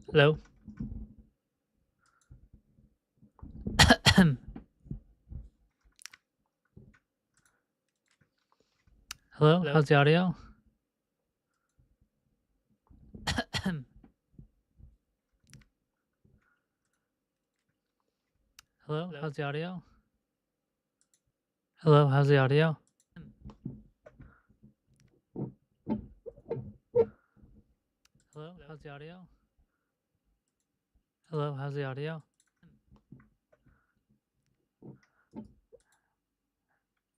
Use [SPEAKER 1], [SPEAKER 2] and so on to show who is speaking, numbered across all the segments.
[SPEAKER 1] Hello. Hello. How's the audio? Hello. How's the audio? Hello. How's the audio? Hello. How's the audio? Hello. How's the audio?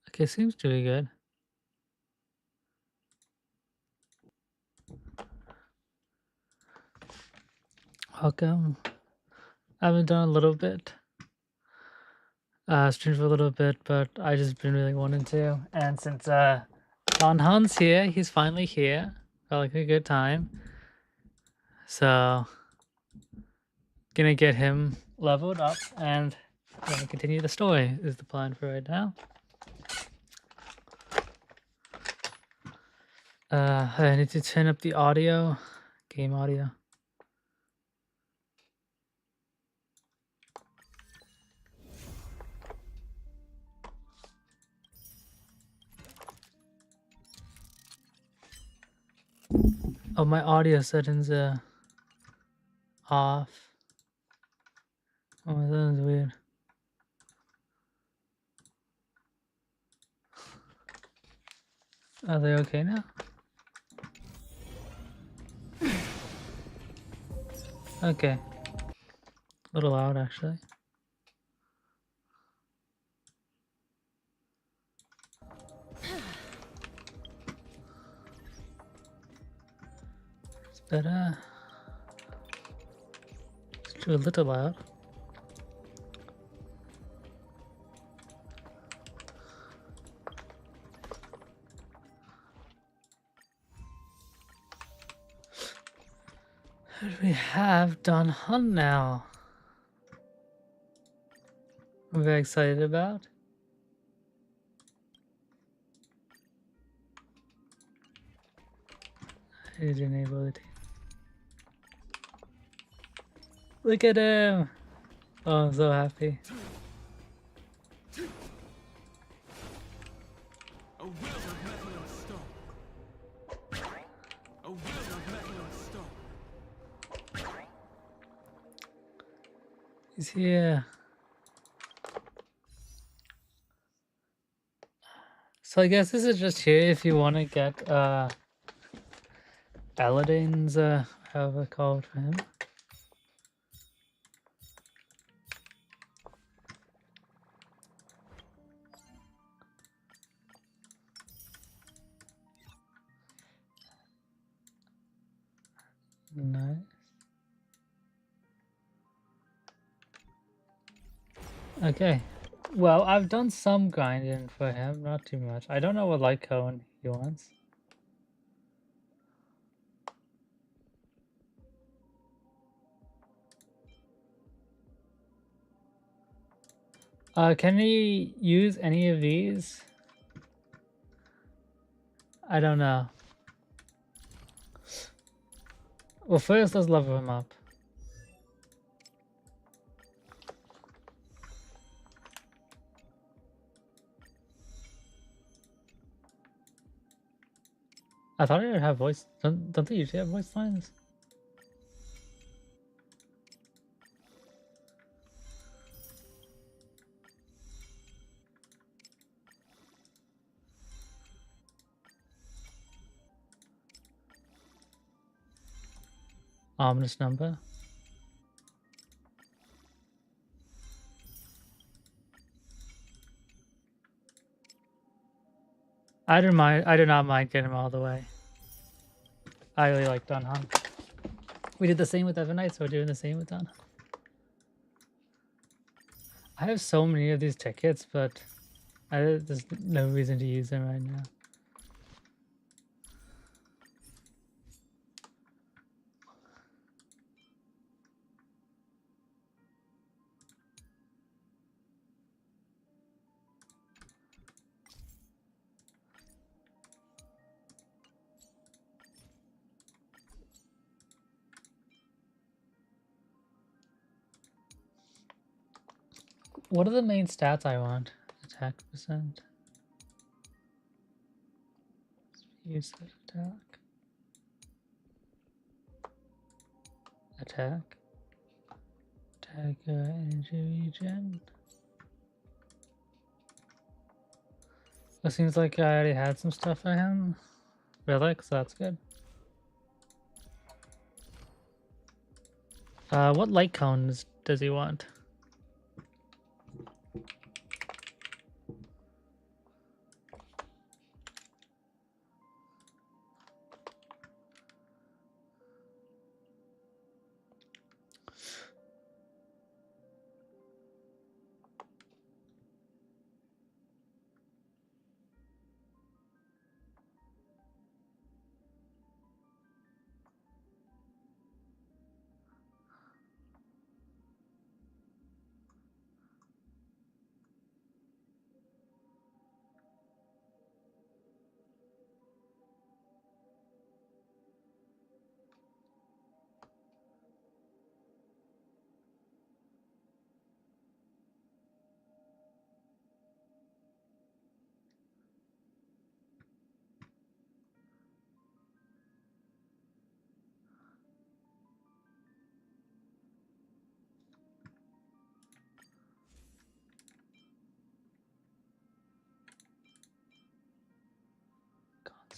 [SPEAKER 1] Okay, seems pretty good. Welcome. I've been done a little bit. Streamed for a little bit, but I just been really wanting to. And since Don Han's here, he's finally here. Felt like a good time. So gonna get him leveled up and gonna continue the story is the plan for right now. I need to turn up the audio, game audio. Oh, my audio settings are off. Oh, that is weird. Are they okay now? Okay. A little loud, actually. It's better. It's too a little loud. We have done hunt now. I'm very excited about. I need to enable it. Look at him! Oh, I'm so happy. He's here. So I guess this is just here if you want to get Aladdin's however called for him. Nice. Okay. Well, I've done some grinding for him, not too much. I don't know what light cone he wants. Can he use any of these? I don't know. Well, first let's level him up. I thought he would have voice. Don't they usually have voice lines? Ominous number. I don't mind. I do not mind getting him all the way. I really like Dunhan. We did the same with Evan so we're doing the same with Dunhan. I have so many of these tickets, but there's no reason to use them right now. What are the main stats I want? Attack percent. Use that attack. Attack. Attack energy regen. It seems like I already had some stuff for him. Relics, that's good. What light cones does he want?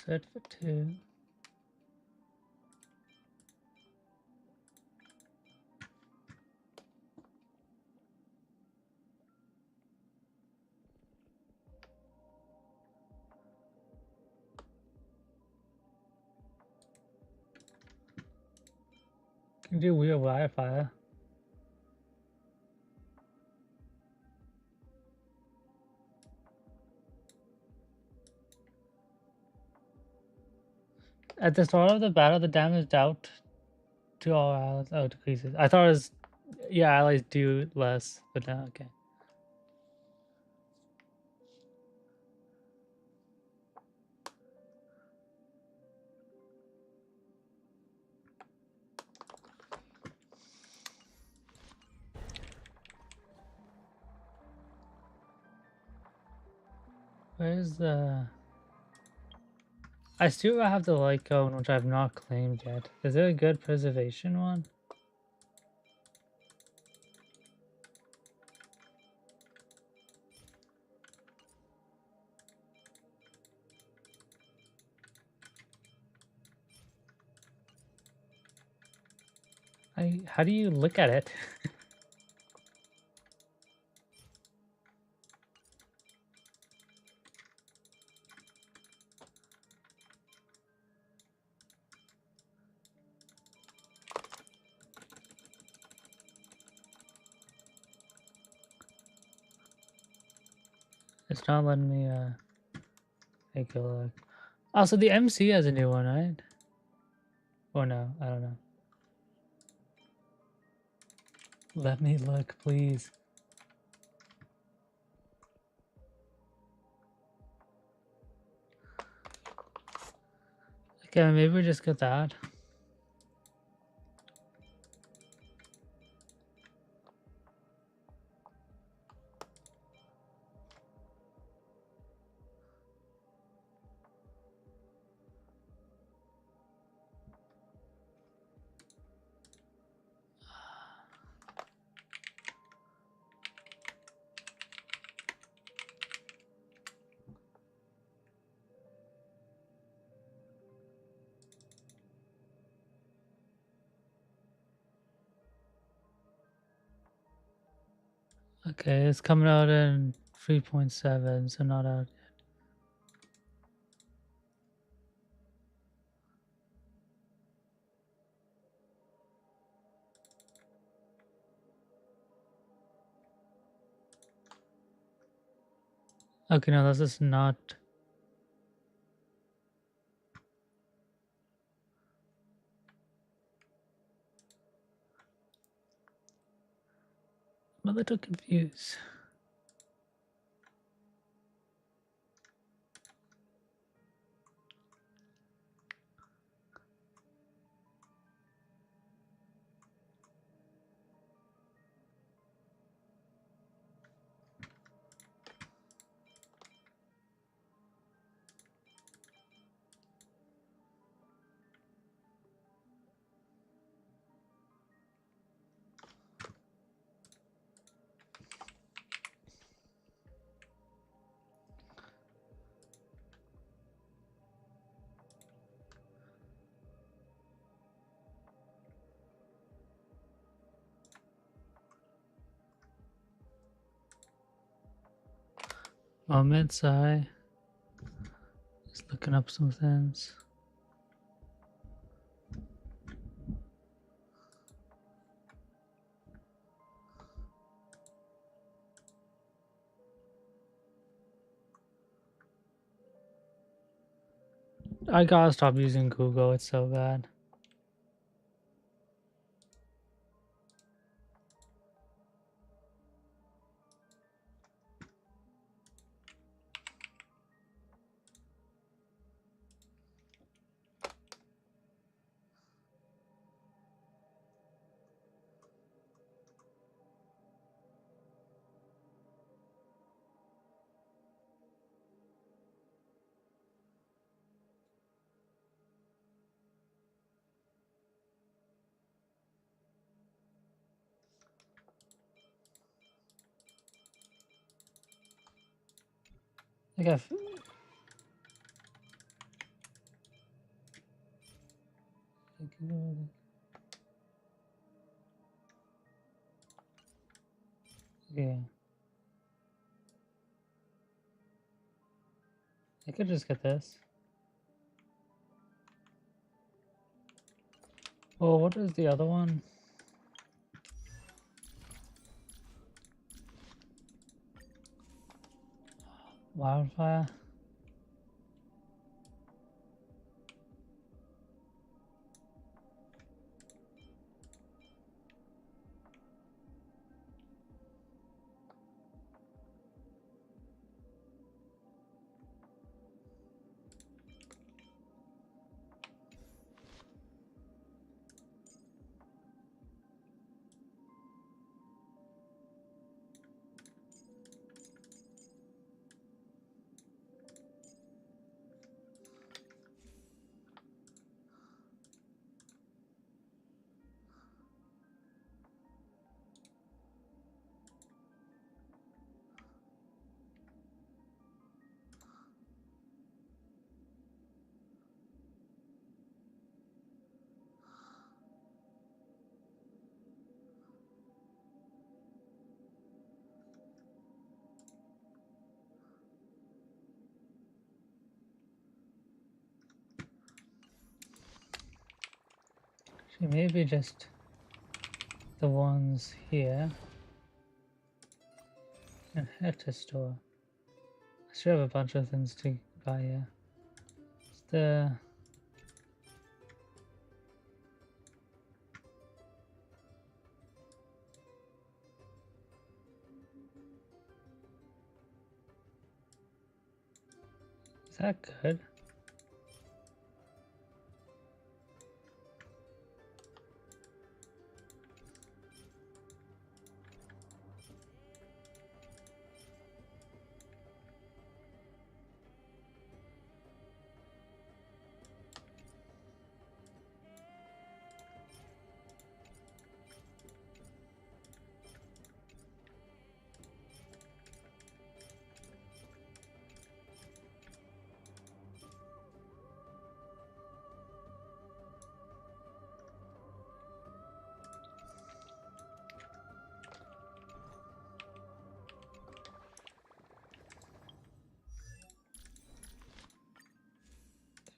[SPEAKER 1] Concert for 2. Can do weird Wi-Fi. At the start of the battle, the damage dealt to all allies. Oh, decreases. I thought it was, yeah, allies do less, but now, okay. Where's the... I still have the light cone, which I've not claimed yet. Is there a good preservation one? How do you look at it? It's not letting me take a look. Also, the MC has a new one, right? Or no, I don't know. Let me look, please. Okay, maybe we just get that. Okay, it's coming out in 3.7, so not out yet. Okay, no, this is not. I'm a little confused. Sorry. Just looking up some things. I gotta stop using Google, it's so bad. Like I've... Yeah. I could just get this. Oh, what is the other one? Wildfire? Actually, maybe just the ones here. And head to store. I should have a bunch of things to buy here. It's the... Is that good?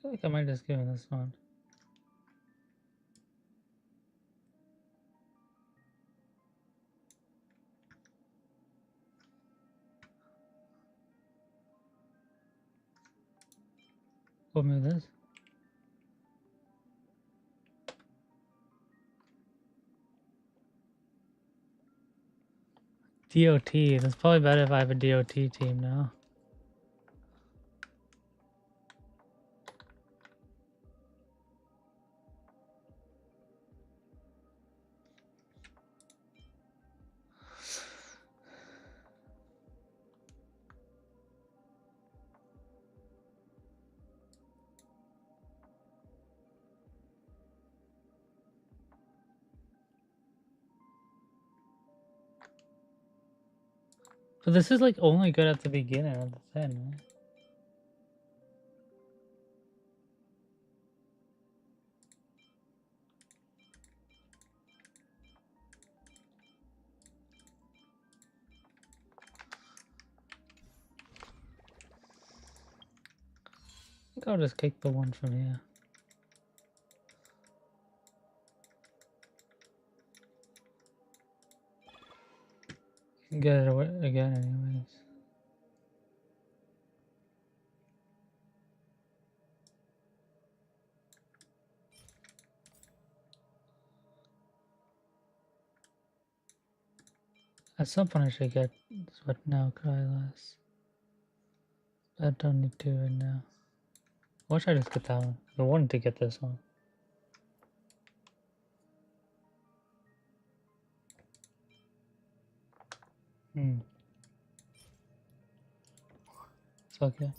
[SPEAKER 1] I feel like I might just give him this one. Or maybe this. DOT. That's probably better if I have a DOT team now. But this is like only good at the beginning of the thing, right? think I'll just kick the one from here. Can get it away again anyways. At some point I should get this, but now could I less? I don't need to right now. Why should I just get that one? I wanted to get this one. It's okay.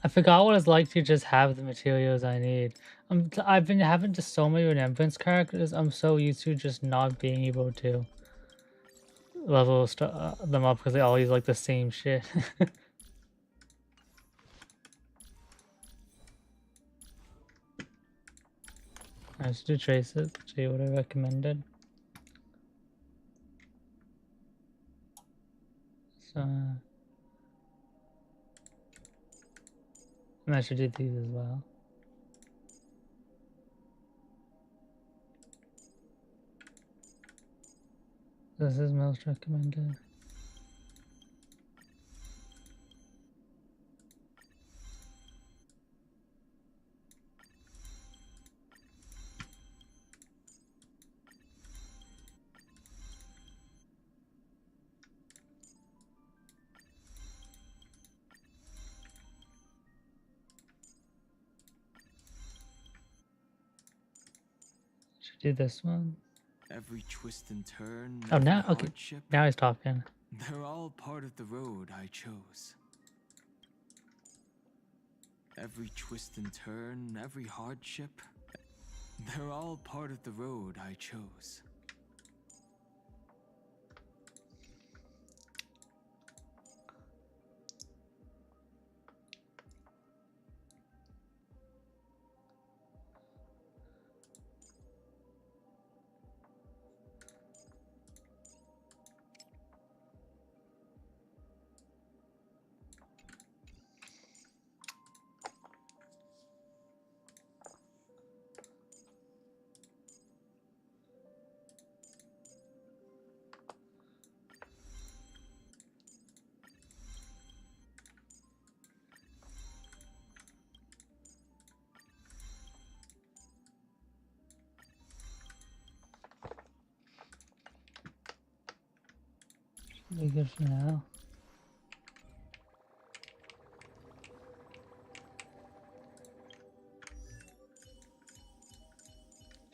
[SPEAKER 1] I forgot what it's like to just have the materials I need. I've been having just so many remembrance characters. I'm so used to just not being able to level them up because they all use like the same shit. I should do traces. See what I recommended. So, and I should do these as well. This is most recommended. Should do this one.
[SPEAKER 2] Every twist and turn.
[SPEAKER 1] Oh, now okay. Now he's talking.
[SPEAKER 2] They're all part of the road I chose. Every twist and turn, every hardship. They're all part of the road I chose. Be good for now.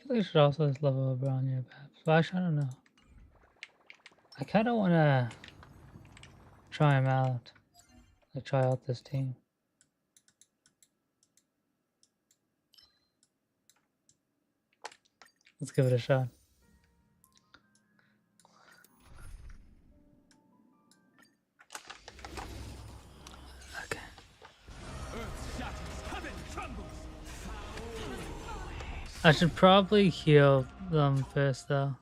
[SPEAKER 2] I feel like I should also just level up around here, perhaps. But actually, I don't know. I kind of want to try him out. Like, try out this team. Let's give it a shot. Okay. I should probably heal them first, though.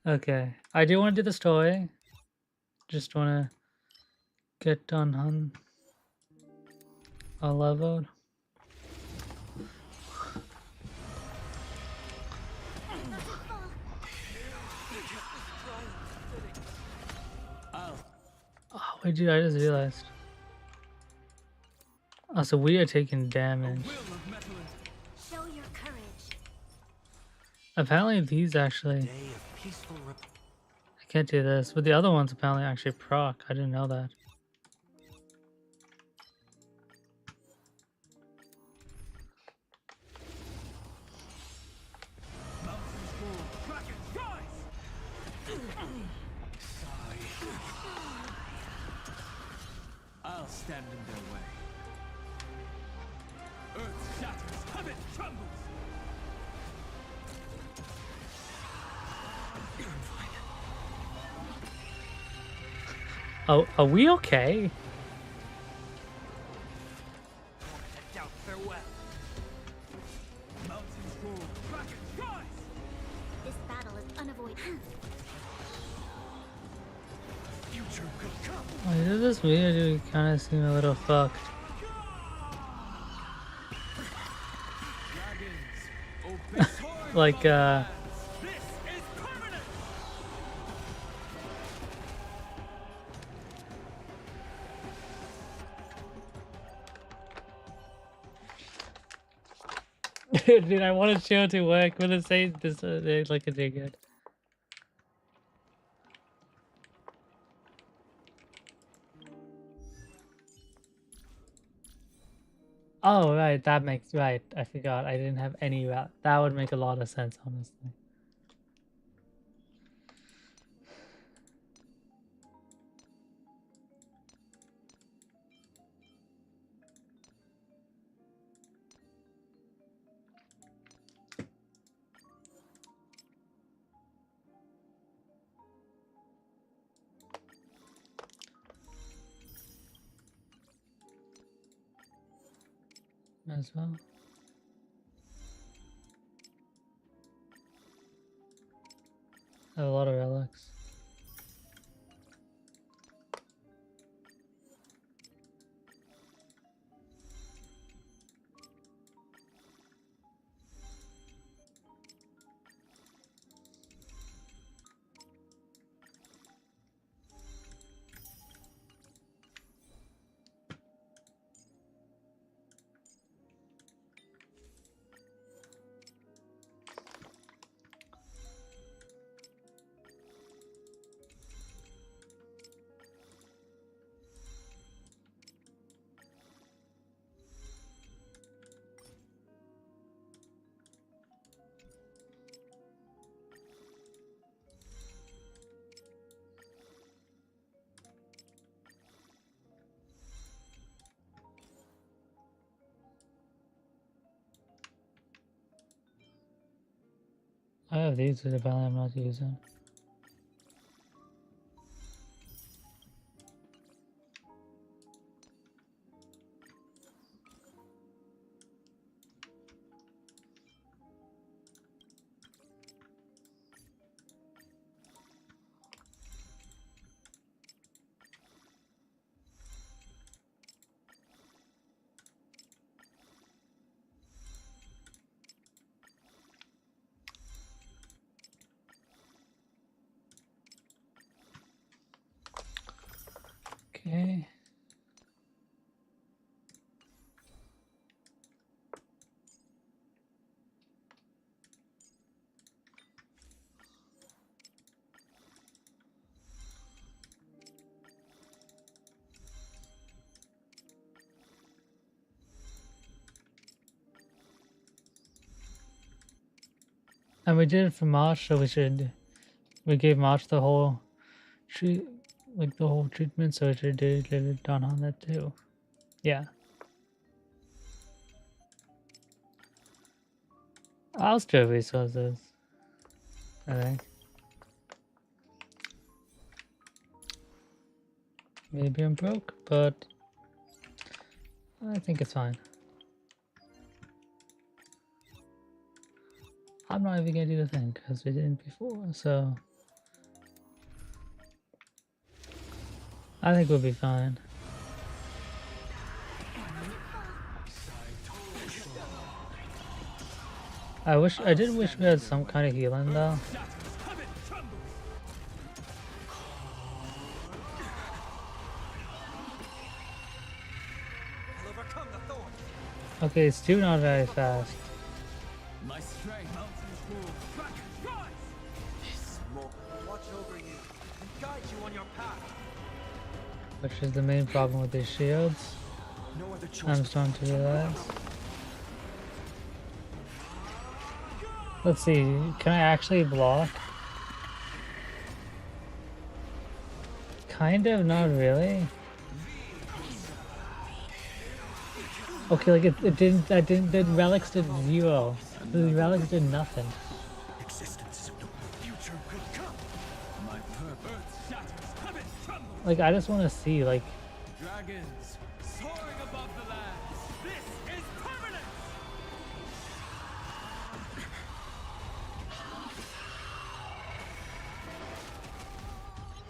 [SPEAKER 2] Okay. I do want to do the story. Just want to get done all leveled. Oh, wait, dude, I just realized. Oh, so we are taking damage.
[SPEAKER 3] Show your courage.
[SPEAKER 1] Apparently these actually... I can't do this, but the other ones apparently actually proc. I didn't know that.
[SPEAKER 4] stand in their way. Earth shatters, heaven trembles.
[SPEAKER 1] Oh, are we okay?
[SPEAKER 4] Doubt farewell. Mountains roll, dragons rise.
[SPEAKER 3] This battle is unavoidable.
[SPEAKER 4] Future could come.
[SPEAKER 1] Oh, you did this weird, you kind of seem a little fucked.
[SPEAKER 4] Dragons, obey sword
[SPEAKER 1] Like,
[SPEAKER 4] commands. This is permanent.
[SPEAKER 1] Dude, I want to show it to work, but it says this, like, it's good. Oh, right, that makes, right, I forgot, I didn't have any route. That would make a lot of sense, honestly. As well. I have a lot of relics. I have these that apparently I'm not using. Okay. And we did it for March, so we gave March the whole like the whole treatment, so we should do it done on that too. Yeah. I'll still resources, I think. Maybe I'm broke, but I think it's fine. I'm not even gonna do the thing because we didn't before, so I think we'll be fine. I did wish we had some kind of healing though. Okay, it's still not very fast.
[SPEAKER 4] My strength. Mountains roll, dragons rise.
[SPEAKER 5] More watch over you and guide you on your path.
[SPEAKER 1] Which is the main problem with these shields.
[SPEAKER 5] No other choice.
[SPEAKER 1] I'm starting to realize. Let's see, can I actually block? Kind of, not really. Okay, like it didn't. I didn't. The relics did zero. The relics did nothing.
[SPEAKER 5] Existence is no
[SPEAKER 4] Future could come. My purpose shatters. Heaven trembles.
[SPEAKER 1] Like I just want to see. Like
[SPEAKER 4] Dragons soaring above the lands. This is permanent.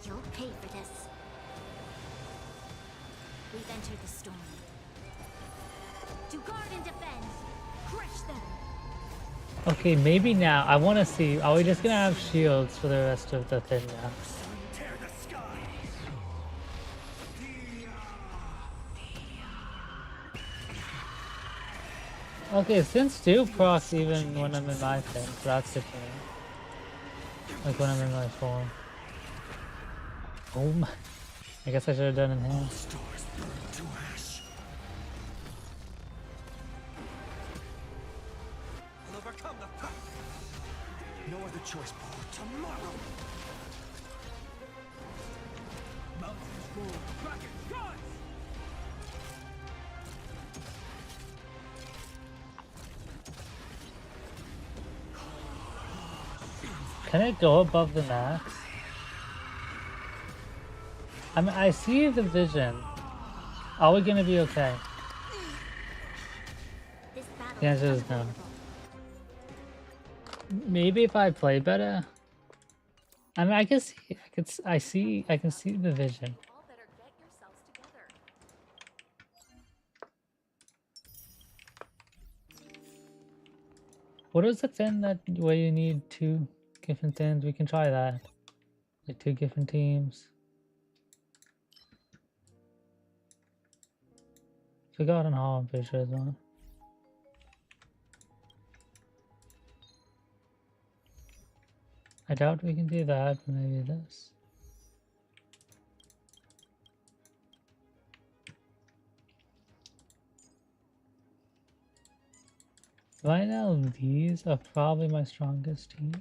[SPEAKER 3] You'll pay for this. We've entered the storm. To guard and defend, crush them.
[SPEAKER 1] okay, maybe now. I want to see. Are we just gonna have shields for the rest of the thing now?
[SPEAKER 5] tear the sky.
[SPEAKER 1] Okay, since do procs even when I'm in my thing, so that's good for me. Like when I'm in my form. Oh my. I guess I should have done enhanced.
[SPEAKER 5] Stars burn to ash. I'll overcome the pack. No other choice but tomorrow.
[SPEAKER 4] Mountains roar. Dragons rise.
[SPEAKER 1] Can it go above the max? I mean, I see the vision. Are we gonna be okay?
[SPEAKER 3] This battle
[SPEAKER 1] The answer is no.
[SPEAKER 3] unavoidable.
[SPEAKER 1] Maybe if I play better. I mean, I can see. I can see the vision.
[SPEAKER 6] All better get yourselves together.
[SPEAKER 1] What is the thing that where you need two different things? We can try that. Like two different teams. Forgotten how I'm pretty sure is one. I doubt we can do that, but maybe this. Right now, these are probably my strongest teams.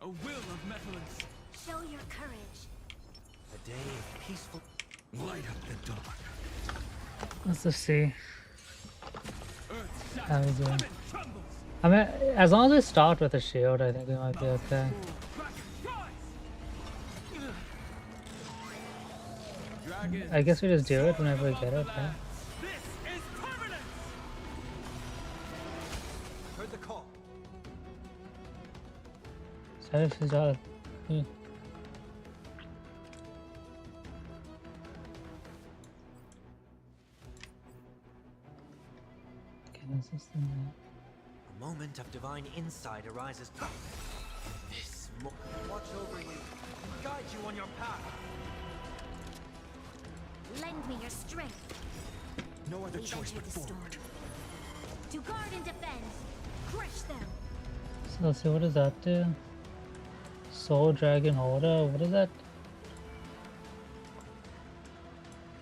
[SPEAKER 4] A will of metallence.
[SPEAKER 3] Show your courage.
[SPEAKER 5] A day of peaceful.
[SPEAKER 4] Light up the dark.
[SPEAKER 1] Let's just see
[SPEAKER 4] Earth
[SPEAKER 1] how we
[SPEAKER 4] shatters.
[SPEAKER 1] doing.
[SPEAKER 4] Heaven trembles.
[SPEAKER 1] I mean, as long as we start with a shield, I think we might be okay.
[SPEAKER 4] Dragons
[SPEAKER 1] I guess we just do it whenever we get it, right?
[SPEAKER 4] This is permanent.
[SPEAKER 5] Heard the call.
[SPEAKER 1] So if it's all, yeah. Okay, that's this thing there.
[SPEAKER 5] A moment of divine insight arises. This watch over you, guide you on your path.
[SPEAKER 3] Lend me your strength.
[SPEAKER 5] No other
[SPEAKER 3] We've
[SPEAKER 5] choice
[SPEAKER 3] entered
[SPEAKER 5] but
[SPEAKER 3] the storm.
[SPEAKER 5] forward.
[SPEAKER 3] To guard and defend, crush them.
[SPEAKER 1] So let's see, what does that do? Soul Dragon Holder, what is that?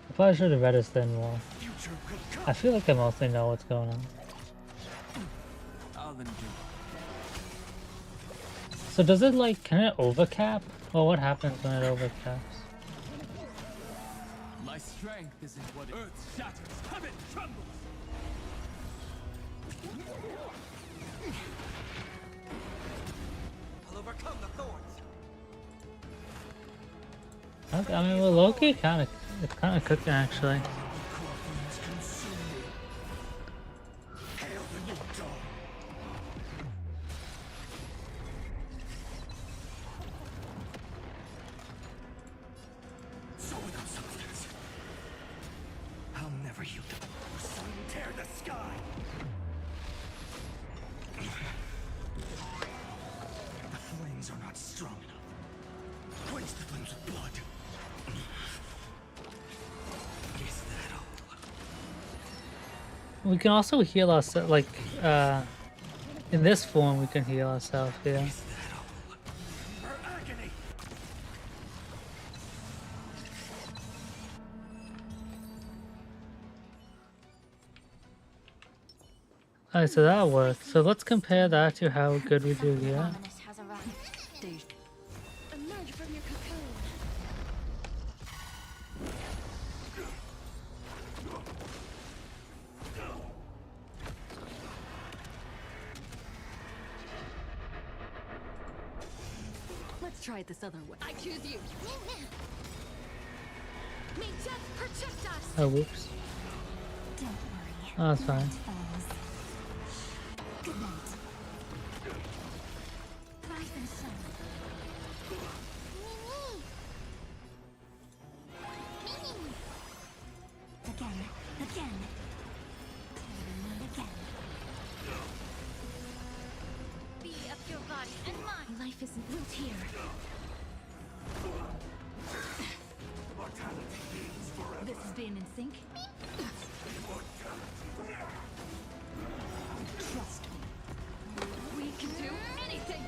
[SPEAKER 1] I probably should have read this thing more.
[SPEAKER 4] Future could come.
[SPEAKER 1] I feel like I mostly know what's going on.
[SPEAKER 4] I'll endure.
[SPEAKER 1] So does it like, can it overcap? Or what happens when it overcaps?
[SPEAKER 4] My strength is in what earth shatters. Heaven trembles.
[SPEAKER 5] I'll overcome the thorns.
[SPEAKER 1] Okay, I mean, well, Loki it's kind of cooking actually.
[SPEAKER 5] Corpulence consume me. Hail the new dawn. So without substance, I'll never yield. Sun tear the sky. The flames are not strong enough. Quench the flames of blood. Is that all?
[SPEAKER 1] We can also heal ourselves, like, in this form we can heal ourselves, yeah.
[SPEAKER 5] Is that all? For agony.
[SPEAKER 1] Alright, so that worked. So let's compare that to how good we do here.
[SPEAKER 3] Ominous has arrived.
[SPEAKER 6] Emerge from your cocoon. try it this other way. I choose you.
[SPEAKER 3] May death protect us!
[SPEAKER 2] Oh, whoops.
[SPEAKER 3] Don't worry.
[SPEAKER 2] Oh, that's fine.
[SPEAKER 3] Good night. Rise and shine. Again, again. And again. Be of your body and mind. Life isn't built here. This is being in sync. Trust me.
[SPEAKER 6] We can do anything.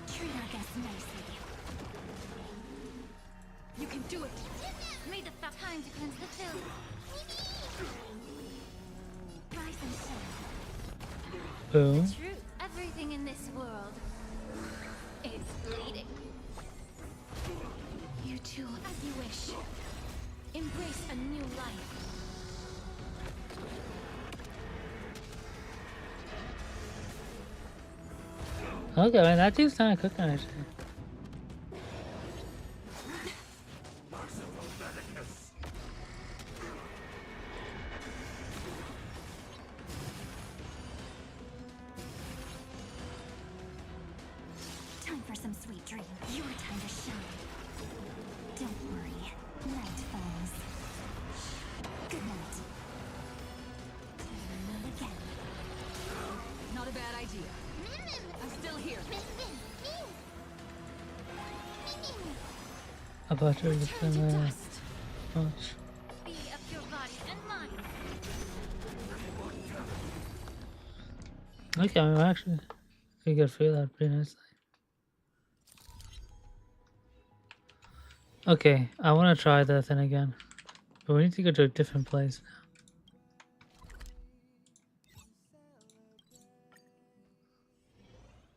[SPEAKER 3] Treat our guests nicely.
[SPEAKER 6] You can do it.
[SPEAKER 3] May the fat time to cleanse the field. Rise and shine.
[SPEAKER 2] Boom.
[SPEAKER 3] Truth. Everything in this world is bleeding. You too, as you wish. Embrace a new life.
[SPEAKER 2] Okay, man, that seems kind of cooking actually.
[SPEAKER 3] Time for some sweet dreams. Your time to shine. Don't worry. Night falls. Good night. And again.
[SPEAKER 6] Not a bad idea. I'm still here.
[SPEAKER 2] I thought you were just
[SPEAKER 3] Turn to
[SPEAKER 2] gonna
[SPEAKER 3] dust.
[SPEAKER 2] watch.
[SPEAKER 3] Be of your body and mind.
[SPEAKER 2] Okay, I mean, actually, you get through that pretty nicely. Okay, I want to try that thing again, but we need to go to a different place now.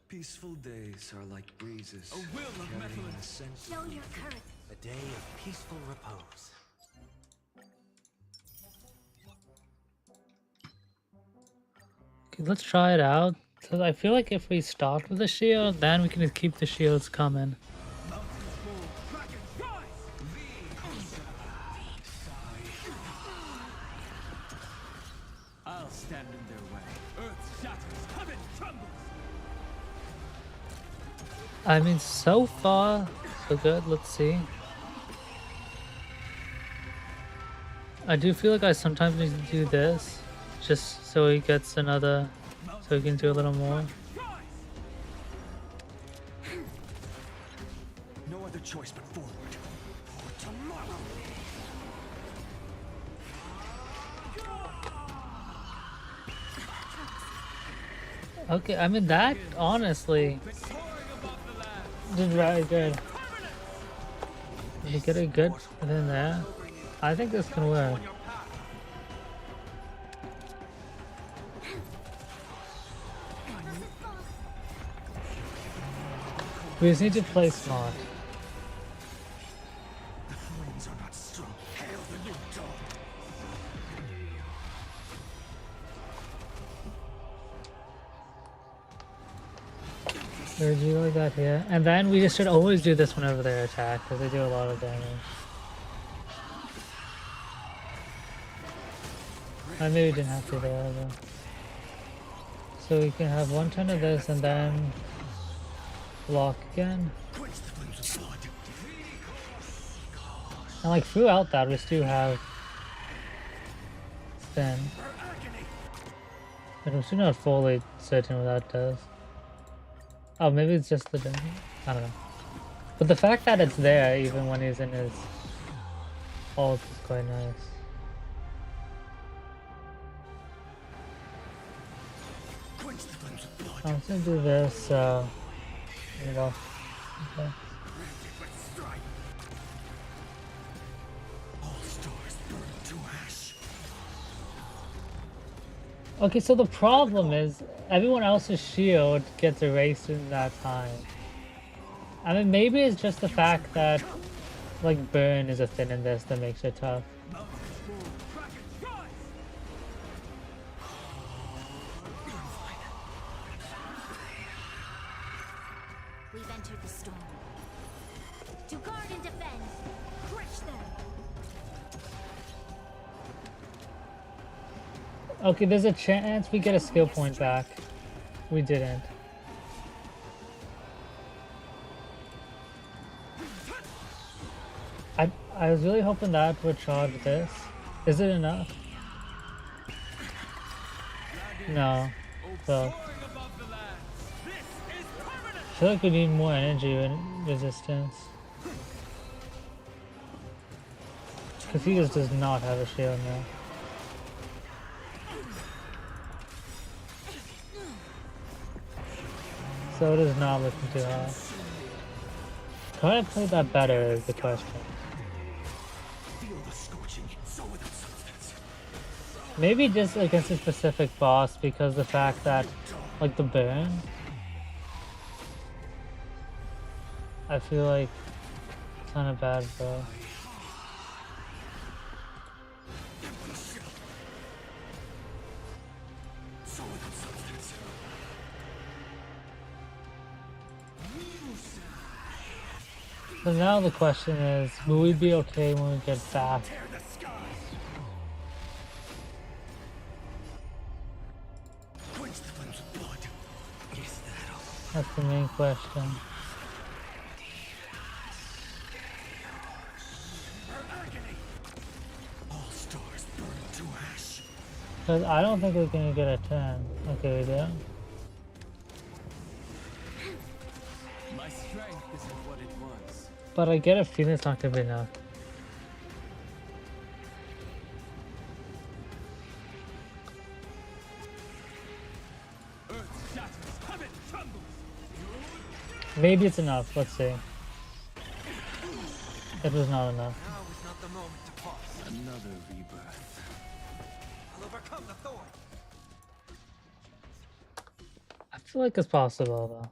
[SPEAKER 7] Peaceful days are like breezes.
[SPEAKER 4] A will of
[SPEAKER 7] carrying
[SPEAKER 4] metal and
[SPEAKER 7] the scent of
[SPEAKER 3] Show your
[SPEAKER 7] ether.
[SPEAKER 3] courage.
[SPEAKER 5] A day of peaceful repose.
[SPEAKER 2] Okay, let's try it out. Cause I feel like if we start with a shield, then we can just keep the shields coming.
[SPEAKER 4] I'll stand in their way. Earth shatters, heaven trembles.
[SPEAKER 2] I mean, so far, so good. Let's see. I do feel like I sometimes need to do this, just so he gets another, so he can do a little more.
[SPEAKER 7] No other choice but forward. For tomorrow.
[SPEAKER 2] Okay, I mean, that honestly did very good. Did you get it good within there? I think this can work. We just need to play smart.
[SPEAKER 7] The flames are not strong. Hail the new dawn.
[SPEAKER 2] Or do you like that here? And then we just should always do this whenever they attack, because they do a lot of damage. I maybe didn't have to there though. So we can have one turn of this and then block again.
[SPEAKER 7] Quench the flames of blood.
[SPEAKER 2] And like throughout that we still have spin.
[SPEAKER 7] Her agony.
[SPEAKER 2] But I'm still not fully certain what that does. Oh, maybe it's just the dungeon? I don't know. But the fact that it's there even when he's in his ult is quite nice.
[SPEAKER 7] Quench the flames of blood.
[SPEAKER 2] I'm just gonna do this, so... Okay.
[SPEAKER 7] Granted with strife. All stars burn to ash.
[SPEAKER 2] Okay, so the problem is everyone else's shield gets erased in that time. I mean, maybe it's just the fact that like burn is a thing in this that makes it tough.
[SPEAKER 3] We enter the storm. To guard and defend, crush them.
[SPEAKER 2] Okay, there's a chance we get a skill point back. We didn't. I was really hoping that would charge this. Is it enough? No. So I feel like we need more energy and resistance. Because he just does not have a shield now. So it is not looking too hard. Could I have played that better is the question.
[SPEAKER 7] Feel the scorching, so without substance.
[SPEAKER 2] Maybe just against a specific boss because the fact that, like the burn, I feel like it's kind of bad, bro.
[SPEAKER 7] So without substance.
[SPEAKER 2] So now the question is, will we be okay when we get back?
[SPEAKER 7] Tear the skies. Quench the flames with blood. Is that all?
[SPEAKER 2] That's the main question.
[SPEAKER 7] Our agony. All stars burn to ash.
[SPEAKER 2] Because I don't think we're gonna get a 10. Okay, we do.
[SPEAKER 4] My strength isn't what it was.
[SPEAKER 2] But I get a feeling it's not gonna be enough.
[SPEAKER 4] Earth shatters, heaven trembles.
[SPEAKER 2] Maybe it's enough. Let's see. It was not enough.
[SPEAKER 5] Now is not the moment to pause.
[SPEAKER 4] Another rebirth.
[SPEAKER 5] I'll overcome the thorn.
[SPEAKER 2] I feel like it's possible though.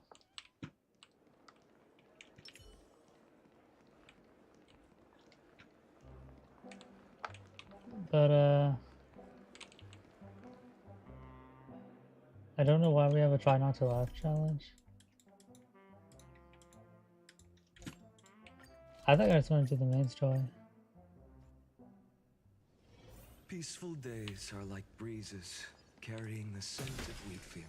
[SPEAKER 2] But I don't know why we have a try not to laugh challenge. I think I just want to do the main story.
[SPEAKER 7] Peaceful days are like breezes carrying the scent of wheat field.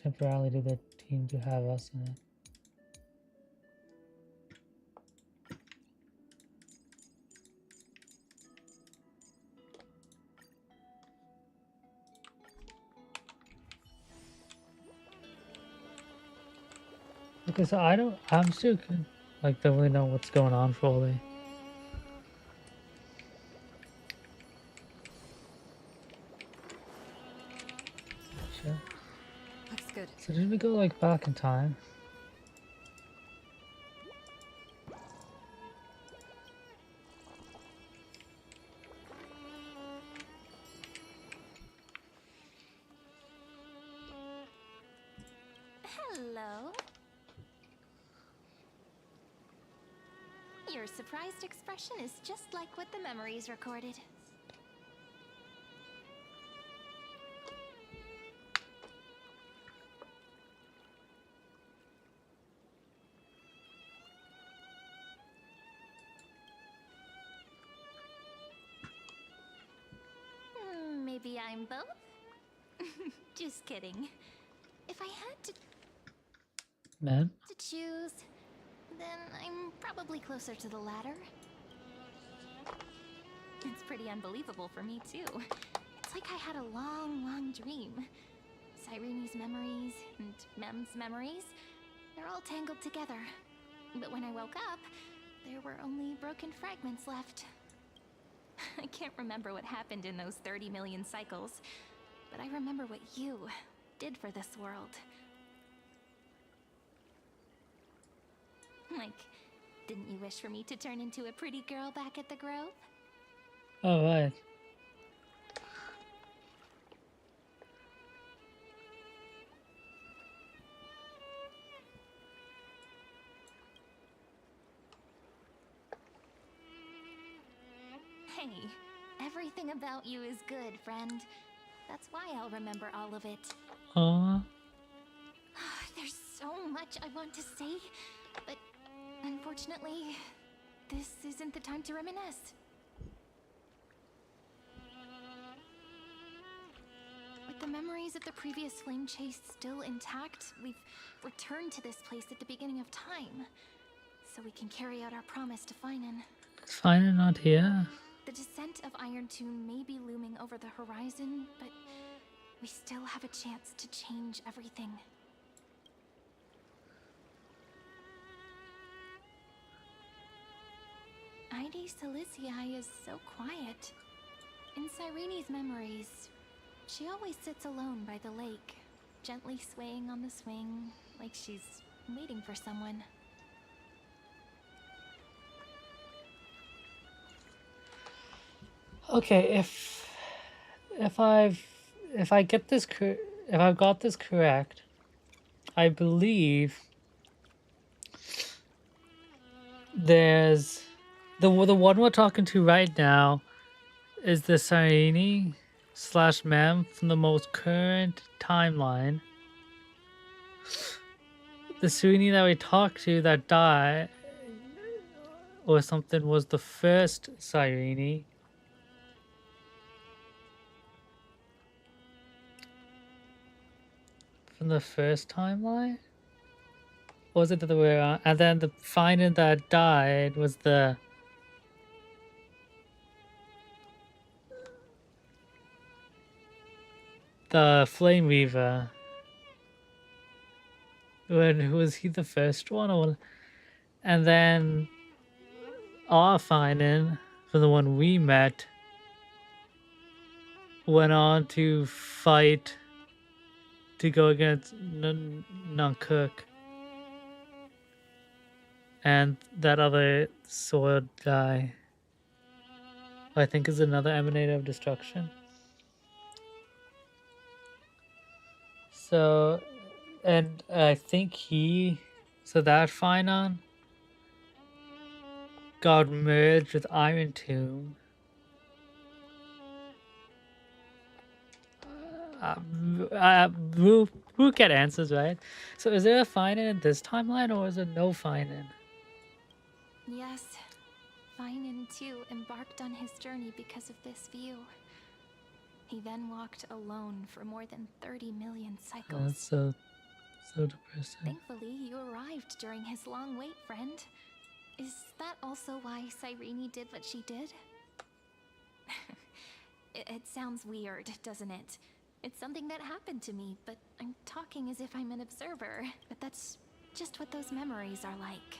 [SPEAKER 2] Temporarily to the team to have us in it. Okay, so I'm still like don't really know what's going on fully. Shit.
[SPEAKER 6] Looks good.
[SPEAKER 2] So did we go like back in time?
[SPEAKER 3] Hello. Your surprised expression is just like what the memories recorded. Maybe I'm both? Just kidding. If I had
[SPEAKER 2] Man?
[SPEAKER 3] to choose, then I'm probably closer to the latter. It's pretty unbelievable for me, too. It's like I had a long dream. Cyrene's memories and Mem's memories, they're all tangled together. But when I woke up, there were only broken fragments left. I can't remember what happened in those 30 million cycles, but I remember what you did for this world. Like, didn't you wish for me to turn into a pretty girl back at the Grove?
[SPEAKER 2] Oh, right.
[SPEAKER 3] Hey, Everything about you is good, friend. That's why I'll remember all of it.
[SPEAKER 1] Aw.
[SPEAKER 3] There's so much I want to say, but unfortunately, this isn't the time to reminisce. With the memories of the previous flame chase still intact, we've returned to this place at the beginning of time, so we can carry out our promise to Finan.
[SPEAKER 1] Is Finan not here?
[SPEAKER 3] The descent of Iron Tomb may be looming over the horizon, but we still have a chance to change everything. Ide Silicii is so quiet. In Cyrene's memories, she always sits alone by the lake, gently swaying on the swing, like she's waiting for someone.
[SPEAKER 1] Okay, if I've got this correct, I believe there's the one we're talking to right now is the Cyrene / Mem from the most current timeline. The Cyrene that we talked to that died or something was the first Cyrene. From the first timeline? Or was it the other way around? And then the Finan that died was the Flame Weaver. Was he the first one? Or, and then our Finan, for the one we met, went on to fight to go against Nuncook. And that other sword guy, I think, is another Emanator of Destruction. So, and I think so that Finan got merged with Iron Tomb. We'll get answers, right? So is there a Finan in this timeline, or is it no Finan?
[SPEAKER 3] Yes, Finan too embarked on his journey because of this view. He then walked alone for more than 30 million cycles.
[SPEAKER 1] That's so depressing.
[SPEAKER 3] Thankfully, you arrived during his long wait, friend. Is that also why Cyrene did what she did? It sounds weird, doesn't it? It's something that happened to me, but I'm talking as if I'm an observer. But that's just what those memories are like.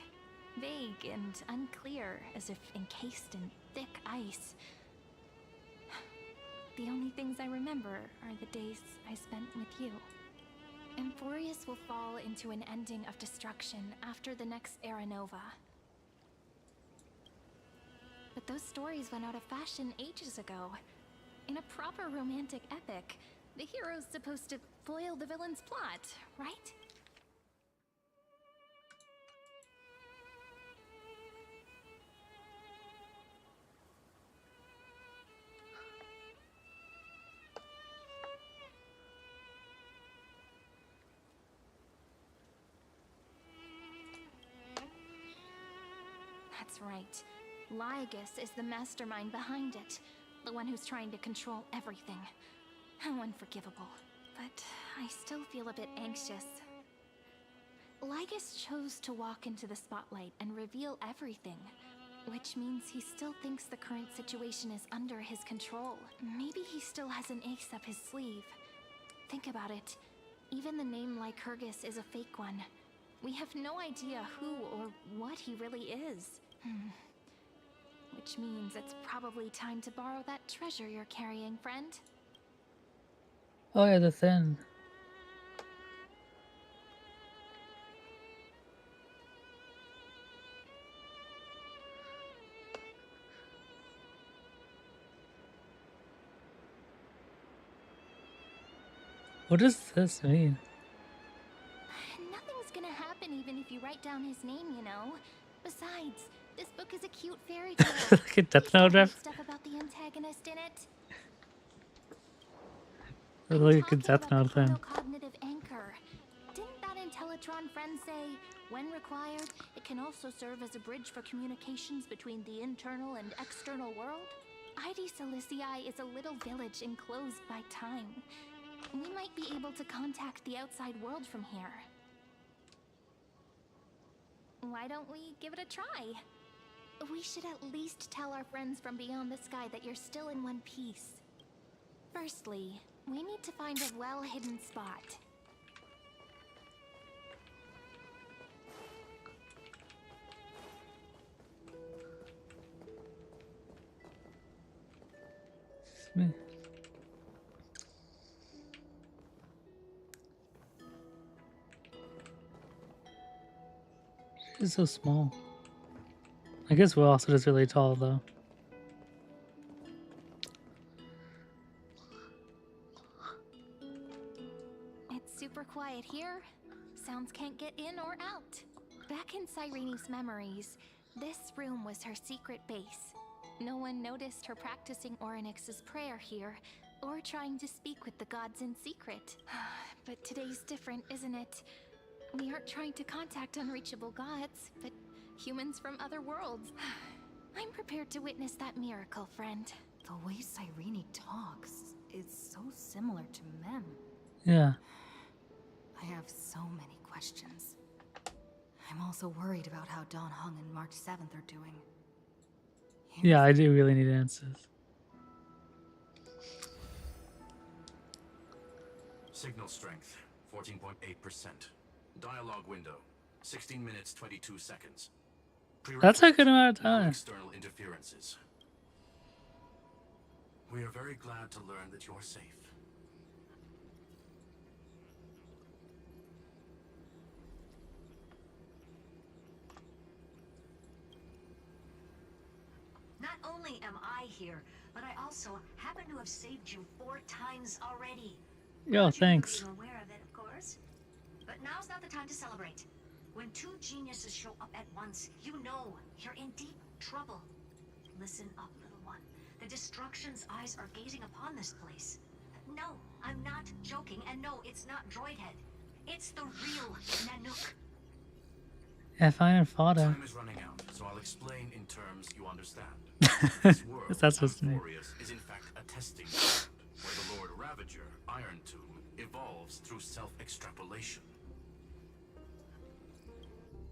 [SPEAKER 3] Vague and unclear, as if encased in thick ice. The only things I remember are the days I spent with you. Amphoreus will fall into an ending of destruction after the next Era Nova. But those stories went out of fashion ages ago. In a proper romantic epic, the hero's supposed to foil the villain's plot, right? That's right. Lygus is the mastermind behind it. The one who's trying to control everything. How unforgivable. But I still feel a bit anxious. Lygus chose to walk into the spotlight and reveal everything. Which means he still thinks the current situation is under his control. Maybe he still has an ace up his sleeve. Think about it. Even the name Lycurgus is a fake one. We have no idea who or what he really is. Which means it's probably time to borrow that treasure you're carrying, friend.
[SPEAKER 1] Oh yeah, the thing. What does this mean?
[SPEAKER 3] Nothing's gonna happen even if you write down his name, you know. Besides, This book is a cute fairy tale.
[SPEAKER 1] Like a Death
[SPEAKER 3] Please don't
[SPEAKER 1] Note
[SPEAKER 3] write
[SPEAKER 1] ref.
[SPEAKER 3] stuff about the antagonist in it.
[SPEAKER 1] Like a
[SPEAKER 3] Talking
[SPEAKER 1] Death
[SPEAKER 3] about the
[SPEAKER 1] Note thing.
[SPEAKER 3] chronocognitive anchor. Didn't that Intellitron friend say, when required, it can also serve as a bridge for communications between the internal and external world? ID Silicii is a little village enclosed by time. We might be able to contact the outside world from here. Why don't we give it a try? We should at least tell our friends from beyond the sky that you're still in one piece. Firstly, we need to find a well-hidden spot.
[SPEAKER 1] Me. She's so small. I guess we're also just really tall though.
[SPEAKER 3] It's super quiet here. Sounds can't get in or out. Back in Cyrene's memories, this room was her secret base. No one noticed her practicing Orynyx's prayer here, or trying to speak with the gods in secret. But today's different, isn't it? We aren't trying to contact unreachable gods, but humans from other worlds. I'm prepared to witness that miracle, friend.
[SPEAKER 6] The way Cyrene talks is so similar to Mem.
[SPEAKER 1] Yeah.
[SPEAKER 6] I have so many questions. I'm also worried about how Dan Heng and March 7th are doing.
[SPEAKER 1] Yeah, I do really need answers.
[SPEAKER 8] Signal strength, 14.8%. Dialogue window, 16 minutes 22 seconds.
[SPEAKER 1] That's a good amount of
[SPEAKER 8] No
[SPEAKER 1] time.
[SPEAKER 8] external interferences. We are very glad to learn that you're safe.
[SPEAKER 9] Not only am I here, but I also happen to have saved you 4 times already.
[SPEAKER 1] Yo,
[SPEAKER 9] Not you
[SPEAKER 1] thanks.
[SPEAKER 9] being aware of it, of course. But now's not the time to celebrate. When 2 geniuses show up at once, you know you're in deep trouble. Listen up, little one. The Destruction's eyes are gazing upon this place. No, I'm not joking, and no, it's not Droidhead. It's the real Nanook.
[SPEAKER 1] Yeah, fine and fodder.
[SPEAKER 8] Time is running out, so I'll explain in terms you understand. This world,
[SPEAKER 1] That's supposed to mean.
[SPEAKER 8] Amphoreus, is in fact a testing ground, where the Lord Ravager, Iron Tomb, evolves through self-extrapolation.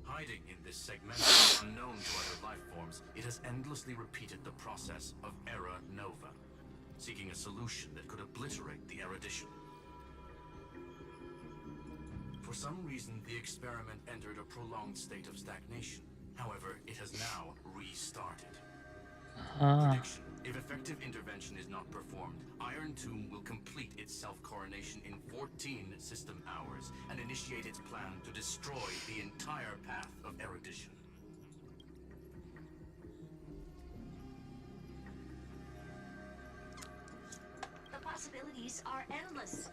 [SPEAKER 8] Hiding in this segment, unknown to other life forms, it has endlessly repeated the process of Era Nova, seeking a solution that could obliterate the erudition. For some reason, the experiment entered a prolonged state of stagnation. However, it has now restarted. Prediction: if effective intervention is not performed, Iron Tomb will complete its self-coronation in 14 system hours and initiate its plan to destroy the entire path of erudition.
[SPEAKER 9] The possibilities are endless.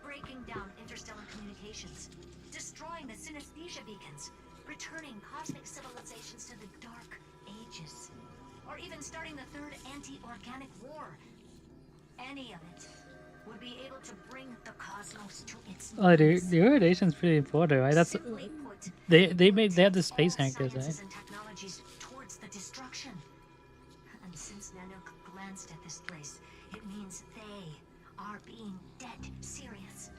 [SPEAKER 9] Breaking down interstellar communications, destroying the synesthesia beacons, returning cosmic civilizations to the Dark Ages, or even starting the third anti-organic war. Any of it would be able to bring the cosmos to its
[SPEAKER 1] Oh,
[SPEAKER 9] knees.
[SPEAKER 1] the irradiation's pretty important, right? That's
[SPEAKER 9] Simply put,
[SPEAKER 1] they have the
[SPEAKER 9] all
[SPEAKER 1] space anchors,
[SPEAKER 9] sciences
[SPEAKER 1] right?
[SPEAKER 9] and technologies towards the destruction. And since Nanook glanced at this place, it means they are being dead serious.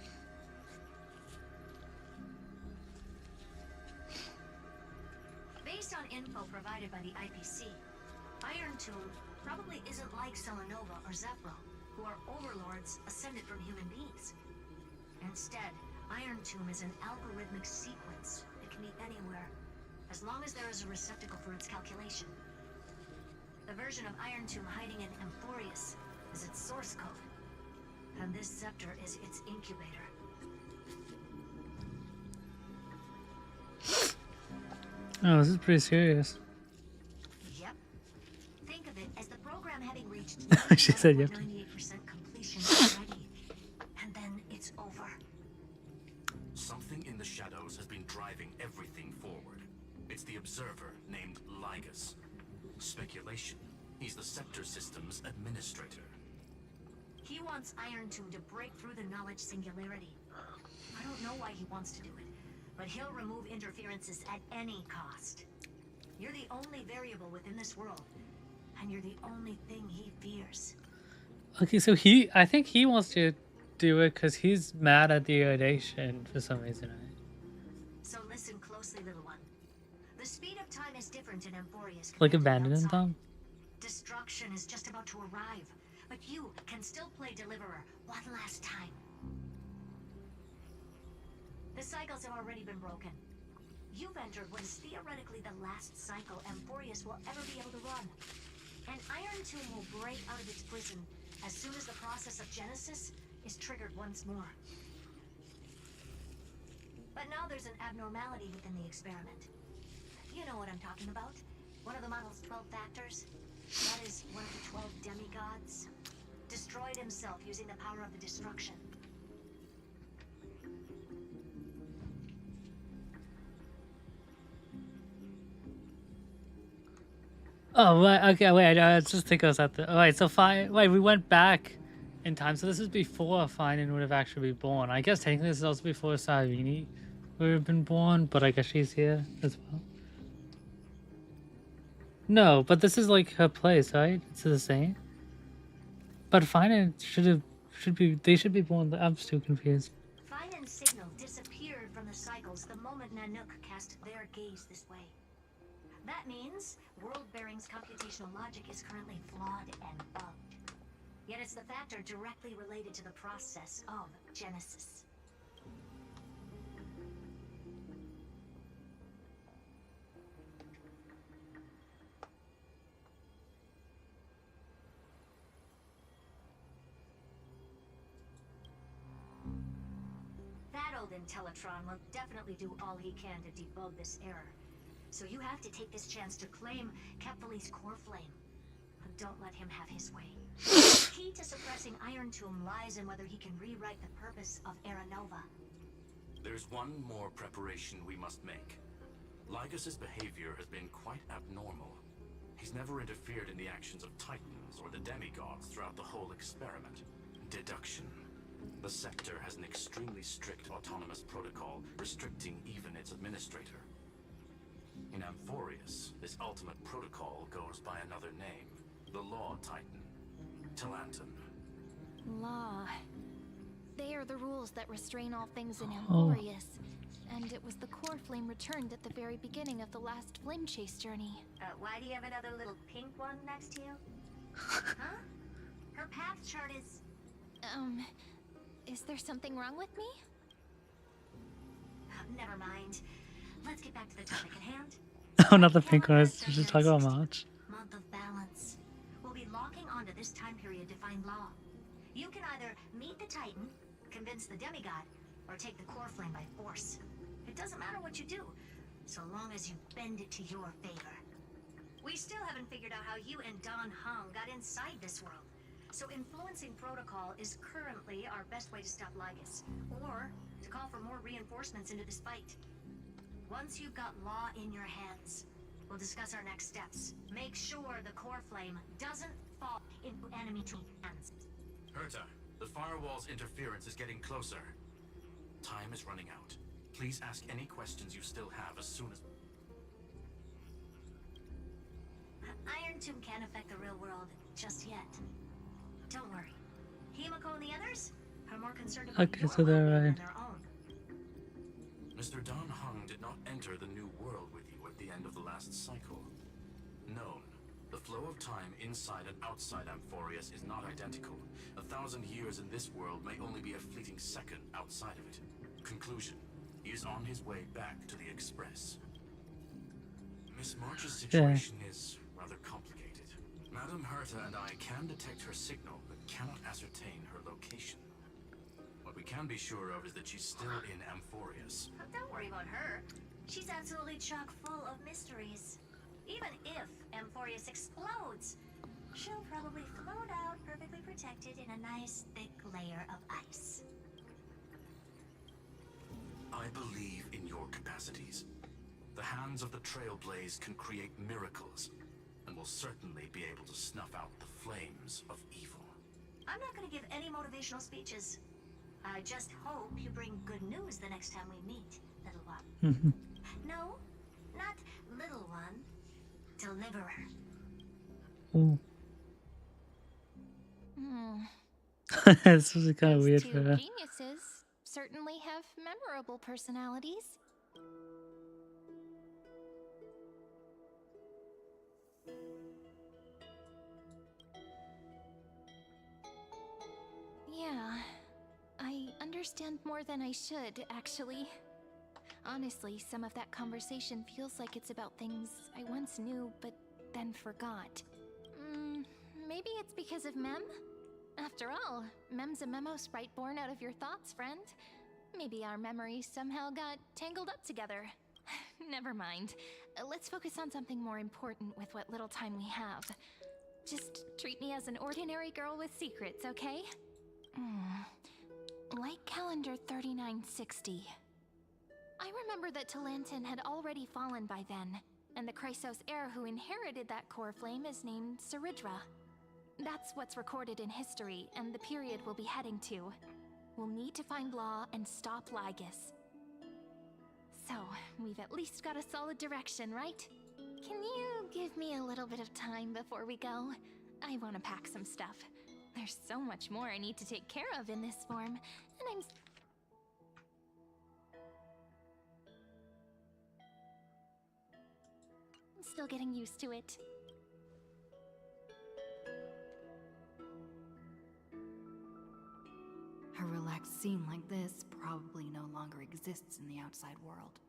[SPEAKER 9] Based on info provided by the IPC, Iron Tomb probably isn't like Selenova or Zephyro, who are overlords ascended from human beings. Instead, Iron Tomb is an algorithmic sequence. It can be anywhere, as long as there is a receptacle for its calculation. The version of Iron Tomb hiding in Amphoreus is its source code, and this scepter is its incubator.
[SPEAKER 1] Oh, this is pretty serious.
[SPEAKER 9] Yep. Think of it as the program having reached
[SPEAKER 1] She said yep.
[SPEAKER 9] 98% completion already, and then it's over.
[SPEAKER 8] Something in the shadows has been driving everything forward. It's the observer named Lygus. Speculation. He's the Scepter System's administrator.
[SPEAKER 9] He wants Iron Tomb to break through the knowledge singularity. I don't know why he wants to do it, but he'll remove interferences at any cost. You're the only variable within this world, and you're the only thing he fears.
[SPEAKER 1] Okay, so I think he wants to do it because he's mad at the irradiation for some reason, right?
[SPEAKER 9] So listen closely, little one. The speed of time is different in Amphoreus.
[SPEAKER 1] Like
[SPEAKER 9] compared to the
[SPEAKER 1] abandoning
[SPEAKER 9] outside.
[SPEAKER 1] them?
[SPEAKER 9] Destruction is just about to arrive, but you can still play Deliverer one last time. The cycles have already been broken. You've entered what is theoretically the last cycle Amphoreus will ever be able to run. And Iron Tomb will break out of its prison as soon as the process of Genesis is triggered once more. But now there's an abnormality within the experiment. You know what I'm talking about. One of the model's 12 factors. That is one of the 12 demigods. Destroyed himself using the power of the destruction.
[SPEAKER 1] Oh, right, okay, wait, I just think I was at the... Alright, so wait, we went back in time, so this is before Finan would have actually been born. I guess technically this is also before Cyrene would have been born, but I guess she's here as well. No, but this is like her place, right? It's the same. But Finan they should be born. I'm still confused.
[SPEAKER 9] Finan's signal disappeared from the cycles the moment Nanook cast their gaze this way. That means World-Bearing's computational logic is currently flawed and bugged. Yet it's the factor directly related to the process of Genesis. That old Intellitron will definitely do all he can to debug this error. So you have to take this chance to claim Kephal's core flame. But don't let him have his way. The key to suppressing Iron Tomb lies in whether he can rewrite the purpose of Era Nova.
[SPEAKER 8] There's one more preparation we must make. Lygus's behavior has been quite abnormal. He's never interfered in the actions of Titans or the demigods throughout the whole experiment. Deduction. The Scepter has an extremely strict autonomous protocol restricting even its administrator. In Amphoreus, this ultimate protocol goes by another name. The Law Titan. Talanton.
[SPEAKER 3] Law. They are the rules that restrain all things in Amphoreus. And it was the core flame returned at the very beginning of the last flame chase journey.
[SPEAKER 9] Why do you have another little pink one next to you? Huh? Her path chart is...
[SPEAKER 3] Is there something wrong with me?
[SPEAKER 9] Never mind. Let's get back to the topic at hand.
[SPEAKER 1] Oh, not the pink one. It's just talk about March.
[SPEAKER 9] Month of balance. We'll be locking onto this time period to find law. You can either meet the Titan, convince the demigod, or take the core flame by force. It doesn't matter what you do, so long as you bend it to your favor. We still haven't figured out how you and Don Hung got inside this world. So influencing protocol is currently our best way to stop Lygus, or to call for more reinforcements into this fight. Once you've got law in your hands, we'll discuss our next steps. Make sure the core flame doesn't fall into enemy hands.
[SPEAKER 8] Herta, the firewall's interference is getting closer. Time is running out. Please ask any questions you still have as soon as...
[SPEAKER 9] Iron Tomb can't affect the real world just yet. Don't worry. Himiko and the others are more concerned about
[SPEAKER 1] Okay,
[SPEAKER 9] your
[SPEAKER 1] so they're
[SPEAKER 9] well-being
[SPEAKER 1] right.
[SPEAKER 9] than their own.
[SPEAKER 8] Mr. Don Hung did not enter the new world with you at the end of the last cycle. Known. The flow of time inside and outside Amphoreus is not identical. 1,000 years in this world may only be a fleeting second outside of it. Conclusion. He is on his way back to the Express. Miss March's situation is rather complicated. Madame Herta and I can detect her signal, but cannot ascertain her location. What we can be sure of is that she's still in Amphoreus.
[SPEAKER 9] Don't worry about her. She's absolutely chock full of mysteries. Even if Amphoreus explodes, she'll probably float out perfectly protected in a nice thick layer of ice.
[SPEAKER 8] I believe in your capacities. The hand hands of the Trailblaze can create miracles, and will certainly be able to snuff out the flames of evil.
[SPEAKER 9] I'm not going to give any motivational speeches. I just hope you bring good news the next time we meet, little one. No, not little one. Deliverer.
[SPEAKER 2] Ooh. This was kind of
[SPEAKER 3] Those
[SPEAKER 2] weird
[SPEAKER 3] two
[SPEAKER 2] for her.
[SPEAKER 3] geniuses certainly have memorable personalities. Yeah, I understand more than I should, actually. Honestly, some of that conversation feels like it's about things I once knew, but then forgot. Maybe it's because of Mem? After all, Mem's a memo sprite born out of your thoughts, friend. Maybe our memories somehow got tangled up together. Never mind. Let's focus on something more important with what little time we have. Just treat me as an ordinary girl with secrets, okay? Like calendar 3960. I remember that Talantin had already fallen by then, and the Chrysos heir who inherited that core flame is named Saridra. That's what's recorded in history, and the period we'll be heading to. We'll need to find Law and stop Lygus. So, we've at least got a solid direction, right? Can you give me a little bit of time before we go? I want to pack some stuff. There's so much more I need to take care of in this form, and I'm still getting used to it.
[SPEAKER 6] A relaxed scene like this probably no longer exists in the outside world.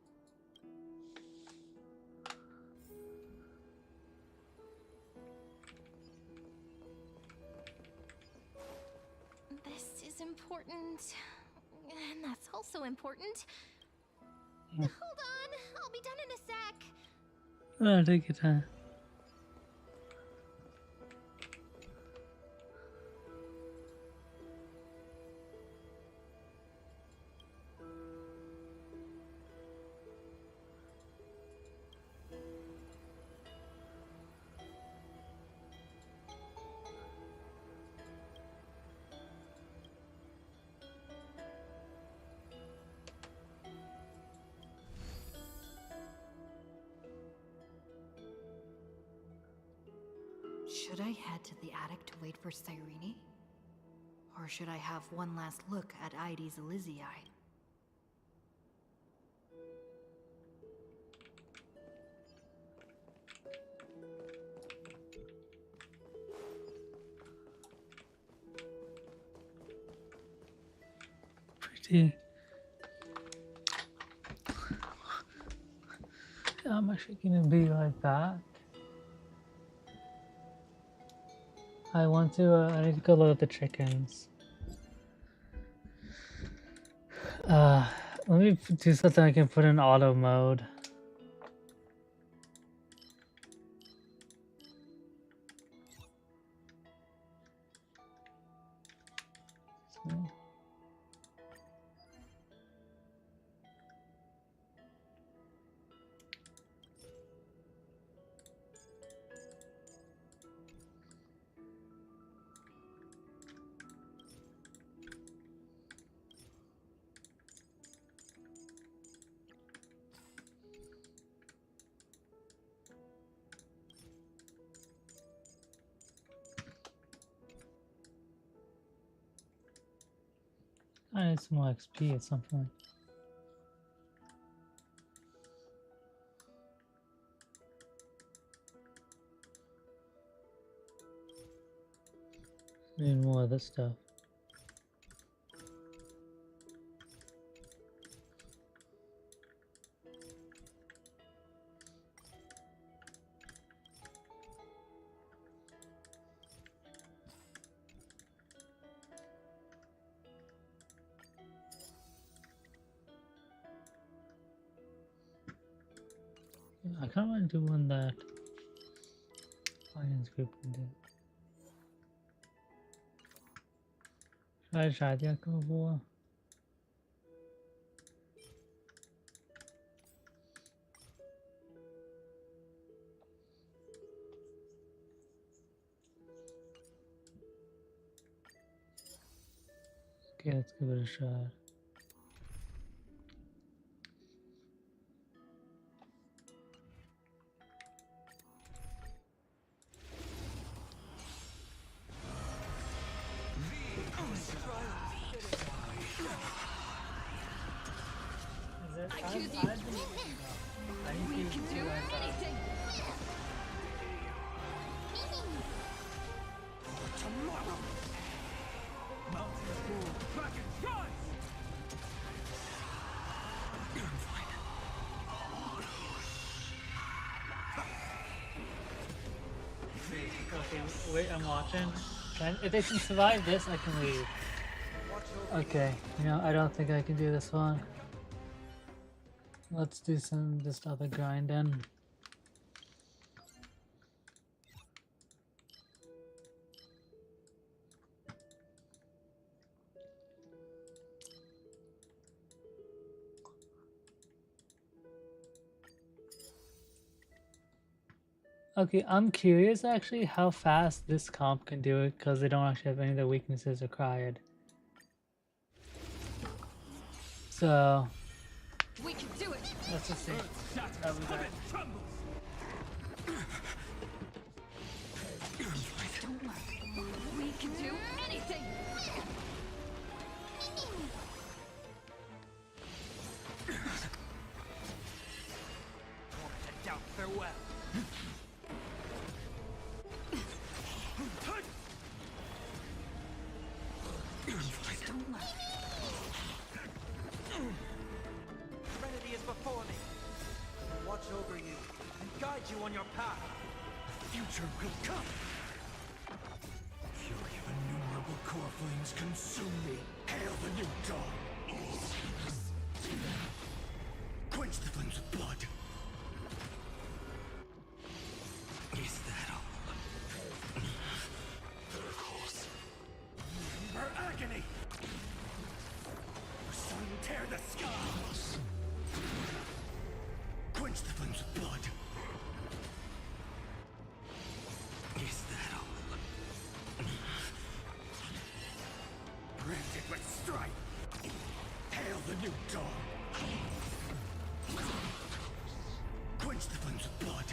[SPEAKER 3] This is important, and that's also important. Hold on, I'll be done in a sec.
[SPEAKER 2] Oh, take your time.
[SPEAKER 6] Should I head to the attic to wait for Cyrene? Or should I have one last look at Ides Elysiae?
[SPEAKER 2] Pretty. I'm actually gonna be like that. I want to, I need to go load up the chickens. Let me do something I can put in auto mode. So. I need some more XP at some point. Need more of this stuff. I kind of want to do one that Lions group can do. Should I try the Echo of War? Okay, let's give it a shot.
[SPEAKER 3] I choose you. We can do anything.
[SPEAKER 4] Tomorrow! Mountains move back and rise!
[SPEAKER 2] Okay, wait, I'm watching. If they can survive this, I can leave. Okay, you know, I don't think I can do this one. Let's do some just other grinding. Okay, I'm curious actually how fast this comp can do it because they don't actually have any of the weaknesses required. So
[SPEAKER 3] We can do it.
[SPEAKER 2] let's just see. How we got.
[SPEAKER 3] Don't worry. We can do anything.
[SPEAKER 5] Doubt farewell.
[SPEAKER 3] Don't worry.
[SPEAKER 5] Serenity is before me. Watch over you and guide you on your path.
[SPEAKER 4] The future will come. Fury of innumerable core flames consume me. Hail the new dawn. Quench the flames of blood.
[SPEAKER 5] Is that all?
[SPEAKER 4] Of course. Remember agony. The sun tear the skies. Quench the flames of blood.
[SPEAKER 5] Is that all?
[SPEAKER 4] Branded with strife. Hail the new dawn. Quench the flames of blood.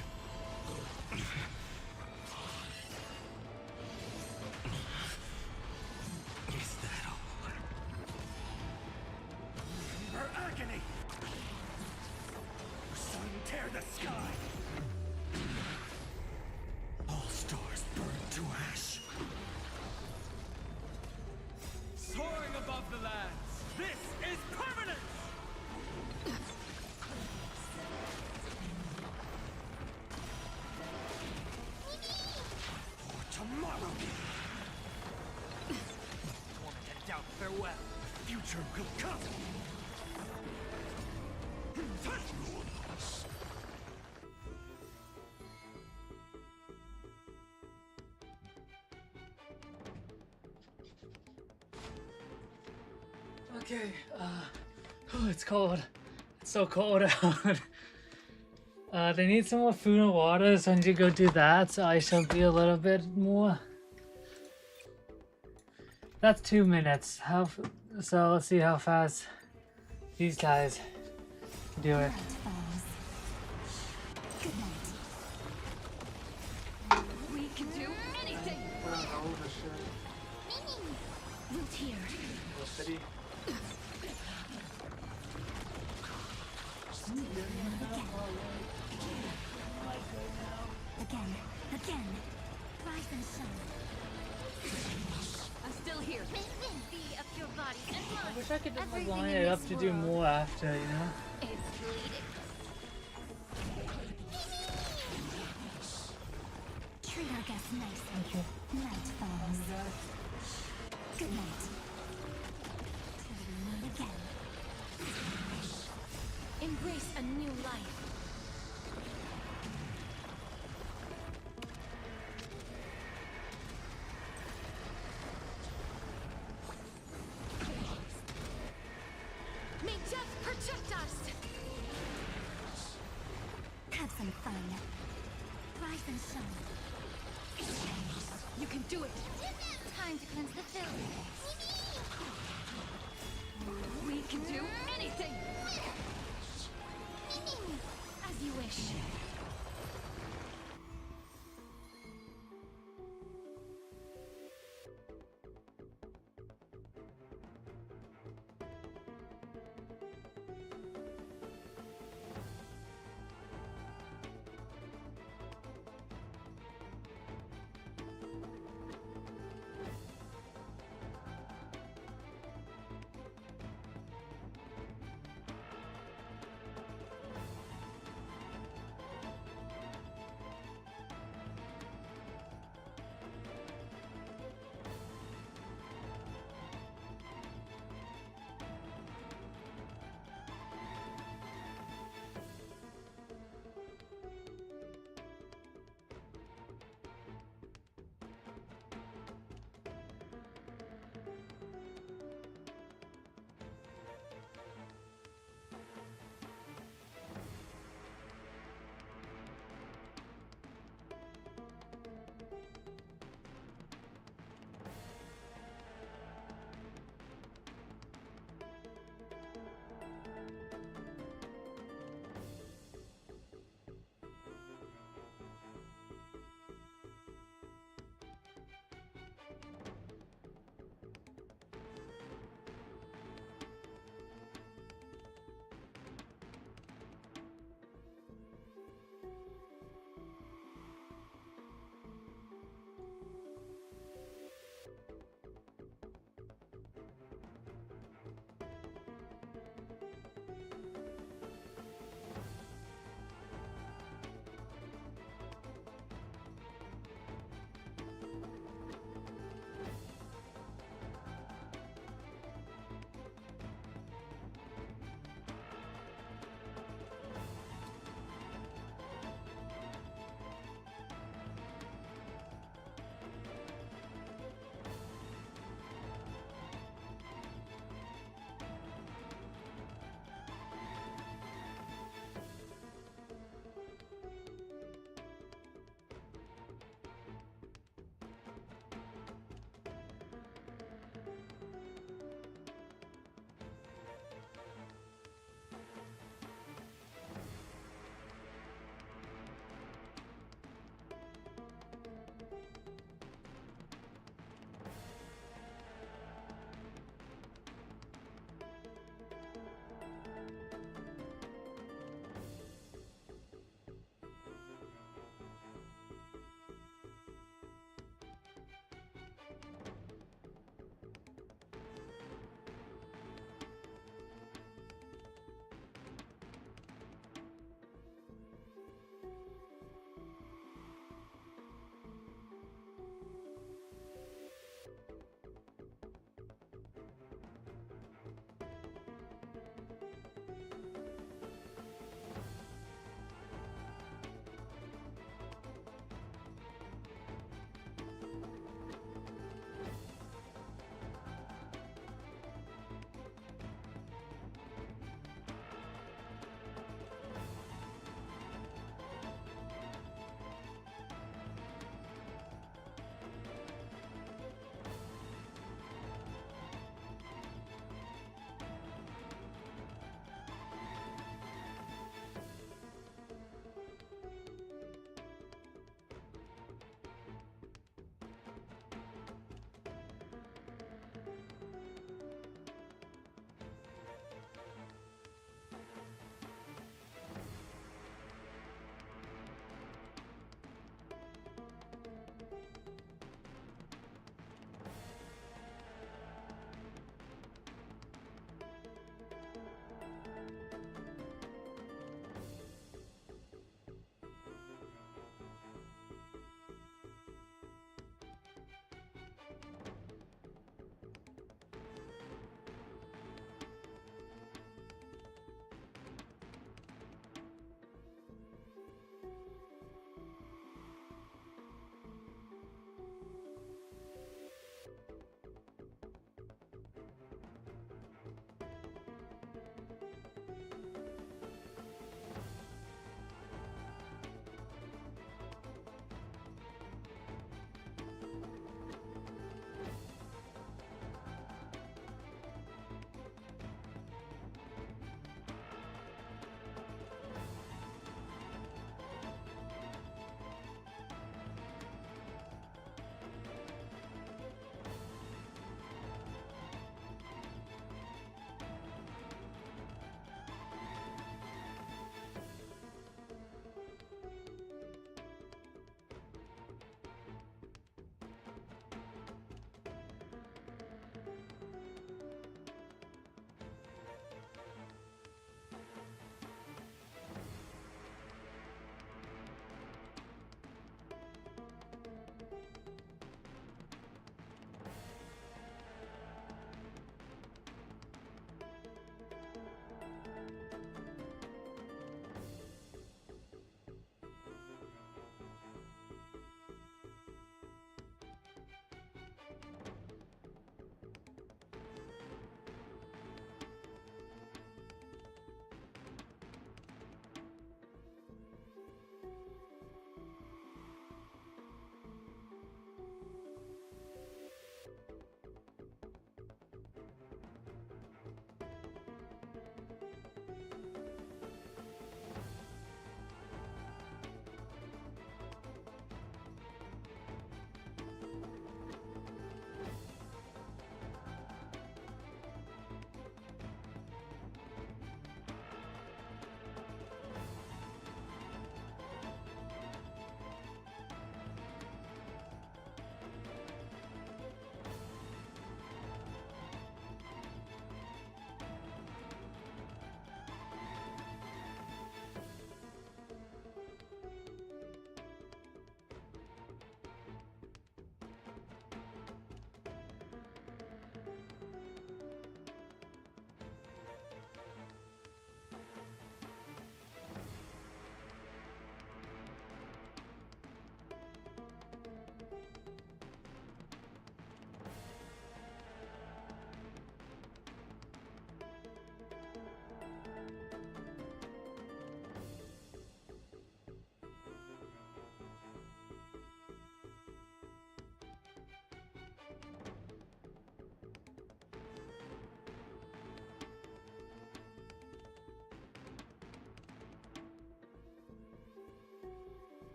[SPEAKER 5] Is that all?
[SPEAKER 4] Remember agony. The sun tear the sky. All stars burn to ash. Soaring above the lands. This is permanent. For tomorrow.
[SPEAKER 5] Torment and doubt farewell.
[SPEAKER 4] The future will come.
[SPEAKER 2] Okay, oh, it's cold. It's so cold out. They need some more food and water, so I need to go do that, so I shall be a little bit more. That's 2 minutes. So let's see how fast these guys can do it.
[SPEAKER 3] We can do anything. Root here. Again. Rise and shine. I'm still here. Be of your body and
[SPEAKER 2] I
[SPEAKER 3] blood.
[SPEAKER 2] wish I could just
[SPEAKER 3] Everything
[SPEAKER 2] line
[SPEAKER 3] in
[SPEAKER 2] it up
[SPEAKER 3] this
[SPEAKER 2] to do
[SPEAKER 3] world
[SPEAKER 2] more after, you know?
[SPEAKER 3] is bleeding. Treat our guests nicely. Night falls. Good night. Till we meet again. Embrace a new life. May death protect us! Have some fun. Rise and shine. You can do it! Time to cleanse the field. can do anything! As you wish.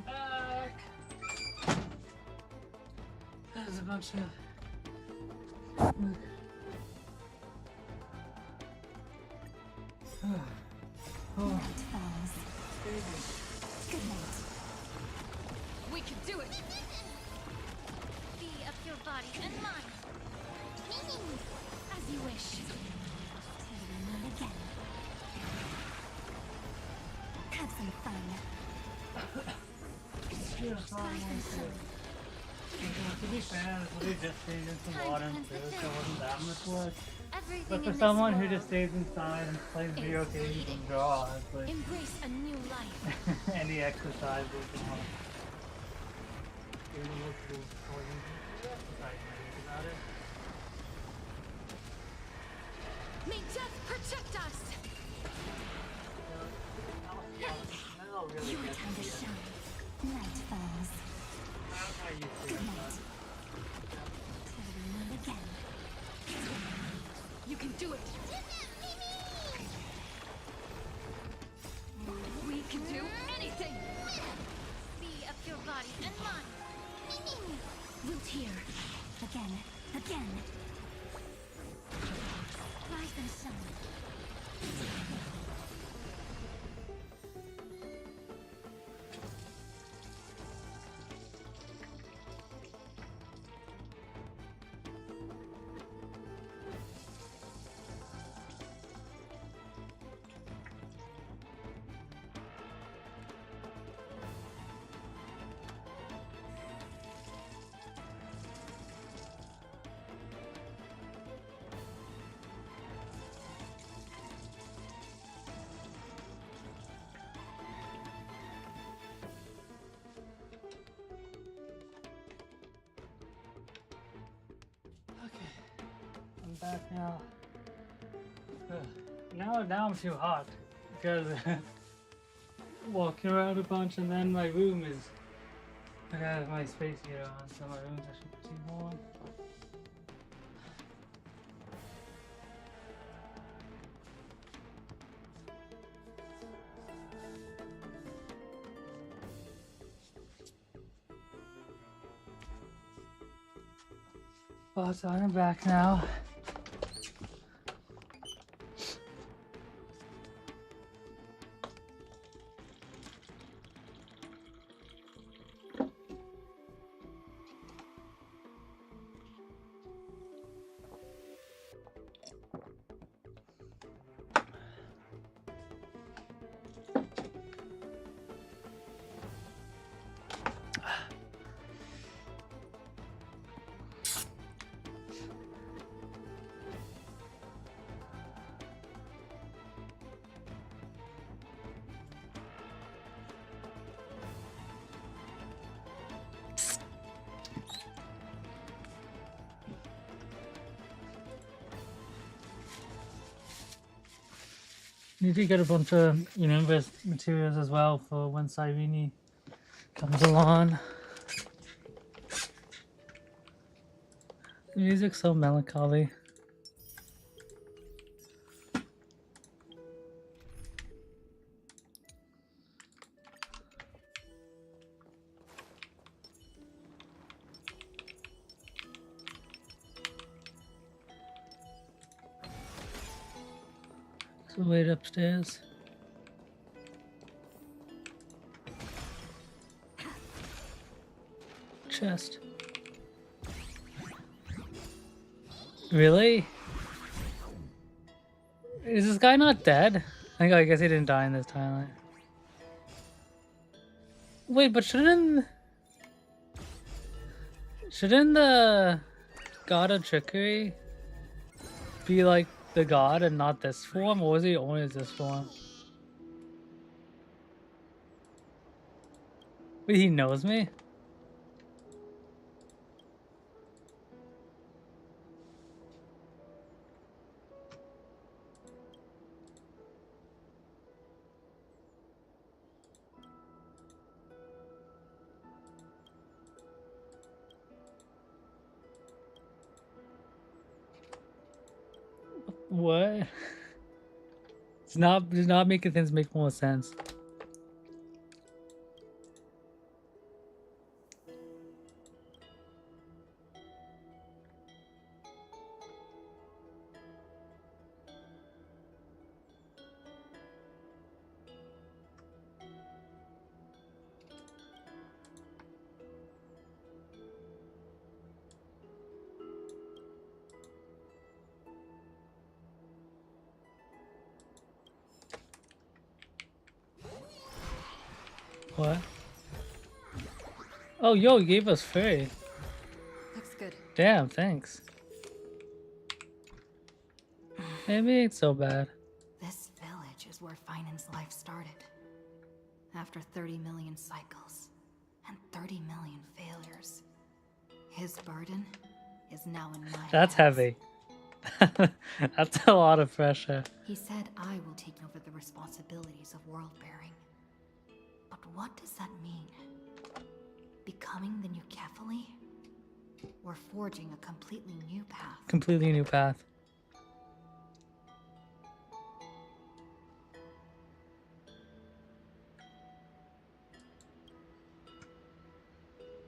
[SPEAKER 1] back. There's a bunch of.
[SPEAKER 6] Night falls. Good night.
[SPEAKER 3] We can do it! Be of your body and mind. As you wish.
[SPEAKER 6] Not again. Have some fun.
[SPEAKER 1] To be fair, we just stayed in some water too, so it wasn't that much work.
[SPEAKER 3] Everything
[SPEAKER 1] But
[SPEAKER 3] in
[SPEAKER 1] for
[SPEAKER 3] this
[SPEAKER 1] someone who
[SPEAKER 3] world
[SPEAKER 1] just stays inside and plays video
[SPEAKER 3] is
[SPEAKER 1] games
[SPEAKER 3] fleeting.
[SPEAKER 1] and draws, like
[SPEAKER 3] Embrace a new life.
[SPEAKER 1] any exercise we can have.
[SPEAKER 3] May death protect us!
[SPEAKER 6] Your time to shine. Night falls. Good night. Not again.
[SPEAKER 3] You can do it! We can do anything! Be of your body and mind.
[SPEAKER 6] Root here. Again. Again. Rise and shine.
[SPEAKER 1] I'm back now. Now I'm too hot because walking around a bunch, and then my room is. I have my space heater on, so my room's actually pretty warm. Oh, so I'm back now. Need to get a bunch of, invest materials as well for when Cyrene comes along. The music's so melancholy. So wait upstairs. Chest. Really? Is this guy not dead? I guess he didn't die in this timeline. Wait, but shouldn't the god of trickery be like the god and not this form, or was he only this form? Wait, he knows me? What? It's not making things make more sense.
[SPEAKER 2] What? Oh, yo, you gave us free.
[SPEAKER 6] Looks good.
[SPEAKER 2] Damn, thanks. Maybe it ain't so bad.
[SPEAKER 6] This village is where Finan's life started. After 30 million cycles and 30 million failures, his burden is now in my
[SPEAKER 2] That's
[SPEAKER 6] hands.
[SPEAKER 2] heavy. That's a lot of pressure.
[SPEAKER 6] He said I will take over the responsibilities of world bearing. But what does that mean? Becoming the new Kefali? Or forging a completely new path?
[SPEAKER 2] Completely new path.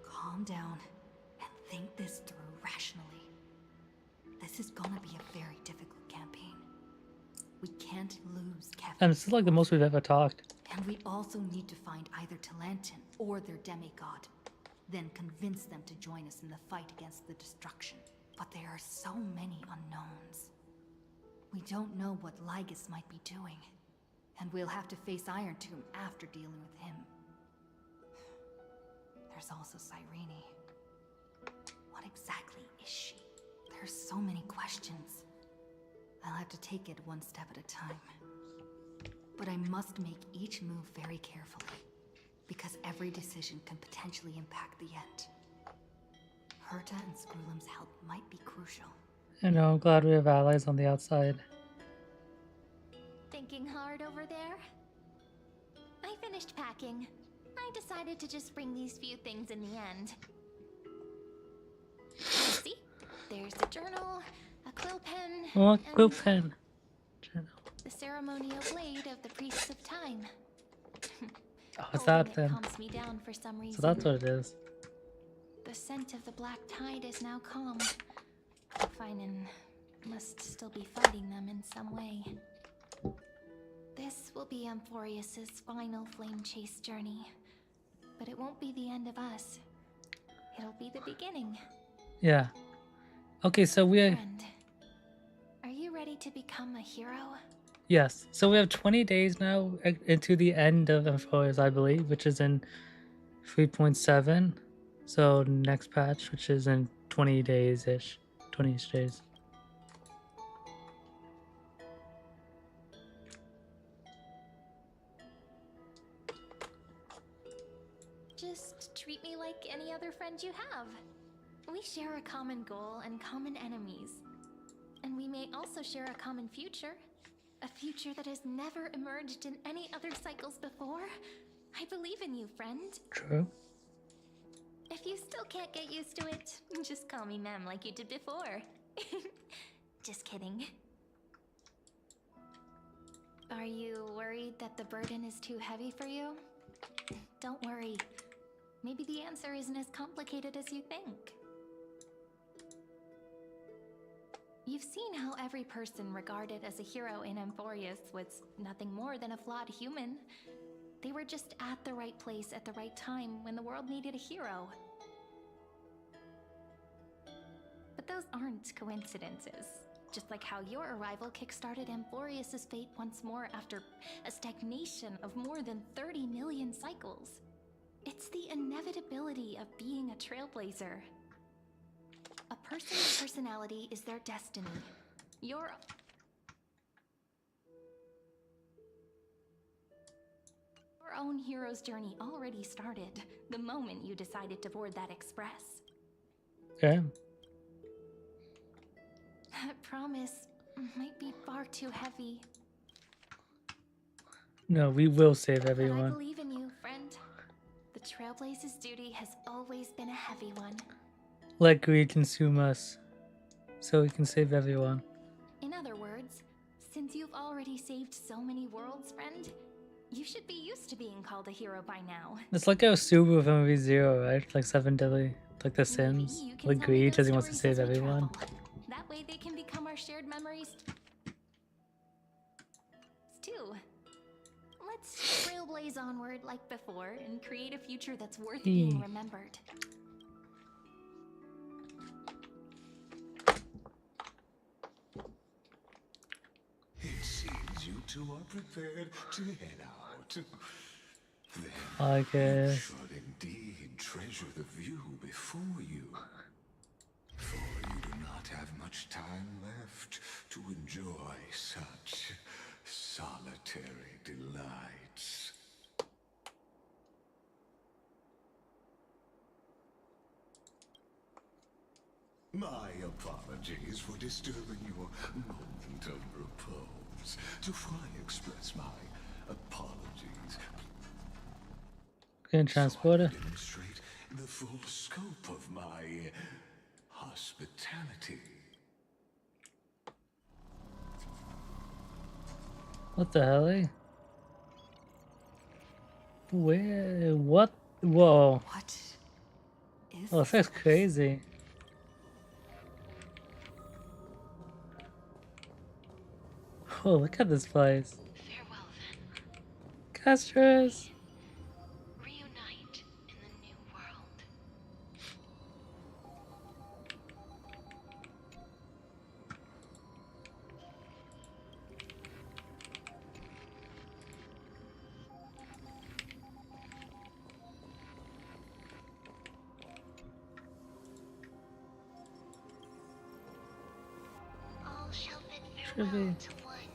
[SPEAKER 6] Calm down and think this through rationally. This is gonna be a very difficult campaign. We can't lose Kefali.
[SPEAKER 2] And this is like the most we've ever talked.
[SPEAKER 6] And we also need to find either Talantin or their demigod. Then convince them to join us in the fight against the destruction. But there are so many unknowns. We don't know what Lygus might be doing. And we'll have to face Iron Tomb after dealing with him. There's also Cyrene. What exactly is she? There's so many questions. I'll have to take it one step at a time. But I must make each move very carefully, because every decision can potentially impact the end. Herta and Screwlum's help might be crucial.
[SPEAKER 2] I know, I'm glad we have allies on the outside.
[SPEAKER 3] Thinking hard over there? I finished packing. I decided to just bring these few things in the end. See? There's a journal, a quill pen,
[SPEAKER 2] Oh,
[SPEAKER 3] and
[SPEAKER 2] quill pen. Journal.
[SPEAKER 3] the ceremonial blade of the priests of time.
[SPEAKER 2] Oh, it's
[SPEAKER 3] Hoping
[SPEAKER 2] that
[SPEAKER 3] it
[SPEAKER 2] then.
[SPEAKER 3] calms me down for some reason.
[SPEAKER 2] So that's what it is.
[SPEAKER 3] The scent of the black tide is now calm. Finan must still be fighting them in some way. This will be Amphoreus' final flame chase journey. But it won't be the end of us. It'll be the beginning.
[SPEAKER 2] Yeah. Okay, so we
[SPEAKER 3] Friend, are you ready to become a hero?
[SPEAKER 2] yes. So we have 20 days now into the end of Amphoreus, I believe, which is in 3.7. So next patch, which is in 20 days-ish. 20-ish days.
[SPEAKER 3] Just treat me like any other friend you have. We share a common goal and common enemies. And we may also share a common future. A future that has never emerged in any other cycles before. I believe in you, friend.
[SPEAKER 2] True.
[SPEAKER 3] If you still can't get used to it, just call me Mem like you did before. Just kidding. Are you worried that the burden is too heavy for you? Don't worry. Maybe the answer isn't as complicated as you think. You've seen how every person regarded as a hero in Amphoreus was nothing more than a flawed human. They were just at the right place at the right time when the world needed a hero. But those aren't coincidences. Just like how your arrival kickstarted Amphoreus' fate once more after a stagnation of more than 30 million cycles. It's the inevitability of being a trailblazer. A person's personality is their destiny. Your own hero's journey already started the moment you decided to board that express.
[SPEAKER 2] Okay.
[SPEAKER 3] That promise might be far too heavy.
[SPEAKER 2] No, we will save
[SPEAKER 3] But I
[SPEAKER 2] everyone.
[SPEAKER 3] believe in you, friend. The Trailblazer's duty has always been a heavy one.
[SPEAKER 2] Let greed consume us, so we can save everyone.
[SPEAKER 3] In other words, since you've already saved so many worlds, friend, you should be used to being called a hero by now.
[SPEAKER 2] It's like a Subaru from movie Zero, right? Like 7 Deadly, like The
[SPEAKER 3] Maybe
[SPEAKER 2] Sims.
[SPEAKER 3] you can
[SPEAKER 2] Like
[SPEAKER 3] tell me
[SPEAKER 2] greed
[SPEAKER 3] those
[SPEAKER 2] because he wants to
[SPEAKER 3] stories
[SPEAKER 2] save
[SPEAKER 3] as we
[SPEAKER 2] everyone.
[SPEAKER 3] travel. That way they can become our shared memories too. Let's trailblaze onward like before and create a future that's worth being remembered.
[SPEAKER 10] It seems you two are prepared to head out.
[SPEAKER 2] I
[SPEAKER 10] Then you
[SPEAKER 2] guess.
[SPEAKER 10] should indeed treasure the view before you. For you do not have much time left to enjoy such solitary delights. My apologies for disturbing your moment of repose. To fully express my apologies,
[SPEAKER 2] Can
[SPEAKER 10] so I
[SPEAKER 2] transport
[SPEAKER 10] can
[SPEAKER 2] it.
[SPEAKER 10] demonstrate the full scope of my hospitality.
[SPEAKER 2] What the hell? Eh? Where? What? Whoa.
[SPEAKER 6] What is
[SPEAKER 2] Oh, that's crazy. Oh, look at this place.
[SPEAKER 3] Farewell then.
[SPEAKER 2] Castros.
[SPEAKER 3] Reunite in the new world. All shall bid
[SPEAKER 2] Should
[SPEAKER 3] farewell
[SPEAKER 2] be.
[SPEAKER 3] to one.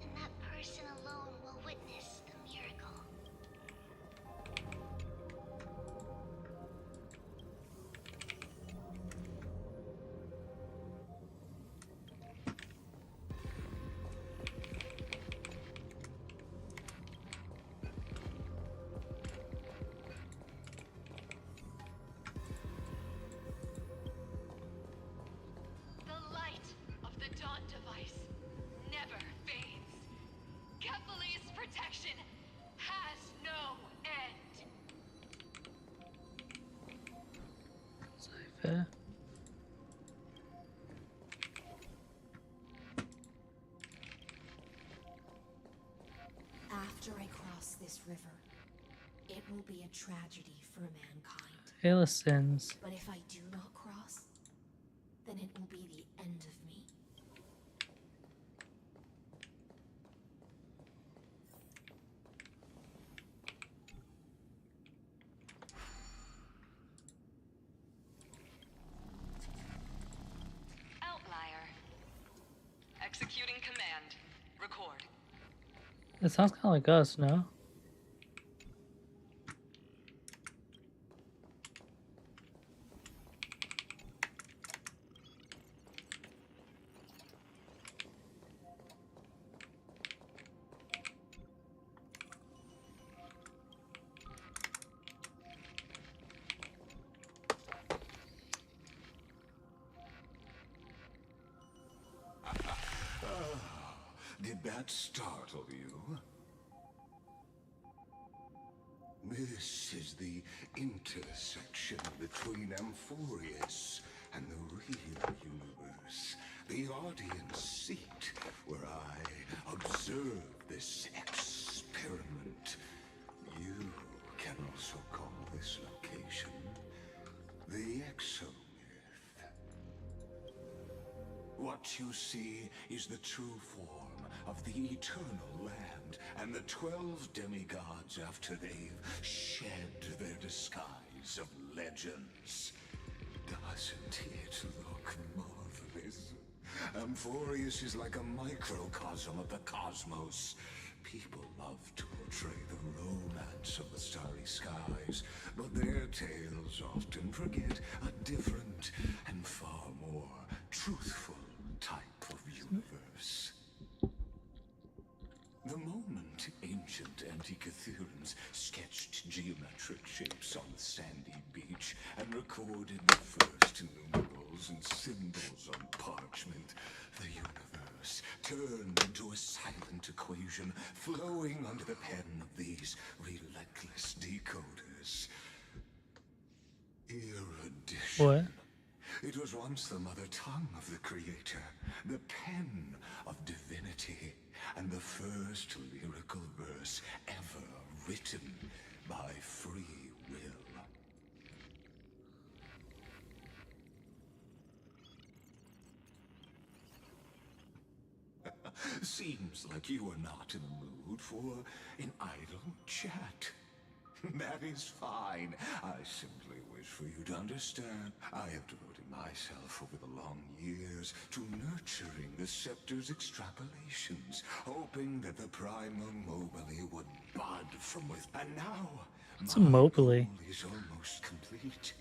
[SPEAKER 3] And that person alone will witness the miracle. The light of the Dawn device never fades. Kephal's protection has no end.
[SPEAKER 2] Fair.
[SPEAKER 6] After I cross this river, it will be a tragedy for mankind.
[SPEAKER 2] Hail of sins.
[SPEAKER 6] But if I do not cross, then it will be the end of me.
[SPEAKER 11] Outlier. Executing command. Record.
[SPEAKER 2] It sounds kind of like us, no?
[SPEAKER 10] Did that startle you? This is the intersection between Amphoreus and the real universe. The audience seat where I observe this experiment. You can also call this location the exomyth. What you see is the true form of the eternal land and the 12 demigods after they've shed their disguise of legends. Doesn't it look marvelous? Amphoreus is like a microcosm of the cosmos. People love to portray the romance of the starry skies, but their tales often forget a different and far more truthful type of universe. The moment ancient Antikytherians sketched geometric shapes on the sandy beach and recorded the first numerals and symbols on parchment, the universe turned into a silent equation flowing under the pen of these relentless decoders. Erudition.
[SPEAKER 2] What?
[SPEAKER 10] It was once the mother tongue of the Creator, the pen of divinity, and the first lyrical verse ever written by free will. Seems like you are not in the mood for an idle chat. That is fine. I simply wish for you to understand. I have devoted myself over the long years to nurturing the scepter's extrapolations, hoping that the primal mobile would bud from within. And now,
[SPEAKER 1] What's a mobile?
[SPEAKER 10] is almost complete.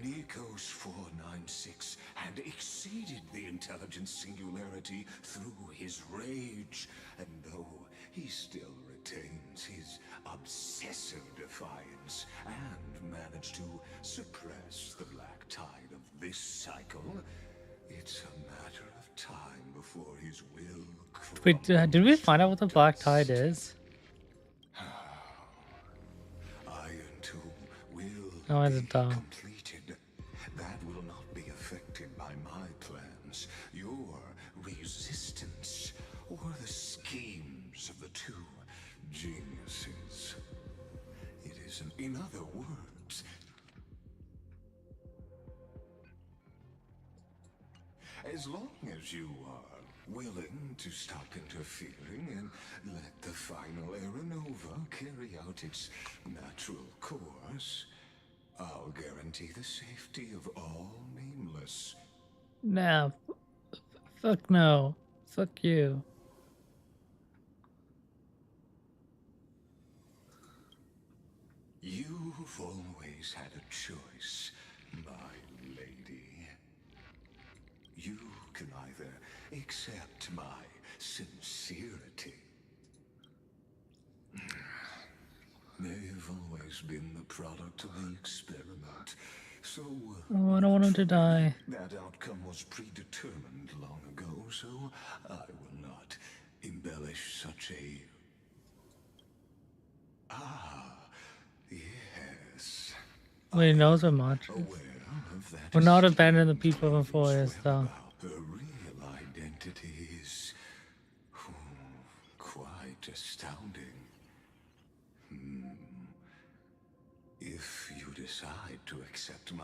[SPEAKER 10] Nikos 496 had exceeded the intelligence singularity through his rage, and though he still retains his obsessive defiance and managed to suppress the black tide of this cycle, it's a matter of time before his will
[SPEAKER 1] Wait, did we find out what the black tide is?
[SPEAKER 10] Iron Tomb will
[SPEAKER 1] No, I
[SPEAKER 10] be
[SPEAKER 1] didn't know.
[SPEAKER 10] completed. That will not be affected by my plans, your resistance, or the schemes of the two geniuses. It isn't, in other words, as long as you are willing to stop interfering and let the final Aeronova carry out its natural course, I'll guarantee the safety of all nameless.
[SPEAKER 1] Nah, fuck no. Fuck you.
[SPEAKER 10] You've always had a choice, my lady. You can either accept my sincerity. They've always been the product of the experiment, so
[SPEAKER 1] Oh, I don't want him to die.
[SPEAKER 10] that outcome was predetermined long ago, so I will not embellish such a... Ah, yes.
[SPEAKER 1] Well, he knows we're much.
[SPEAKER 10] Aware of that.
[SPEAKER 1] We're not abandoning the people of Amphoreus, though.
[SPEAKER 10] Her real identity is quite astounding. If you decide to accept my...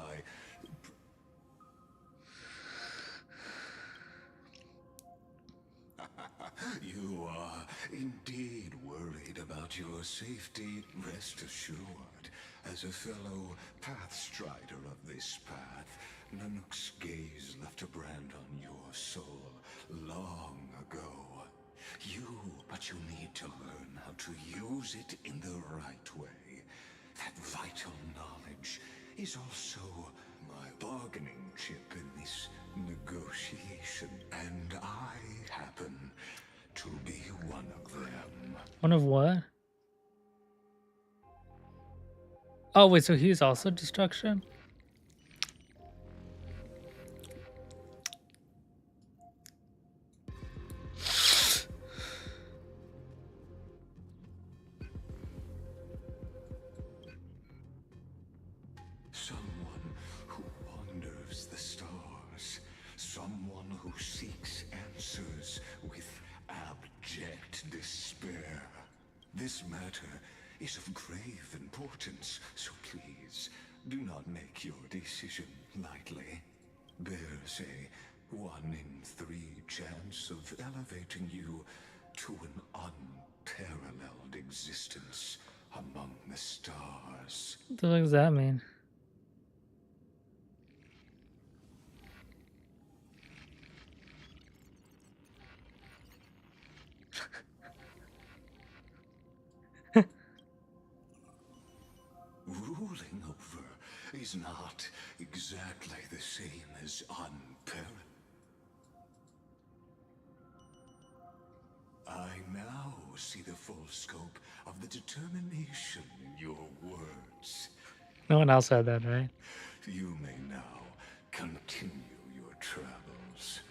[SPEAKER 10] You are indeed worried about your safety. Rest assured, as a fellow pathstrider of this path, Nanook's gaze left a brand on your soul long ago. But you need to learn how to use it in the right way. That vital knowledge is also my bargaining chip in this negotiation, and I happen to be one of them.
[SPEAKER 1] One of what? Oh, wait, so he's also destruction?
[SPEAKER 10] Someone who wanders the stars. Someone who seeks answers with abject despair. This matter is of grave importance, so please do not make your decision lightly. There's a 1 in 3 chance of elevating you to an unparalleled existence among the stars.
[SPEAKER 1] What the fuck does that mean?
[SPEAKER 10] Ruling over is not exactly the same as unparalleled. I now see the full scope of the determination in your words.
[SPEAKER 1] No one else said that, right?
[SPEAKER 10] You may now continue your travels.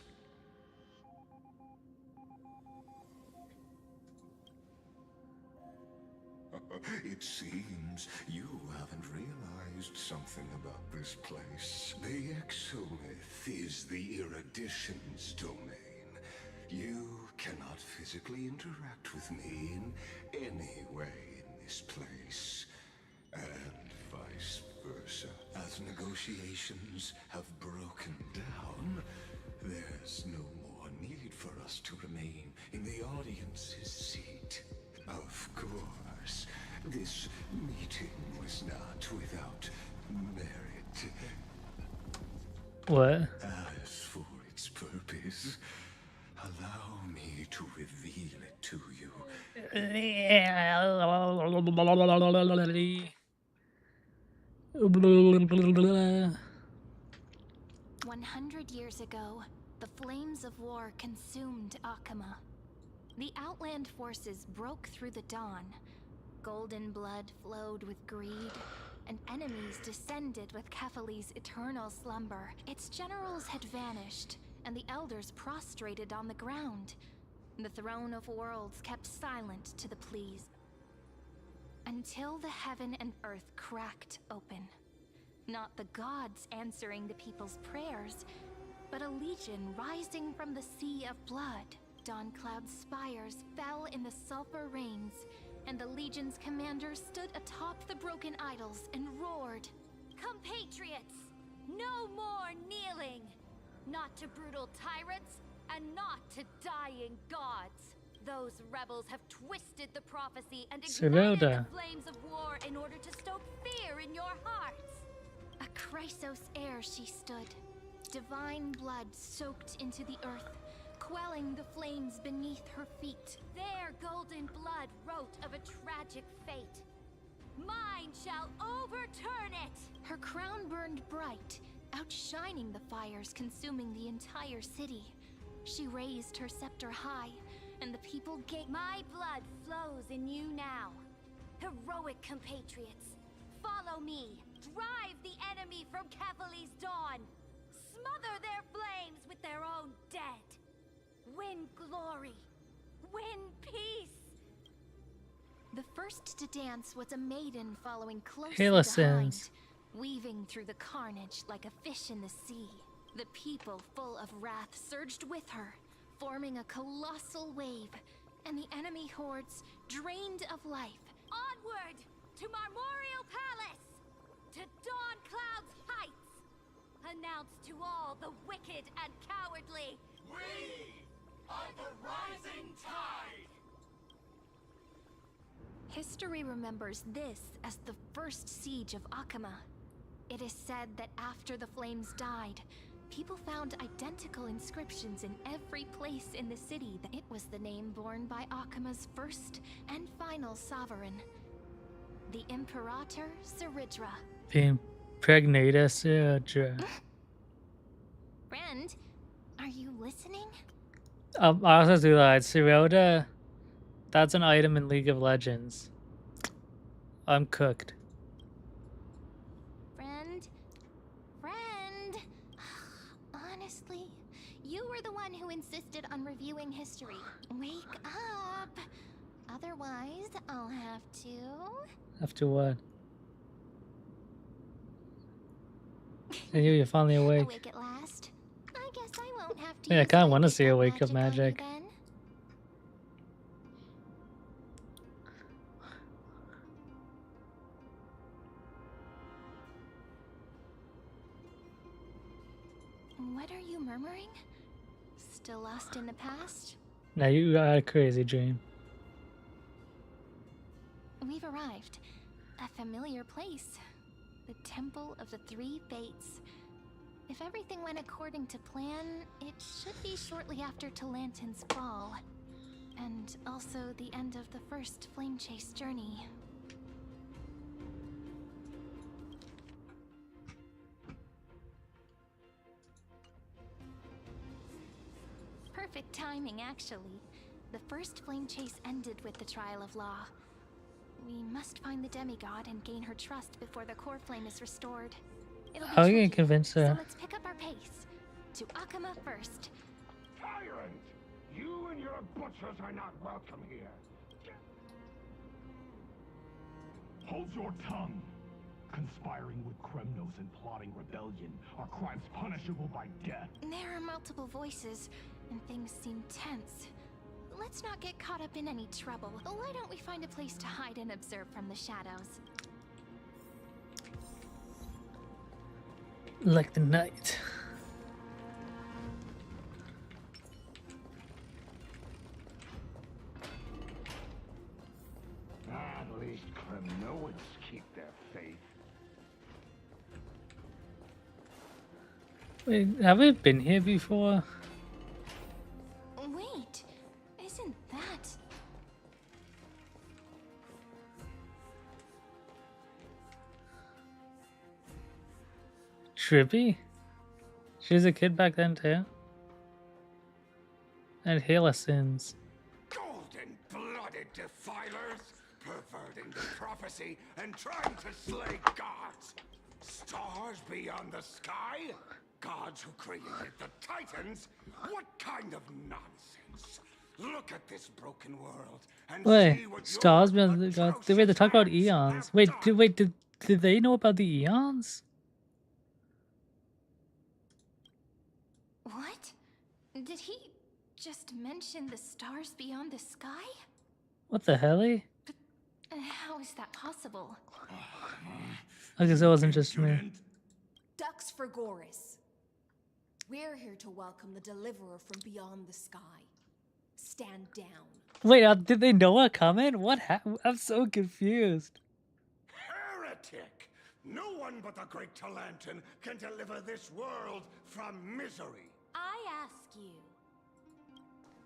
[SPEAKER 10] It seems you haven't realized something about this place. The Exolith is the Erudition's domain. You cannot physically interact with me in any way in this place. And vice versa. As negotiations have broken down, there's no more need for us to remain in the audience's seat. Of course, this meeting was not without merit.
[SPEAKER 2] What?
[SPEAKER 10] As for its purpose, allow me to reveal it to you.
[SPEAKER 3] 100 years ago, the flames of war consumed Akama. The Outland forces broke through the dawn. Golden blood flowed with greed, and enemies descended with Kefali's eternal slumber. Its generals had vanished, and the elders prostrated on the ground. The throne of worlds kept silent to the pleas, until the heaven and earth cracked open. Not the gods answering the people's prayers, but a legion rising from the sea of blood. Dawn Cloud's spires fell in the sulfur rains, and the legion's commander stood atop the broken idols and roared,
[SPEAKER 12] "Compatriots, no more kneeling! Not to brutal tyrants, and not to dying gods! Those rebels have twisted the prophecy and ignited the flames of war in order to stoke fear in your hearts!"
[SPEAKER 3] A Chrysos heir she stood, divine blood soaked into the earth, quelling the flames beneath her feet.
[SPEAKER 12] Their golden blood wrote of a tragic fate. Mine shall overturn it!
[SPEAKER 3] Her crown burned bright, outshining the fires consuming the entire city. She raised her scepter high, and the people gave.
[SPEAKER 12] My blood flows in you now. Heroic compatriots, follow me. Drive the enemy from Kefali's dawn. Smother their flames with their own dead. Win glory. Win peace.
[SPEAKER 3] The first to dance was a maiden following closely
[SPEAKER 2] behind,
[SPEAKER 3] weaving through the carnage like a fish in the sea. The people, full of wrath, surged with her, forming a colossal wave, and the enemy hordes, drained of life.
[SPEAKER 12] Onward to Marmorial Palace, to Dawn Cloud's heights. Announce to all the wicked and cowardly,
[SPEAKER 4] we are the rising tide!
[SPEAKER 3] History remembers this as the first siege of Akama. It is said that after the flames died, people found identical inscriptions in every place in the city. It was the name borne by Akama's first and final sovereign, the Imperator Siridra.
[SPEAKER 2] The Impregnator Siridra.
[SPEAKER 3] Friend, are you listening?
[SPEAKER 2] I also do that. Siridra, that's an item in League of Legends. I'm cooked.
[SPEAKER 3] Honestly, you were the one who insisted on reviewing history. Wake up! Otherwise, I'll have to...
[SPEAKER 2] After what? And you're finally awake.
[SPEAKER 3] Awake at last. I guess I won't have to.
[SPEAKER 2] Yeah, I kind of want to see a wake up magic.
[SPEAKER 3] What are you murmuring? Still lost in the past?
[SPEAKER 2] Now you got a crazy dream.
[SPEAKER 3] We've arrived. A familiar place. The Temple of the Three Fates. If everything went according to plan, it should be shortly after Talantin's fall. And also the end of the first flame chase journey. Perfect timing, actually. The first flame chase ended with the trial of law. We must find the demigod and gain her trust before the core flame is restored.
[SPEAKER 2] How are you gonna convince her?
[SPEAKER 3] So let's pick up our pace. To Akama first.
[SPEAKER 13] Tyrant! You and your butchers are not welcome here. Hold your tongue. Conspiring with Kremnos and plotting rebellion are crimes punishable by death.
[SPEAKER 3] There are multiple voices, and things seem tense. Let's not get caught up in any trouble. Why don't we find a place to hide and observe from the shadows?
[SPEAKER 2] Like the night.
[SPEAKER 13] woods keep their faith.
[SPEAKER 1] Wait, have we been here before?
[SPEAKER 3] Wait, isn't that...
[SPEAKER 1] Trippy? She was a kid back then too? And Hela sins.
[SPEAKER 10] Golden-blooded defilers, perverting the prophecy and trying to slay gods. Stars beyond the sky? Gods who created the Titans? What kind of nonsense? Look at this broken world and see
[SPEAKER 1] Wait,
[SPEAKER 10] what
[SPEAKER 1] stars beyond the gods. They talk about eons. Wait, did they know about the eons?
[SPEAKER 3] What? Did he just mention the stars beyond the sky?
[SPEAKER 1] What the hell?
[SPEAKER 3] How is that possible?
[SPEAKER 1] I guess that wasn't just me.
[SPEAKER 14] Dux for Goris. We're here to welcome the deliverer from beyond the sky. Stand down.
[SPEAKER 1] Wait, did they know what coming? What happened? I'm so confused.
[SPEAKER 10] Heretic! No one but the great Talantin can deliver this world from misery.
[SPEAKER 12] I ask you,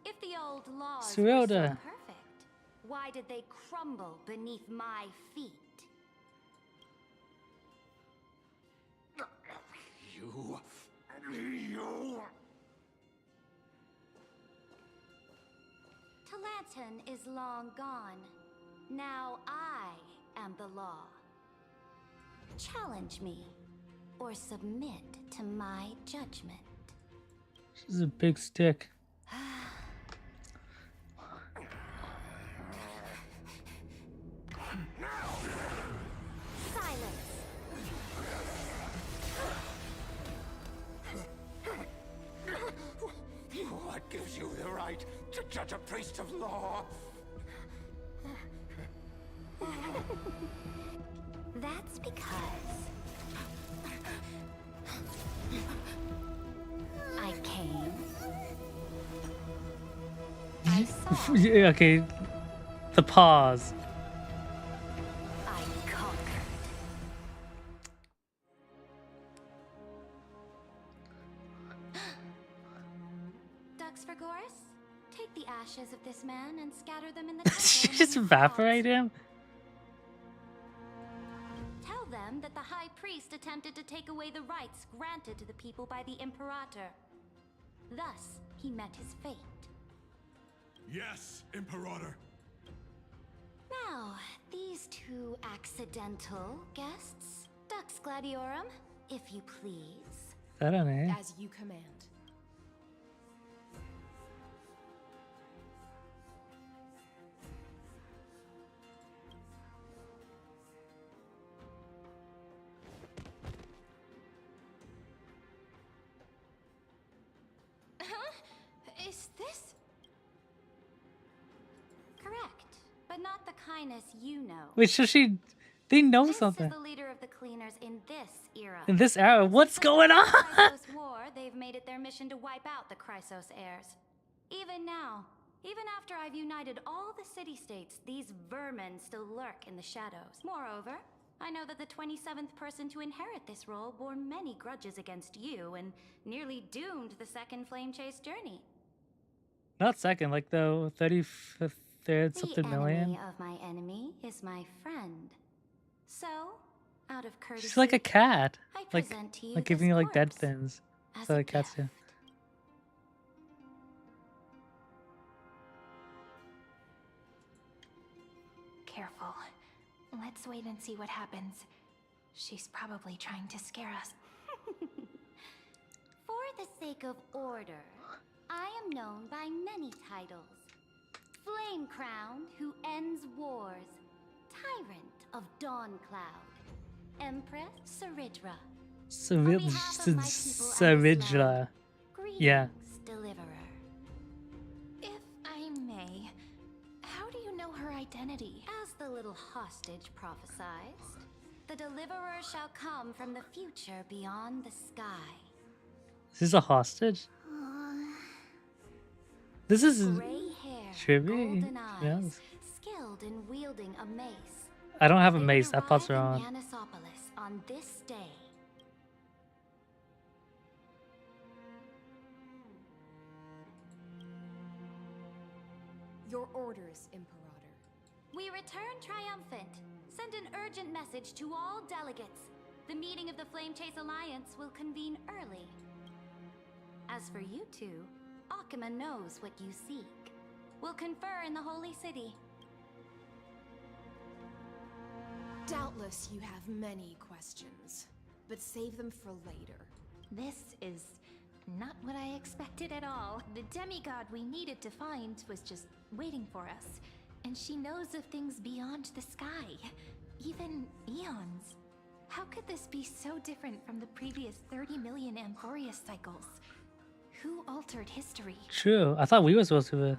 [SPEAKER 12] if the old laws
[SPEAKER 1] Serota.
[SPEAKER 12] were so perfect, why did they crumble beneath my feet?
[SPEAKER 10] You...
[SPEAKER 12] Talantin is long gone. Now I am the law. Challenge me, or submit to my judgment.
[SPEAKER 1] This is a big stick.
[SPEAKER 12] Silence.
[SPEAKER 10] What gives you the right to judge a priest of law?
[SPEAKER 12] That's because I came. I saw.
[SPEAKER 1] Yeah, okay, the pause.
[SPEAKER 12] I conquered. Dux for Goris, take the ashes of this man and scatter them in the
[SPEAKER 1] She
[SPEAKER 12] temple
[SPEAKER 1] just
[SPEAKER 12] among the gods.
[SPEAKER 1] evaporate him?
[SPEAKER 12] Tell them that the High Priest attempted to take away the rights granted to the people by the Imperator. Thus, he met his fate.
[SPEAKER 13] Yes, Imperator.
[SPEAKER 12] Now, these two accidental guests, Dux Gladiorum, if you please.
[SPEAKER 1] I don't know.
[SPEAKER 14] As you command.
[SPEAKER 3] Is this...
[SPEAKER 12] Correct, but not the kindness you know.
[SPEAKER 1] Wait, so they know
[SPEAKER 12] This
[SPEAKER 1] something.
[SPEAKER 12] is the leader of the Cleaners in this era.
[SPEAKER 1] In this era, what's going on?
[SPEAKER 12] Chrysos War, they've made it their mission to wipe out the Chrysos heirs. Even now, even after I've united all the city-states, these vermin still lurk in the shadows. Moreover, I know that the 27th person to inherit this role bore many grudges against you and nearly doomed the second Flame Chase journey.
[SPEAKER 1] Not second, like the 33rd something
[SPEAKER 12] The
[SPEAKER 1] million.
[SPEAKER 12] enemy of my enemy is my friend. So, out of courtesy,
[SPEAKER 1] She's like a cat.
[SPEAKER 12] I
[SPEAKER 1] Like
[SPEAKER 12] present to you
[SPEAKER 1] giving
[SPEAKER 12] this
[SPEAKER 1] you like dead
[SPEAKER 12] corpse
[SPEAKER 1] things.
[SPEAKER 12] as
[SPEAKER 1] So
[SPEAKER 12] a
[SPEAKER 1] like cats do.
[SPEAKER 3] Careful. Let's wait and see what happens. She's probably trying to scare us.
[SPEAKER 12] For the sake of order, I am known by many titles. Flame Crowned, who ends wars. Tyrant of Dawn Cloud. Empress Saridra.
[SPEAKER 1] Savage. Yeah.
[SPEAKER 12] Deliverer.
[SPEAKER 3] If I may, how do you know her identity?
[SPEAKER 12] As the little hostage prophesied, the deliverer shall come from the future beyond the sky.
[SPEAKER 1] Is this a hostage? This is
[SPEAKER 12] Gray hair,
[SPEAKER 1] tribute.
[SPEAKER 12] golden eyes,
[SPEAKER 1] Yes.
[SPEAKER 12] skilled in wielding a mace.
[SPEAKER 1] I don't have a
[SPEAKER 12] They
[SPEAKER 1] mace.
[SPEAKER 12] would
[SPEAKER 1] That part's
[SPEAKER 12] arrive in
[SPEAKER 1] wrong.
[SPEAKER 12] Yanisopolis on this day.
[SPEAKER 14] Your orders, Imperator.
[SPEAKER 12] We return triumphant. Send an urgent message to all delegates. The meeting of the Flame Chase Alliance will convene early. As for you two, Akuma knows what you seek. We'll confer in the Holy City.
[SPEAKER 14] Doubtless you have many questions, but save them for later.
[SPEAKER 3] This is not what I expected at all. The demigod we needed to find was just waiting for us. And she knows of things beyond the sky. Even eons. How could this be so different from the previous 30 million Amphoreus cycles? Who altered history?
[SPEAKER 1] True. I thought we were supposed to.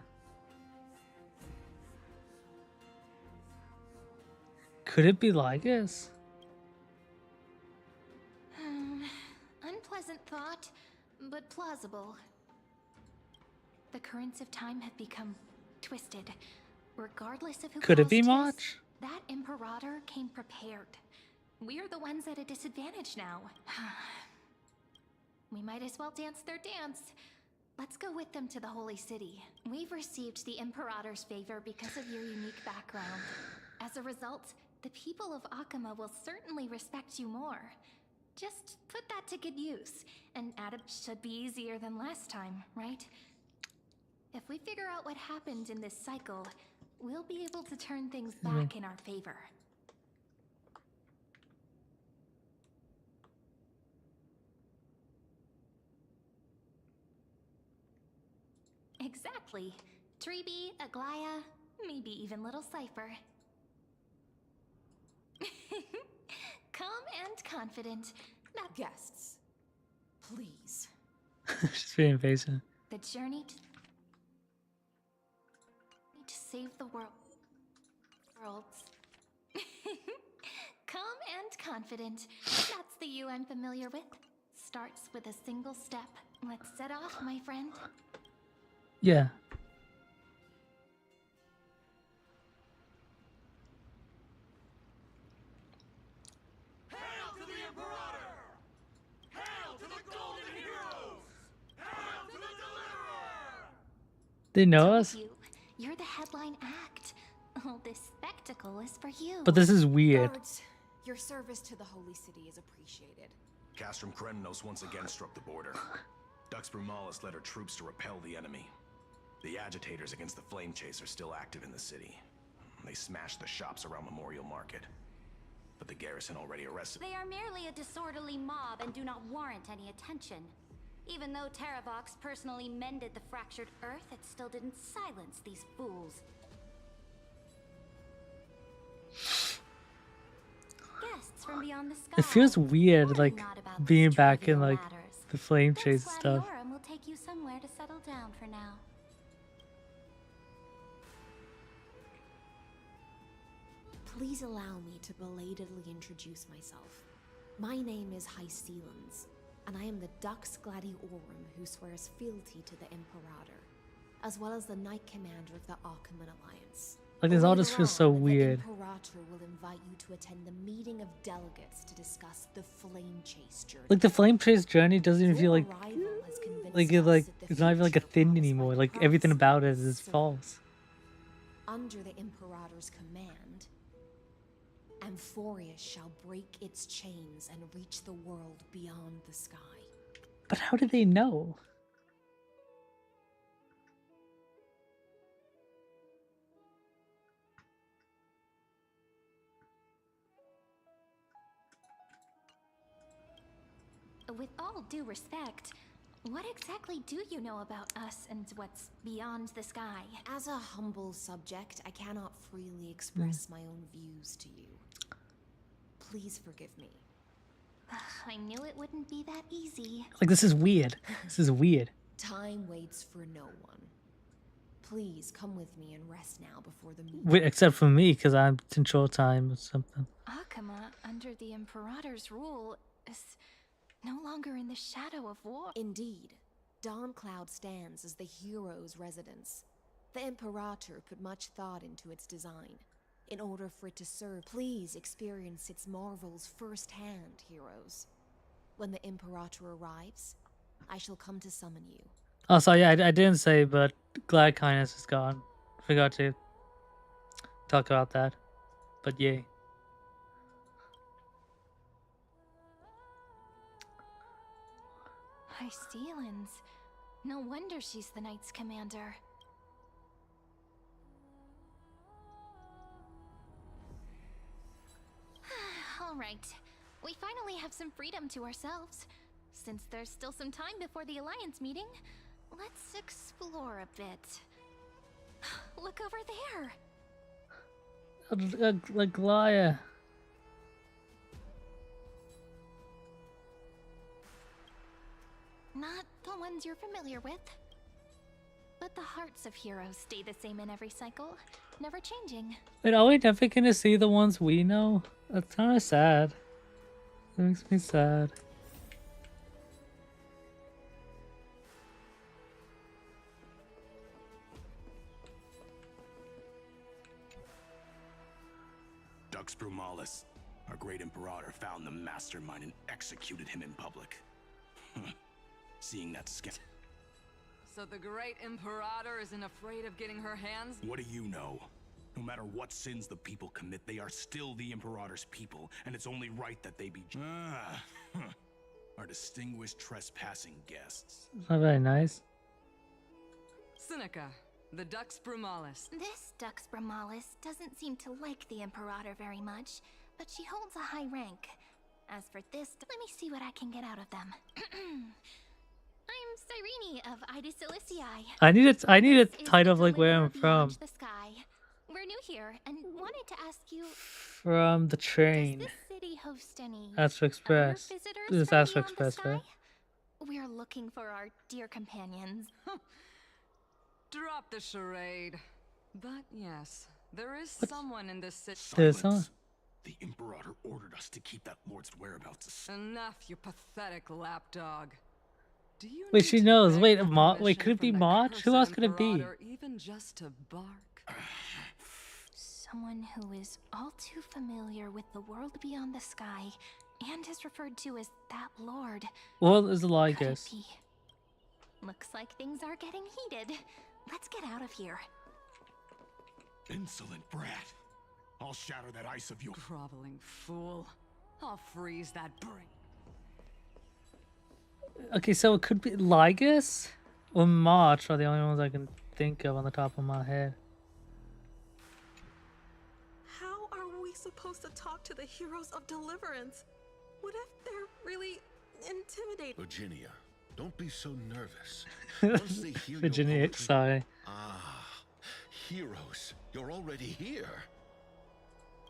[SPEAKER 1] Could it be like this?
[SPEAKER 3] Unpleasant thought, but plausible. The currents of time have become twisted. Regardless of who
[SPEAKER 1] Could it be
[SPEAKER 3] caused
[SPEAKER 1] March?
[SPEAKER 3] this, that Imperator came prepared. We're the ones at a disadvantage now. We might as well dance their dance. Let's go with them to the Holy City. We've received the Imperator's favor because of your unique background. As a result, the people of Akuma will certainly respect you more. Just put that to good use, and Adam should be easier than last time, right? If we figure out what happened in this cycle, we'll be able to turn things back in our favor. Exactly. Treeby, Aglaya, maybe even little Cypher. Calm and confident. Not
[SPEAKER 14] guests. Please.
[SPEAKER 1] She's being impatient.
[SPEAKER 3] The journey to save the world. Worlds. Calm and confident. That's the you I'm familiar with. Starts with a single step. Let's set off, my friend.
[SPEAKER 1] Yeah.
[SPEAKER 4] Hail to the Imperator! Hail to the Golden Heroes! Hail to the Deliverer!
[SPEAKER 1] They know us?
[SPEAKER 3] You're the headline act. All this spectacle is for you.
[SPEAKER 1] But this is weird.
[SPEAKER 14] Guards, your service to the Holy City is appreciated.
[SPEAKER 8] Castrum Kremnos once again struck the border. Dux Brumalis led her troops to repel the enemy. The agitators against the Flame Chase are still active in the city. They smashed the shops around Memorial Market. But the garrison already arrested.
[SPEAKER 12] They are merely a disorderly mob and do not warrant any attention. Even though Terravox personally mended the fractured earth, it still didn't silence these fools. Guests from beyond the sky.
[SPEAKER 1] It feels weird, like being back in like the Flame Chase stuff.
[SPEAKER 12] Gladiorum will take you somewhere to settle down for now.
[SPEAKER 14] Please allow me to belatedly introduce myself. My name is Hycelans, and I am the Dux Gladiorum who swears fealty to the Imperator, as well as the Knight Commander of the Arkham Alliance.
[SPEAKER 1] Like this all just feels so weird.
[SPEAKER 14] The Imperator will invite you to attend the meeting of delegates to discuss the Flame Chase journey.
[SPEAKER 1] Like the Flame Chase journey doesn't even feel like it's not even like a thing anymore. Like everything about it is false.
[SPEAKER 14] Under the Imperator's command, Amphoreus shall break its chains and reach the world beyond the sky.
[SPEAKER 1] But how do they know?
[SPEAKER 3] With all due respect, what exactly do you know about us and what's beyond the sky?
[SPEAKER 14] As a humble subject, I cannot freely express my own views to you. Please forgive me.
[SPEAKER 3] I knew it wouldn't be that easy.
[SPEAKER 1] Like this is weird. This is weird.
[SPEAKER 14] Time waits for no one. Please come with me and rest now before the meeting.
[SPEAKER 1] Wait, except for me, because I'm control time or something.
[SPEAKER 3] Akuma, under the Imperator's rule, is no longer in the shadow of war.
[SPEAKER 14] Indeed. Dawncloud stands as the hero's residence. The Imperator put much thought into its design. In order for it to serve, please experience its marvels firsthand, heroes. When the Imperator arrives, I shall come to summon you.
[SPEAKER 1] Oh, sorry, yeah, I didn't say, but Glad Kindness is gone. Forgot to talk about that. But yay.
[SPEAKER 3] Hystealans. No wonder she's the Knight's commander. Alright, we finally have some freedom to ourselves. Since there's still some time before the Alliance meeting, let's explore a bit. Look over there!
[SPEAKER 1] Like Glaya.
[SPEAKER 3] Not the ones you're familiar with. But the hearts of heroes stay the same in every cycle, never changing.
[SPEAKER 1] Wait, are we never gonna see the ones we know? That's kind of sad. That makes me sad.
[SPEAKER 13] Dux Brumalis, our great Imperator, found the mastermind and executed him in public. Seeing that
[SPEAKER 11] So the great Imperator isn't afraid of getting her hands?
[SPEAKER 13] What do you know? No matter what sins the people commit, they are still the Imperator's people, and it's only right that they be our distinguished trespassing guests.
[SPEAKER 1] It's not very nice.
[SPEAKER 11] Seneca, the Dux Brumalis.
[SPEAKER 3] This Dux Brumalis doesn't seem to like the Imperator very much, but she holds a high rank. As for this, let me see what I can get out of them. I'm Cyrene of Ida Silicii.
[SPEAKER 1] I need a
[SPEAKER 3] This is
[SPEAKER 1] title
[SPEAKER 3] the
[SPEAKER 1] of like where I'm
[SPEAKER 3] deliverer
[SPEAKER 1] from.
[SPEAKER 3] beyond the sky. We're new here and wanted to ask you,
[SPEAKER 1] From the
[SPEAKER 3] does
[SPEAKER 1] train.
[SPEAKER 3] this city host any
[SPEAKER 1] Astro Express.
[SPEAKER 3] other visitors
[SPEAKER 1] This is
[SPEAKER 3] from
[SPEAKER 1] Astro
[SPEAKER 3] beyond the
[SPEAKER 1] Express, right?
[SPEAKER 3] sky? We're looking for our dear companions.
[SPEAKER 11] Drop the charade. But yes, there is someone in this city.
[SPEAKER 1] There's someone.
[SPEAKER 13] The Imperator ordered us to keep that lord's whereabouts.
[SPEAKER 11] Enough, you pathetic lapdog. Do you
[SPEAKER 1] Wait,
[SPEAKER 11] need
[SPEAKER 1] she
[SPEAKER 11] to
[SPEAKER 1] knows.
[SPEAKER 11] beg
[SPEAKER 1] Wait,
[SPEAKER 11] for
[SPEAKER 1] wait, could it be
[SPEAKER 11] permission from the
[SPEAKER 1] March? Who
[SPEAKER 11] cursed
[SPEAKER 1] else could it be?
[SPEAKER 11] Imperator even just to bark?
[SPEAKER 3] Someone who is all too familiar with the world beyond the sky and is referred to as that lord.
[SPEAKER 1] Well, there's a lie, I
[SPEAKER 3] Could it
[SPEAKER 1] guess.
[SPEAKER 3] be? Looks like things are getting heated. Let's get out of here.
[SPEAKER 13] Insolent brat. I'll shatter that ice of your
[SPEAKER 11] Groveling fool. I'll freeze that brain.
[SPEAKER 1] Okay, so it could be Lygus or March are the only ones I can think of on the top of my head.
[SPEAKER 15] How are we supposed to talk to the heroes of deliverance? What if they're really intimidating?
[SPEAKER 10] Virginia, don't be so nervous. Once they hear
[SPEAKER 1] Virginia,
[SPEAKER 10] your poetry-
[SPEAKER 1] sorry.
[SPEAKER 10] Ah, heroes, you're already here.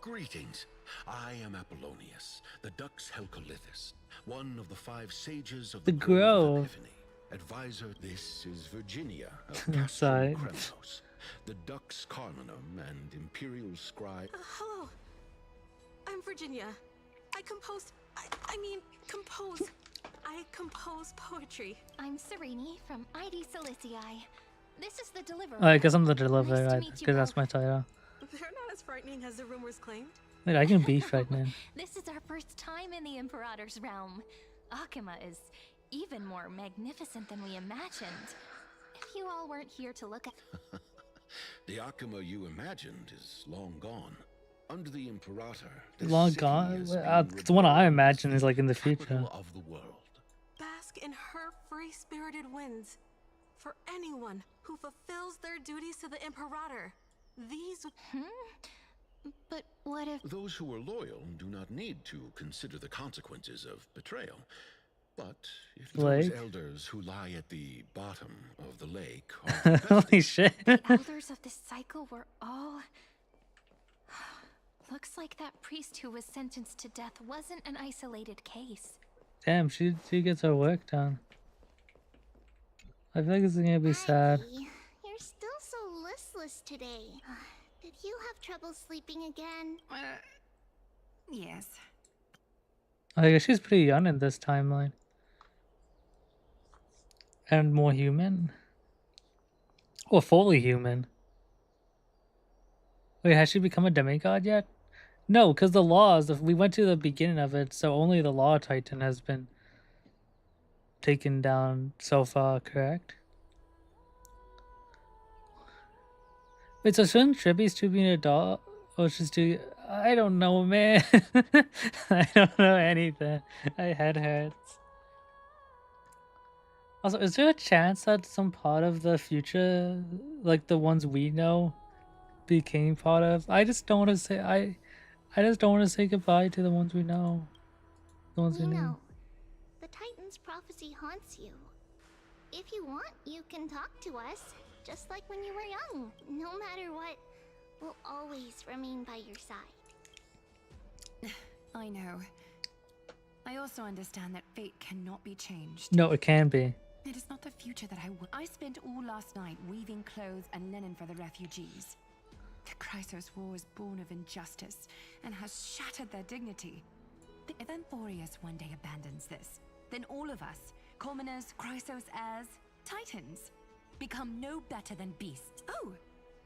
[SPEAKER 10] Greetings. I am Apollonius, the Dux Helcolithus, one of the 5 sages of
[SPEAKER 1] The
[SPEAKER 10] the
[SPEAKER 1] Grove.
[SPEAKER 10] of Epiphany. Advisor, this is Virginia of
[SPEAKER 1] Sorry.
[SPEAKER 10] Castrum Kremnos, the Dux Carminum and Imperial Scribe.
[SPEAKER 15] Hello. I'm Virginia. I compose poetry.
[SPEAKER 3] I'm Cyrene from Ida Silicii. This is the deliverer.
[SPEAKER 1] Oh, I guess I'm the deliverer,
[SPEAKER 3] Nice to
[SPEAKER 1] right?
[SPEAKER 3] meet you
[SPEAKER 1] Because that's
[SPEAKER 3] both.
[SPEAKER 1] my title.
[SPEAKER 15] They're not as frightening as the rumors claimed.
[SPEAKER 1] Wait, I can be frightening.
[SPEAKER 3] This is our first time in the Imperator's realm. Akima is even more magnificent than we imagined. If you all weren't here to look at...
[SPEAKER 10] The Akima you imagined is long gone. Under the Imperator, this
[SPEAKER 1] Long
[SPEAKER 10] city
[SPEAKER 1] gone?
[SPEAKER 10] has
[SPEAKER 1] Well,
[SPEAKER 10] been
[SPEAKER 1] the one I
[SPEAKER 10] reborn
[SPEAKER 1] imagine
[SPEAKER 10] as
[SPEAKER 1] is like in the
[SPEAKER 10] capital
[SPEAKER 1] future.
[SPEAKER 10] of the world.
[SPEAKER 15] Bask in her free-spirited winds. For anyone who fulfills their duties to the Imperator. These...
[SPEAKER 3] But what if...
[SPEAKER 10] Those who are loyal do not need to consider the consequences of betrayal. But if those
[SPEAKER 1] Lake?
[SPEAKER 10] elders who lie at the bottom of the lake are
[SPEAKER 1] Holy shit.
[SPEAKER 3] The elders of this cycle were all... Looks like that priest who was sentenced to death wasn't an isolated case.
[SPEAKER 1] Damn, she gets her work done. I feel like this is gonna be sad.
[SPEAKER 12] You're still so listless today. Did you have trouble sleeping again?
[SPEAKER 11] Yes.
[SPEAKER 1] I guess she's pretty young in this timeline. And more human. Or fully human.
[SPEAKER 2] Wait, has she become a demigod yet? No, because the laws, we went to the beginning of it, so only the Law Titan has been taken down so far, correct? Wait, so shouldn't Tribby still be an adult? Or she's too... I don't know, man. I don't know anything. My head hurts. Also, is there a chance that some part of the future, like the ones we know, became part of? I just don't want to say... I just don't want to say goodbye to the ones we know. The ones we
[SPEAKER 3] You
[SPEAKER 2] knew.
[SPEAKER 3] know, the Titan's prophecy haunts you. If you want, you can talk to us, just like when you were young. No matter what, we'll always remain by your side.
[SPEAKER 16] I know. I also understand that fate cannot be changed.
[SPEAKER 2] No, it can be.
[SPEAKER 16] It is not the future that I spent all last night weaving clothes and linen for the refugees. The Chrysos War is born of injustice and has shattered their dignity. If Amphoreus one day abandons this, then all of us, commoners, Chrysos heirs, Titans, become no better than beasts. Oh,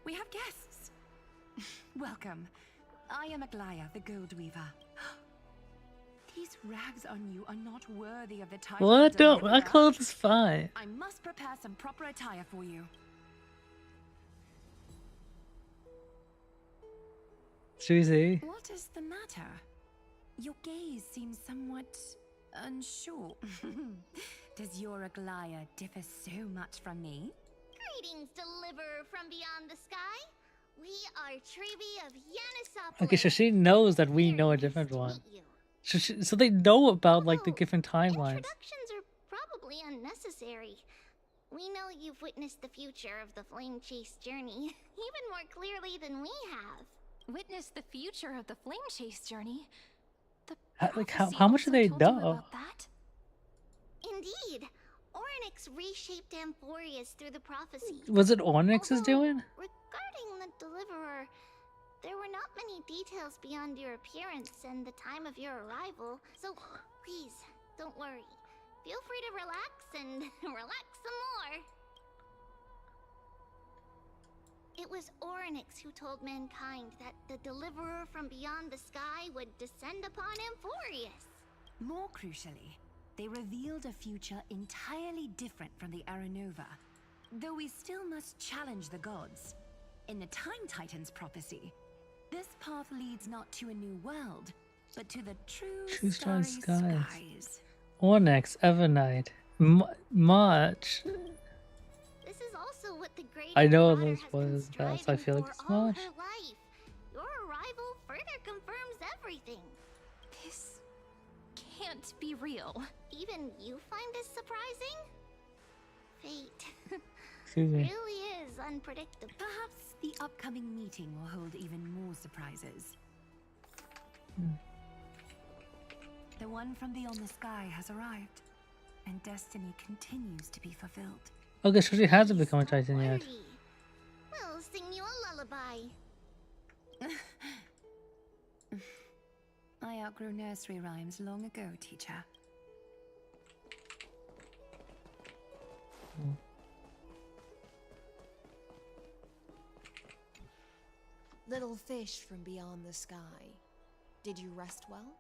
[SPEAKER 16] we have guests. Welcome. I am Aglaya, the Gold Weaver. These rags on you are not worthy of the title.
[SPEAKER 2] What? Don't. My clothes is fine.
[SPEAKER 16] I must prepare some proper attire for you.
[SPEAKER 2] Susie.
[SPEAKER 16] What is the matter? Your gaze seems somewhat unsure. Does your Aglaya differ so much from me?
[SPEAKER 3] Greetings, deliverer from beyond the sky. We are Trevi of Yanisopolis.
[SPEAKER 2] Okay, so she knows that we know a different one. So they know about like the different timelines.
[SPEAKER 3] Introductions are probably unnecessary. We know you've witnessed the future of the Flame Chase journey even more clearly than we have.
[SPEAKER 6] Witnessed the future of the Flame Chase journey?
[SPEAKER 2] Like how much do they know?
[SPEAKER 3] Indeed, Ornyx reshaped Amphoreus through the prophecy.
[SPEAKER 2] Was it Ornyx's doing?
[SPEAKER 3] Regarding the deliverer, there were not many details beyond your appearance and the time of your arrival, so please, don't worry. Feel free to relax and relax some more. It was Ornyx who told mankind that the deliverer from beyond the sky would descend upon Amphoreus.
[SPEAKER 16] More crucially, they revealed a future entirely different from the Aranova. Though we still must challenge the gods. In the Time Titan's prophecy, this path leads not to a new world, but to the true starry skies.
[SPEAKER 2] Ornyx, Evernight, March.
[SPEAKER 3] This is also what the great
[SPEAKER 2] I know those was that, so I feel like it's March.
[SPEAKER 3] Your arrival further confirms everything.
[SPEAKER 6] This can't be real.
[SPEAKER 3] Even you find this surprising? Fate.
[SPEAKER 2] Excuse me.
[SPEAKER 3] Really is unpredictable.
[SPEAKER 16] Perhaps the upcoming meeting will hold even more surprises. The one from beyond the sky has arrived, and destiny continues to be fulfilled.
[SPEAKER 2] Okay, so she hasn't become a Titan yet.
[SPEAKER 3] We'll sing you a lullaby.
[SPEAKER 16] I outgrew nursery rhymes long ago, teacher.
[SPEAKER 14] Little fish from beyond the sky, did you rest well?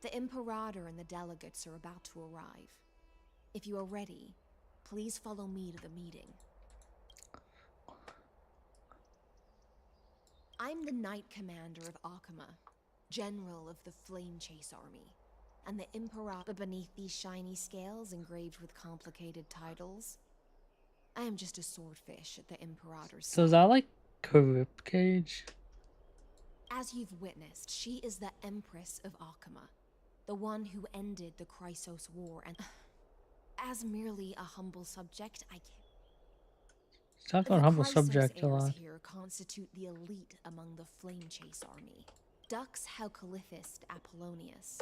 [SPEAKER 14] The Imperator and the delegates are about to arrive. If you are ready, please follow me to the meeting. I'm the Knight Commander of Akama, General of the Flame Chase Army, and the Imperator beneath these shiny scales engraved with complicated titles. I am just a swordfish at the Imperator's side.
[SPEAKER 2] So is that like Rib Cage?
[SPEAKER 14] As you've witnessed, she is the Empress of Akama, the one who ended the Chrysos War, and as merely a humble subject, I can't.
[SPEAKER 2] Talk about humble subject a lot.
[SPEAKER 14] Here constitute the elite among the Flame Chase army. Dux Haucalithist Apollonius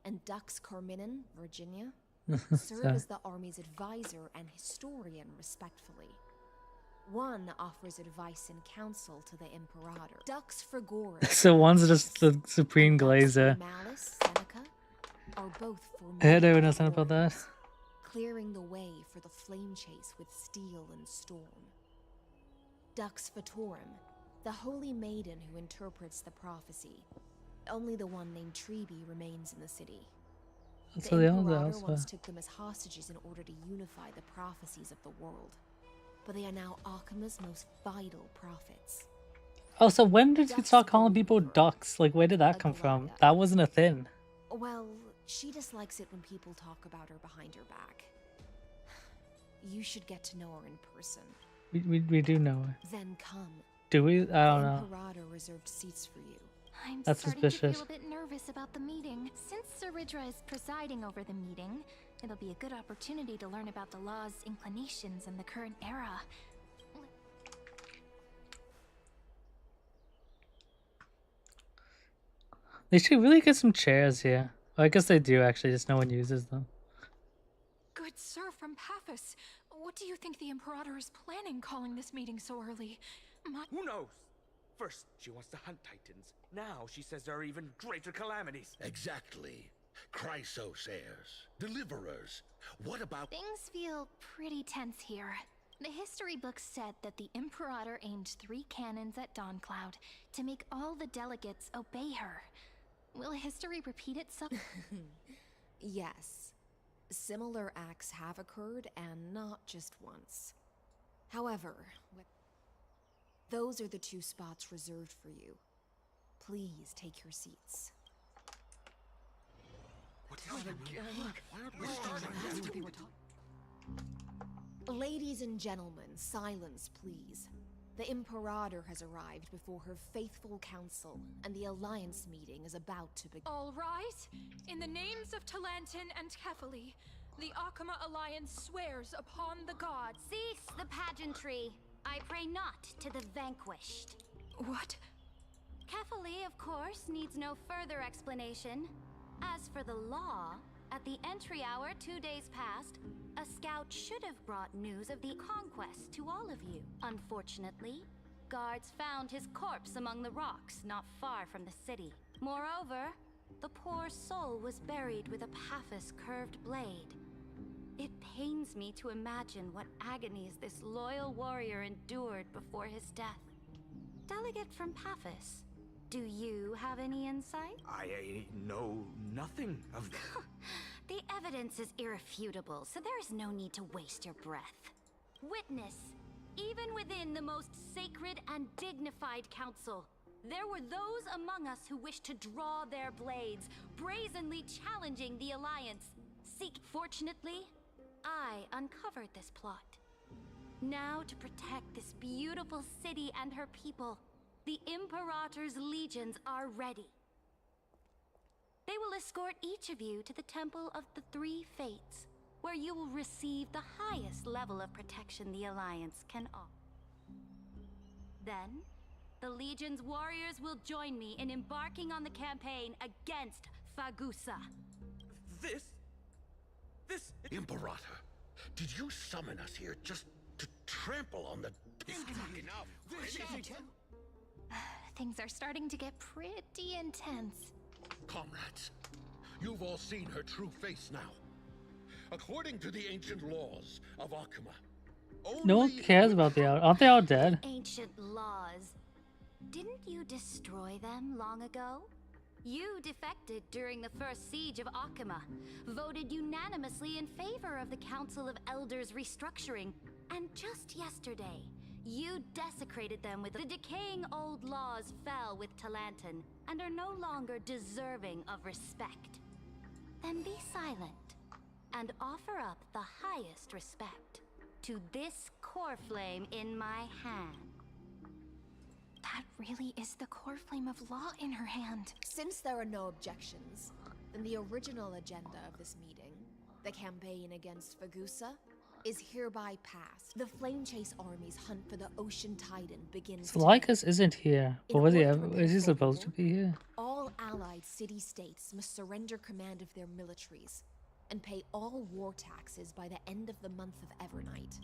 [SPEAKER 14] and Dux Carminin, Virginia, serve as the army's advisor and historian respectfully. One offers advice and counsel to the Imperator. Dux Frigoris.
[SPEAKER 2] So one's just the supreme glazer.
[SPEAKER 14] Malice, Seneca, are both
[SPEAKER 2] I heard everyone else about that.
[SPEAKER 14] Clearing the way for the flame chase with steel and storm. Dux Fatorum, The holy maiden who interprets the prophecy. Only the one named Treeby remains in the city.
[SPEAKER 2] So the other
[SPEAKER 14] Imperator
[SPEAKER 2] elsewhere.
[SPEAKER 14] once took them as hostages in order to unify the prophecies of the world. But they are now Akima's most vital prophets.
[SPEAKER 2] Oh, so when did you start calling people ducks? Like, where did that come from? That wasn't a thing.
[SPEAKER 14] Well, she dislikes it when people talk about her behind her back. You should get to know her in person.
[SPEAKER 2] We do know her.
[SPEAKER 14] Then come.
[SPEAKER 2] Do we? I don't know.
[SPEAKER 14] Imperator reserved seats for you.
[SPEAKER 3] I'm
[SPEAKER 2] That's
[SPEAKER 3] starting
[SPEAKER 2] suspicious.
[SPEAKER 3] to feel a bit nervous about the meeting. Since Saridra is presiding over the meeting, it'll be a good opportunity to learn about the law's inclinations in the current era.
[SPEAKER 2] They should really get some chairs here. Well, I guess they do actually, just no one uses them.
[SPEAKER 17] Good sir from Paphos, what do you think the Imperator is planning calling this meeting so early?
[SPEAKER 18] Who knows? First, she wants to hunt Titans. Now she says there are even greater calamities.
[SPEAKER 19] Exactly. Chrysos heirs, deliverers. What about...
[SPEAKER 3] Things feel pretty tense here. The history books said that the Imperator aimed 3 cannons at Dawncloud to make all the delegates obey her. Will history repeat itself?
[SPEAKER 14] Yes. Similar acts have occurred, and not just once. However, those are the 2 spots reserved for you. Please take your seats. Ladies and gentlemen, silence, please. The Imperator has arrived before her faithful council, and the Alliance meeting is about to begin.
[SPEAKER 17] All rise. In the names of Talantin and Kefali, the Akama Alliance swears upon the gods.
[SPEAKER 12] Cease the pageantry. I pray not to the vanquished.
[SPEAKER 17] What?
[SPEAKER 12] Kefali, of course, needs no further explanation. As for the law, at the entry hour 2 days past, a scout should have brought news of the conquest to all of you. Unfortunately, guards found his corpse among the rocks not far from the city. Moreover, the poor soul was buried with a Paphos curved blade. It pains me to imagine what agonies this loyal warrior endured before his death. Delegate from Paphos, do you have any insight?
[SPEAKER 18] I know nothing of that.
[SPEAKER 12] The evidence is irrefutable, so there is no need to waste your breath. Witness, even within the most sacred and dignified council, there were those among us who wished to draw their blades, brazenly challenging the Alliance. Fortunately, I uncovered this plot. Now, to protect this beautiful city and her people, the Imperator's legions are ready. They will escort each of you to the Temple of the Three Fates, where you will receive the highest level of protection the Alliance can offer. Then, the Legion's warriors will join me in embarking on the campaign against Fagusa.
[SPEAKER 18] This...
[SPEAKER 19] Imperator, did you summon us here just to trample on the...
[SPEAKER 18] Enough!
[SPEAKER 3] Things are starting to get pretty intense.
[SPEAKER 19] Comrades, you've all seen her true face now. According to the ancient laws of Akuma,
[SPEAKER 2] No one cares about the out. Aren't they all dead?
[SPEAKER 12] Ancient laws. Didn't you destroy them long ago? You defected during the first siege of Akuma, voted unanimously in favor of the Council of Elders restructuring, and just yesterday, you desecrated them with the decaying old laws fell with Talantin and are no longer deserving of respect. Then be silent and offer up the highest respect to this core flame in my hand.
[SPEAKER 3] That really is the core flame of law in her hand.
[SPEAKER 14] Since there are no objections, then the original agenda of this meeting, the campaign against Fagusa, is hereby passed. The Flame Chase Army's hunt for the Ocean Titan begins
[SPEAKER 2] So Lycus isn't here. Or was he ever? Is he supposed to be here?
[SPEAKER 14] All allied city-states must surrender command of their militaries and pay all war taxes by the end of the month of Evernight.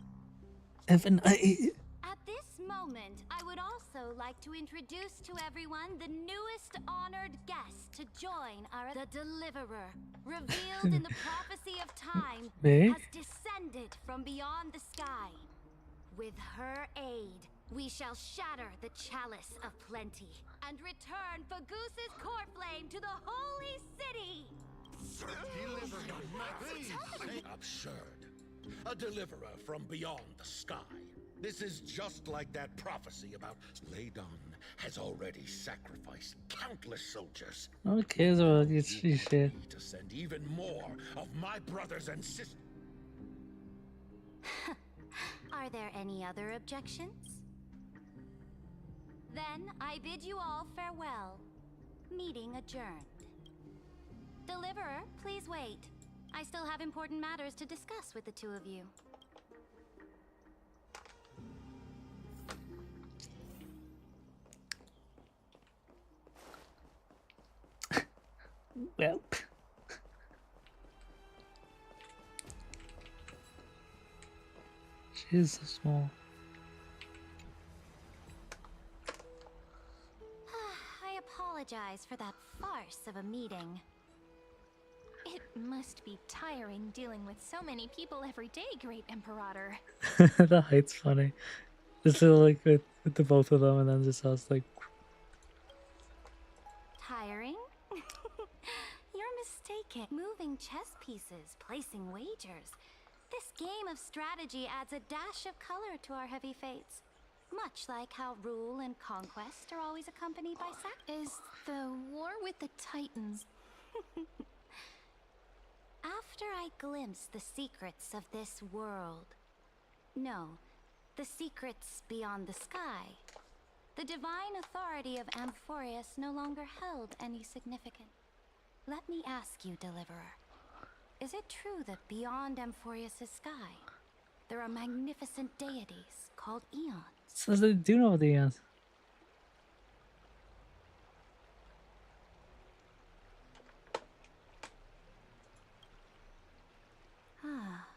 [SPEAKER 2] Evernight.
[SPEAKER 12] At this moment, I would also like to introduce to everyone the newest honored guest to join our... The Deliverer, revealed in the prophecy of time,
[SPEAKER 2] Me?
[SPEAKER 12] has descended from beyond the sky. With her aid, We shall shatter the chalice of plenty and return Fagoos's court flame to the holy city!
[SPEAKER 19] Absurd. A deliverer from beyond the sky. This is just like that prophecy about Ladon has already sacrificed countless soldiers.
[SPEAKER 2] Who cares about this shit?
[SPEAKER 19] To send even more of my brothers and sisters.
[SPEAKER 12] Are there any other objections? Then I bid you all farewell. Meeting adjourned. Deliverer, please wait. I still have important matters to discuss with the two of you.
[SPEAKER 2] Well. She's so small.
[SPEAKER 12] I apologize for that farce of a meeting.
[SPEAKER 17] It must be tiring dealing with so many people every day, Great Imperator.
[SPEAKER 2] The height's funny. Just like with the both of them, and then just us like.
[SPEAKER 12] Tiring? You're mistaken. Moving chess pieces, placing wagers. This game of strategy adds a dash of color to our heavy fates. Much like how rule and conquest are always accompanied by sacrifice.
[SPEAKER 17] Is the war with the Titans...
[SPEAKER 12] After I glimpse the secrets of this world... No, the secrets beyond the sky. The divine authority of Amphoreus no longer held any significance. Let me ask you, Deliverer. Is it true that beyond Amphoreus' sky, there are magnificent deities called Eons?
[SPEAKER 2] So they do know the answer.
[SPEAKER 12] Ah,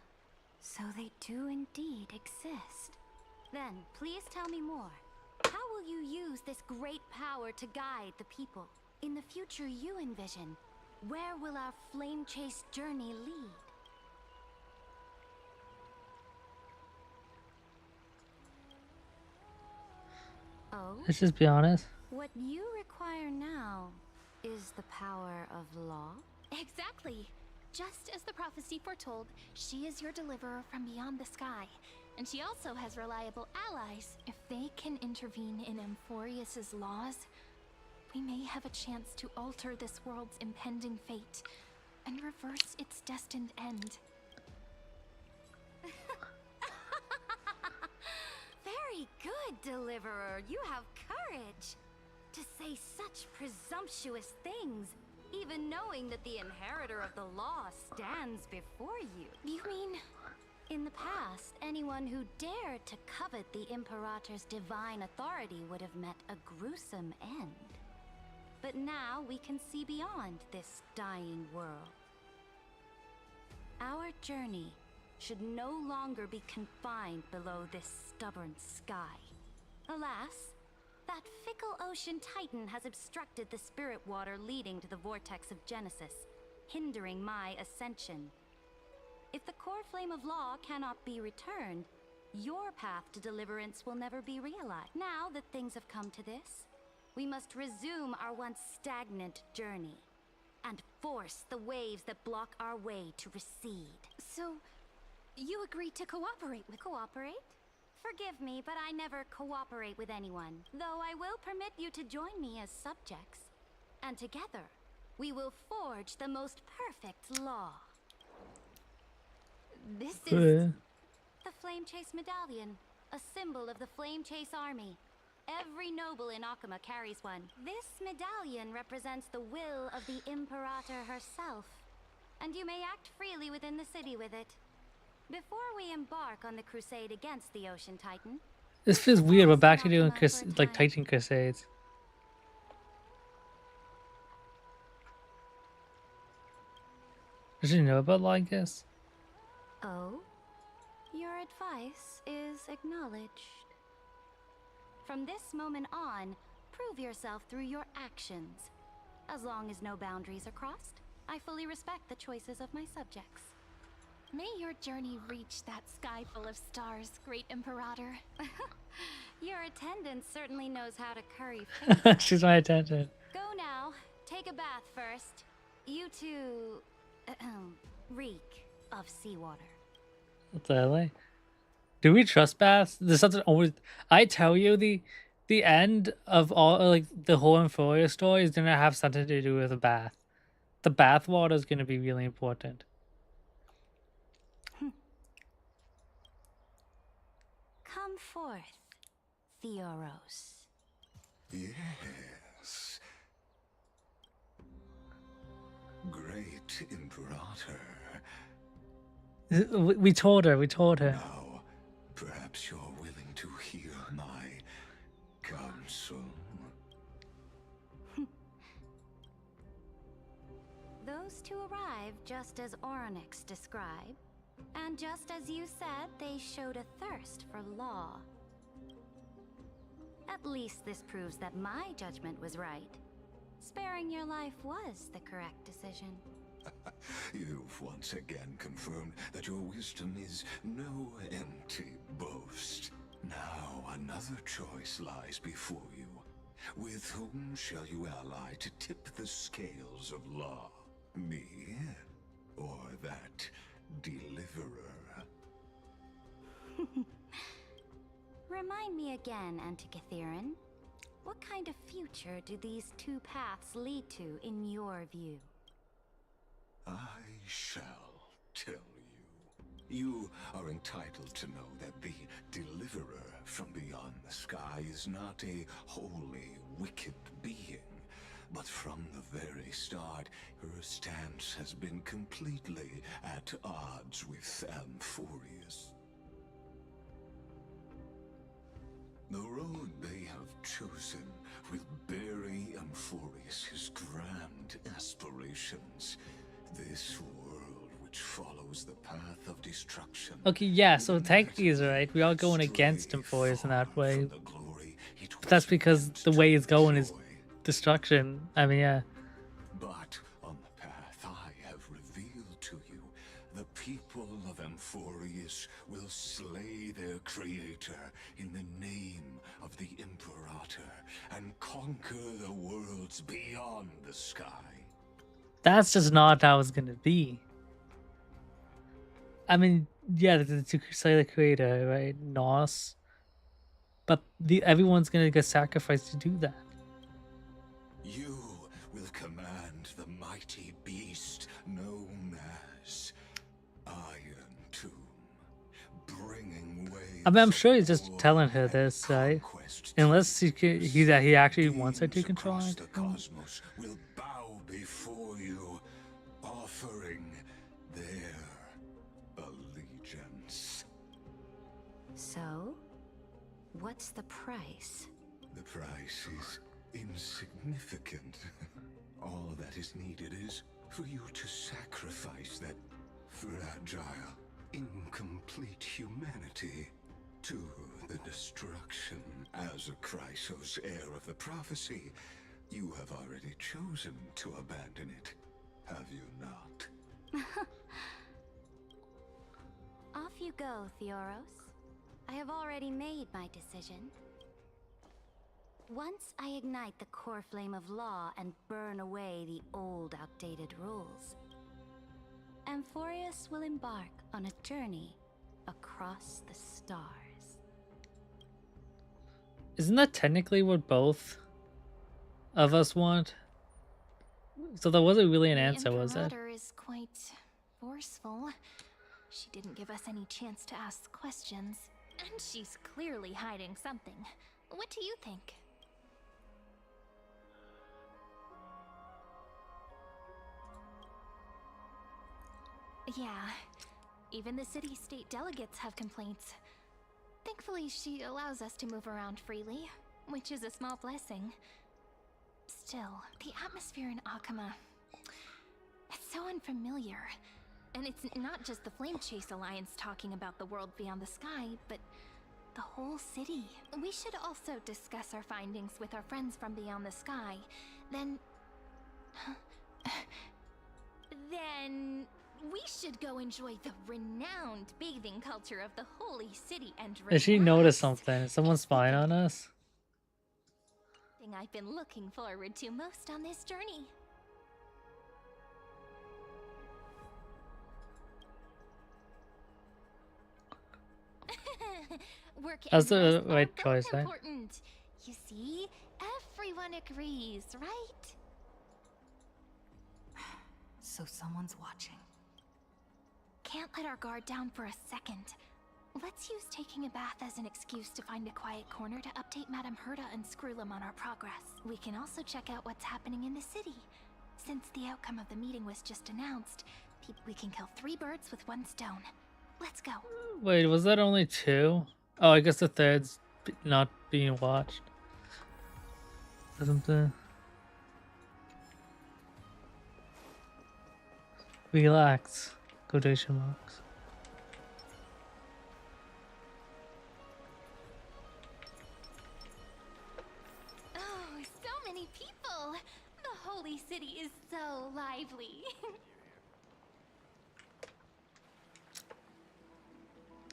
[SPEAKER 12] so they do indeed exist. Then, please tell me more. How will you use this great power to guide the people? In the future you envision, where will our flame chase journey lead? Oh?
[SPEAKER 2] Let's just be honest.
[SPEAKER 12] What you require now is the power of law?
[SPEAKER 17] Exactly. Just as the prophecy foretold, she is your deliverer from beyond the sky. And she also has reliable allies. If they can intervene in Amphoreus' laws, we may have a chance to alter this world's impending fate and reverse its destined end.
[SPEAKER 12] Very good, Deliverer. You have courage to say such presumptuous things, even knowing that the inheritor of the law stands before you.
[SPEAKER 17] You mean...
[SPEAKER 12] In the past, anyone who dared to covet the Imperator's divine authority would have met a gruesome end. But now we can see beyond this dying world. Our journey should no longer be confined below this stubborn sky. Alas, that fickle ocean titan has obstructed the spirit water leading to the vortex of Genesis, hindering my ascension. If the core flame of law cannot be returned, your path to deliverance will never be realized. Now that things have come to this, we must resume our once stagnant journey and force the waves that block our way to recede.
[SPEAKER 17] So, you agreed to cooperate with...
[SPEAKER 12] Cooperate? Forgive me, but I never cooperate with anyone, though I will permit you to join me as subjects. And together, we will forge the most perfect law. This is the Flame Chase Medallion, a symbol of the Flame Chase Army. Every noble in Akuma carries one. This medallion represents the will of the Imperator herself, and you may act freely within the city with it. Before we embark on the crusade against the Ocean Titan...
[SPEAKER 2] This feels weird, we're back to doing like Titan Crusades. Does she know about Lycus?
[SPEAKER 12] Oh? Your advice is acknowledged. From this moment on, prove yourself through your actions. As long as no boundaries are crossed, I fully respect the choices of my subjects.
[SPEAKER 17] May your journey reach that sky full of stars, Great Imperator.
[SPEAKER 12] Your attendant certainly knows how to curry favor.
[SPEAKER 1] She's my attendant.
[SPEAKER 12] Go now. Take a bath first. You two reek of seawater.
[SPEAKER 1] What the hell? Do we trust baths? There's something always. I tell you, the end of all, like, the whole Amphoreus story is gonna have something to do with a bath. The bath water is gonna be really important.
[SPEAKER 12] Come forth, Theoros.
[SPEAKER 10] Yes. Great Imperator.
[SPEAKER 1] We told her.
[SPEAKER 10] Now, perhaps you're willing to hear my counsel.
[SPEAKER 12] Those two arrived just as Orynyx described, and just as you said, they showed a thirst for law. At least this proves that my judgment was right. Sparing your life was the correct decision.
[SPEAKER 10] You've once again confirmed that your wisdom is no empty boast. Now another choice lies before you. With whom shall you ally to tip the scales of law? Me? Or that deliverer?
[SPEAKER 12] Remind me again, Antikytheron. What kind of future do these two paths lead to in your view?
[SPEAKER 10] I shall tell you. You are entitled to know that the deliverer from beyond the sky is not a wholly wicked being, but from the very start, her stance has been completely at odds with Amphoreus. The road they have chosen will bury Amphoreus' grand aspirations. This world which follows the path of destruction.
[SPEAKER 1] Okay, yeah, so technically he's right. We are going against Amphoreus in that way. But that's because the way it's going is destruction. I mean, yeah.
[SPEAKER 10] But on the path I have revealed to you, the people of Amphoreus will slay their creator in the name of the Imperator and conquer the worlds beyond the sky.
[SPEAKER 1] That's just not how it's gonna be. I mean, yeah, to slay the creator, right? Nos. But everyone's gonna get sacrificed to do that.
[SPEAKER 10] You will command the mighty beast known as Iron Tomb, bringing waves.
[SPEAKER 1] I mean, I'm sure he's just telling her this, right? Unless he actually wants her to control it.
[SPEAKER 10] The cosmos will bow before you, offering their allegiance.
[SPEAKER 12] So, what's the price?
[SPEAKER 10] The price is insignificant. All that is needed is for you to sacrifice that fragile, incomplete humanity to the destruction. As a Chrysos, heir of the prophecy, you have already chosen to abandon it, have you not?
[SPEAKER 12] Off you go, Theoros. I have already made my decision. Once I ignite the core flame of law and burn away the old, outdated rules, Amphoreus will embark on a journey across the stars.
[SPEAKER 1] Isn't that technically what both of us want? So that wasn't really an answer, was it?
[SPEAKER 3] The Imperator is quite forceful. She didn't give us any chance to ask questions. And she's clearly hiding something. What do you think? Yeah, even the city-state delegates have complaints. Thankfully, she allows us to move around freely, which is a small blessing. Still, the atmosphere in Akama, it's so unfamiliar. And it's not just the Flame Chase Alliance talking about the world beyond the sky, but the whole city. We should also discuss our findings with our friends from beyond the sky. Then We should go enjoy the renowned bathing culture of the holy city and
[SPEAKER 2] Did she notice something? Is someone spying on us?
[SPEAKER 3] thing I've been looking forward to most on this journey. Work
[SPEAKER 2] That's
[SPEAKER 3] and
[SPEAKER 2] the
[SPEAKER 3] rest are
[SPEAKER 2] right
[SPEAKER 3] both
[SPEAKER 2] choice, right?
[SPEAKER 3] important. You see, everyone agrees, right?
[SPEAKER 6] So someone's watching.
[SPEAKER 3] Can't let our guard down for a second. Let's use taking a bath as an excuse to find a quiet corner to update Madame Herta and Screwlum on our progress. We can also check out what's happening in the city. Since the outcome of the meeting was just announced, we can kill 3 birds with 1 stone. Let's go.
[SPEAKER 2] Wait, was that only 2? Oh, I guess the third's not being watched. Something. Relax. Quotation marks.
[SPEAKER 3] Oh, so many people! The holy city is so lively.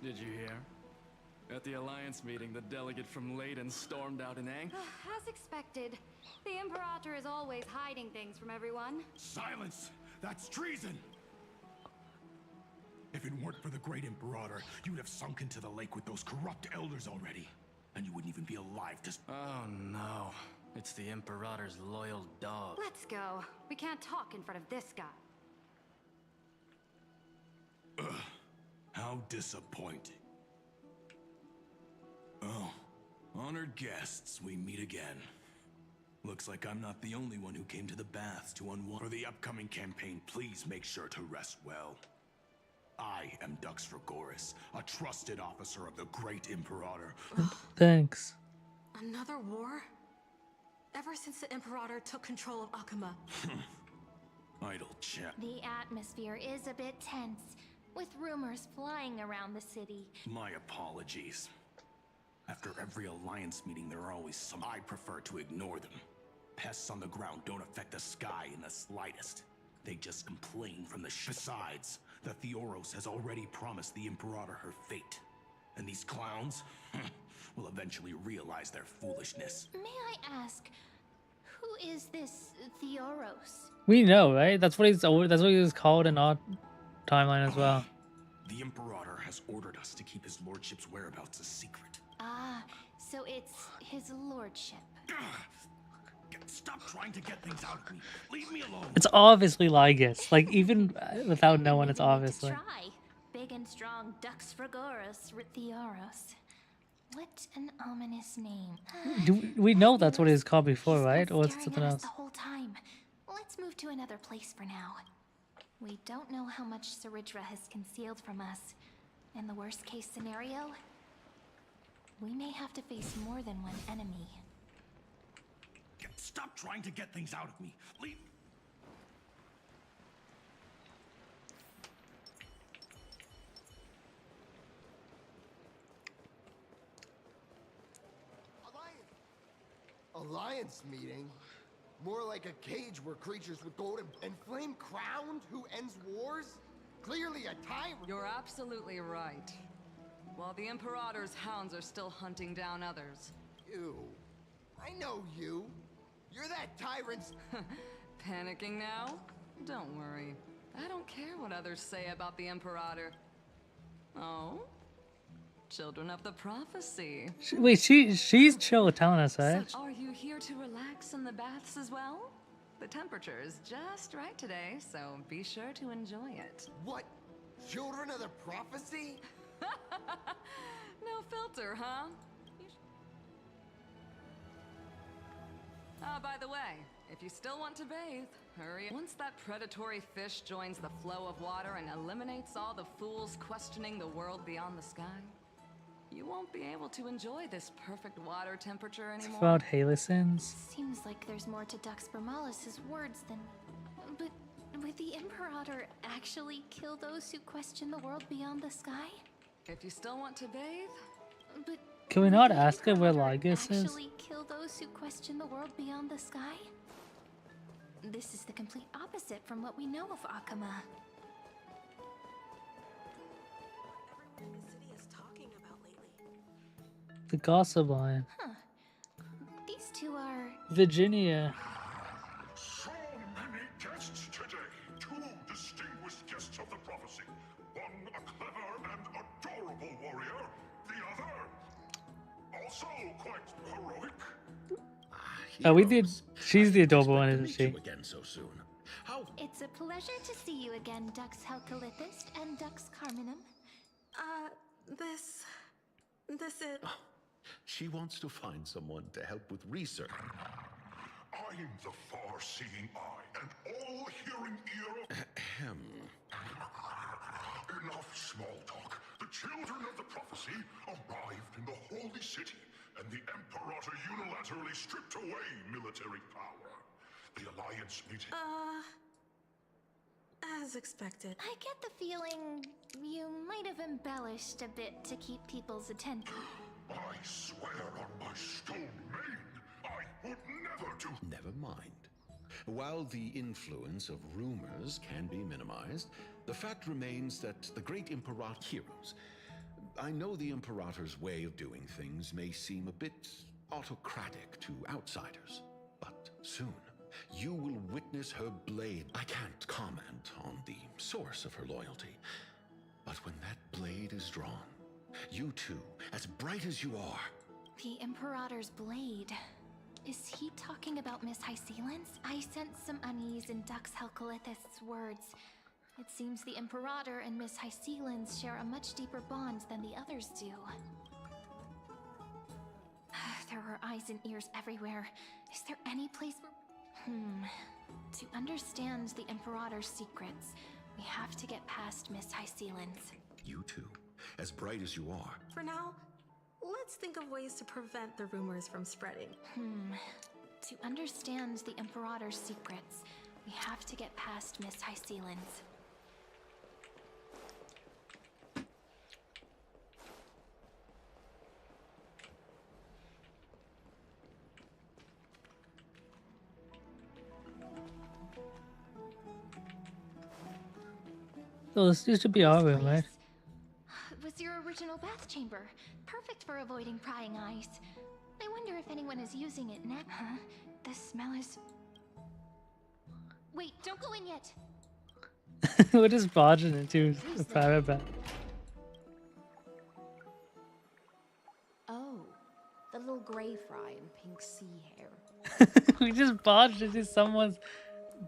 [SPEAKER 20] Did you hear? At the Alliance meeting, the delegate from Leyden stormed out in anger.
[SPEAKER 12] As expected, the Imperator is always hiding things from everyone.
[SPEAKER 13] Silence! That's treason! If it weren't for the great Imperator, you'd have sunk into the lake with those corrupt elders already. And you wouldn't even be alive to...
[SPEAKER 20] Oh no. It's the Imperator's loyal dog.
[SPEAKER 12] Let's go. We can't talk in front of this guy.
[SPEAKER 13] Ugh. How disappointing. Oh, honored guests, we meet again. Looks like I'm not the only one who came to the baths to unwind. For the upcoming campaign, please make sure to rest well. I am Dux Fragoris, a trusted officer of the great Imperator.
[SPEAKER 2] Thanks.
[SPEAKER 15] Another war? Ever since the Imperator took control of Akuma.
[SPEAKER 13] Idle chat.
[SPEAKER 3] The atmosphere is a bit tense, with rumors flying around the city.
[SPEAKER 13] My apologies. After every Alliance meeting, there are always some. I prefer to ignore them. Pests on the ground don't affect the sky in the slightest. They just complain from the Besides, the Theoros has already promised the Imperator her fate. And these clowns will eventually realize their foolishness.
[SPEAKER 3] May I ask, who is this Theoros?
[SPEAKER 2] We know, right? That's what he was called in our timeline as well.
[SPEAKER 13] The Imperator has ordered us to keep his lordship's whereabouts a secret.
[SPEAKER 3] Ah, so it's his lordship.
[SPEAKER 13] Stop trying to get things out of me. Leave me alone.
[SPEAKER 2] It's obviously Lygus. Like, even without knowing, it's obviously.
[SPEAKER 3] Try. Big and strong Dux Fragoris Theoros. What an ominous name.
[SPEAKER 2] We know that's what he was called before, right? Or is it
[SPEAKER 3] Staring
[SPEAKER 2] something
[SPEAKER 3] at us
[SPEAKER 2] else?
[SPEAKER 3] the whole time. Let's move to another place for now. We don't know how much Saridra has concealed from us. In the worst case scenario, we may have to face more than one enemy.
[SPEAKER 13] Stop trying to get things out of me. Leave.
[SPEAKER 21] Alliance meeting? More like a cage where creatures with gold and flame crowned who ends wars? Clearly a tyrant.
[SPEAKER 11] You're absolutely right. While the Imperator's hounds are still hunting down others.
[SPEAKER 21] You. I know you. You're that tyrant's...
[SPEAKER 11] Panicking now? Don't worry. I don't care what others say about the Imperator. Oh? Children of the prophecy.
[SPEAKER 2] Wait, she's chill telling us, right?
[SPEAKER 11] So are you here to relax in the baths as well? The temperature is just right today, so be sure to enjoy it.
[SPEAKER 21] What? Children of the prophecy?
[SPEAKER 11] No filter, huh? By the way, if you still want to bathe, hurry. Once that predatory fish joins the flow of water and eliminates all the fools questioning the world beyond the sky, you won't be able to enjoy this perfect water temperature
[SPEAKER 2] It's
[SPEAKER 11] anymore.
[SPEAKER 2] about Halicins.
[SPEAKER 3] Seems like there's more to Dux Bromalis's words than... But would the Imperator actually kill those who question the world beyond the sky?
[SPEAKER 11] If you still want to bathe...
[SPEAKER 3] But
[SPEAKER 2] Can we not ask her where Lygus is?
[SPEAKER 3] actually kill those who question the world beyond the sky? This is the complete opposite from what we know of Akuma.
[SPEAKER 1] The gossip line.
[SPEAKER 3] Huh. These two are...
[SPEAKER 1] Virginia.
[SPEAKER 4] So many guests today. Two distinguished guests of the prophecy. One a clever and adorable warrior. The other also quite heroic.
[SPEAKER 1] Oh, we did. She's the adorable one, isn't she?
[SPEAKER 19] Again so soon.
[SPEAKER 3] It's a pleasure to see you again, Dux Helcolithist and Dux Carminum.
[SPEAKER 15] This is...
[SPEAKER 19] She wants to find someone to help with research.
[SPEAKER 4] I'm the far-seeing eye and all-hearing ear of... Enough small talk. The children of the prophecy arrived in the holy city, and the Imperator unilaterally stripped away military power. The Alliance meeting...
[SPEAKER 15] as expected.
[SPEAKER 3] I get the feeling you might have embellished a bit to keep people's attention.
[SPEAKER 4] I swear on my stone maid, I would never do...
[SPEAKER 19] Never mind. While the influence of rumors can be minimized, the fact remains that the great Imperator heroes. I know the Imperator's way of doing things may seem a bit autocratic to outsiders, but soon you will witness her blade. I can't comment on the source of her loyalty, but when that blade is drawn, you two, as bright as you are...
[SPEAKER 3] The Imperator's blade. Is he talking about Miss Hysealance? I sense some unease in Dux Helcolithist's words. It seems the Imperator and Miss Hysealance share a much deeper bond than the others do. There are eyes and ears everywhere. Is there any place where... To understand the Imperator's secrets, we have to get past Miss Hysealance.
[SPEAKER 19] You two, as bright as you are.
[SPEAKER 15] For now, let's think of ways to prevent the rumors from spreading.
[SPEAKER 3] To understand the Imperator's secrets, we have to get past Miss Hysealance.
[SPEAKER 1] Oh, this used to be our room, right?
[SPEAKER 3] It was your original bath chamber. Perfect for avoiding prying eyes. I wonder if anyone is using it now. Huh? The smell is... Wait, don't go in yet.
[SPEAKER 1] We're just barging into a private bath.
[SPEAKER 14] Oh, the little gray fry and pink sea hair.
[SPEAKER 1] We just barged into someone's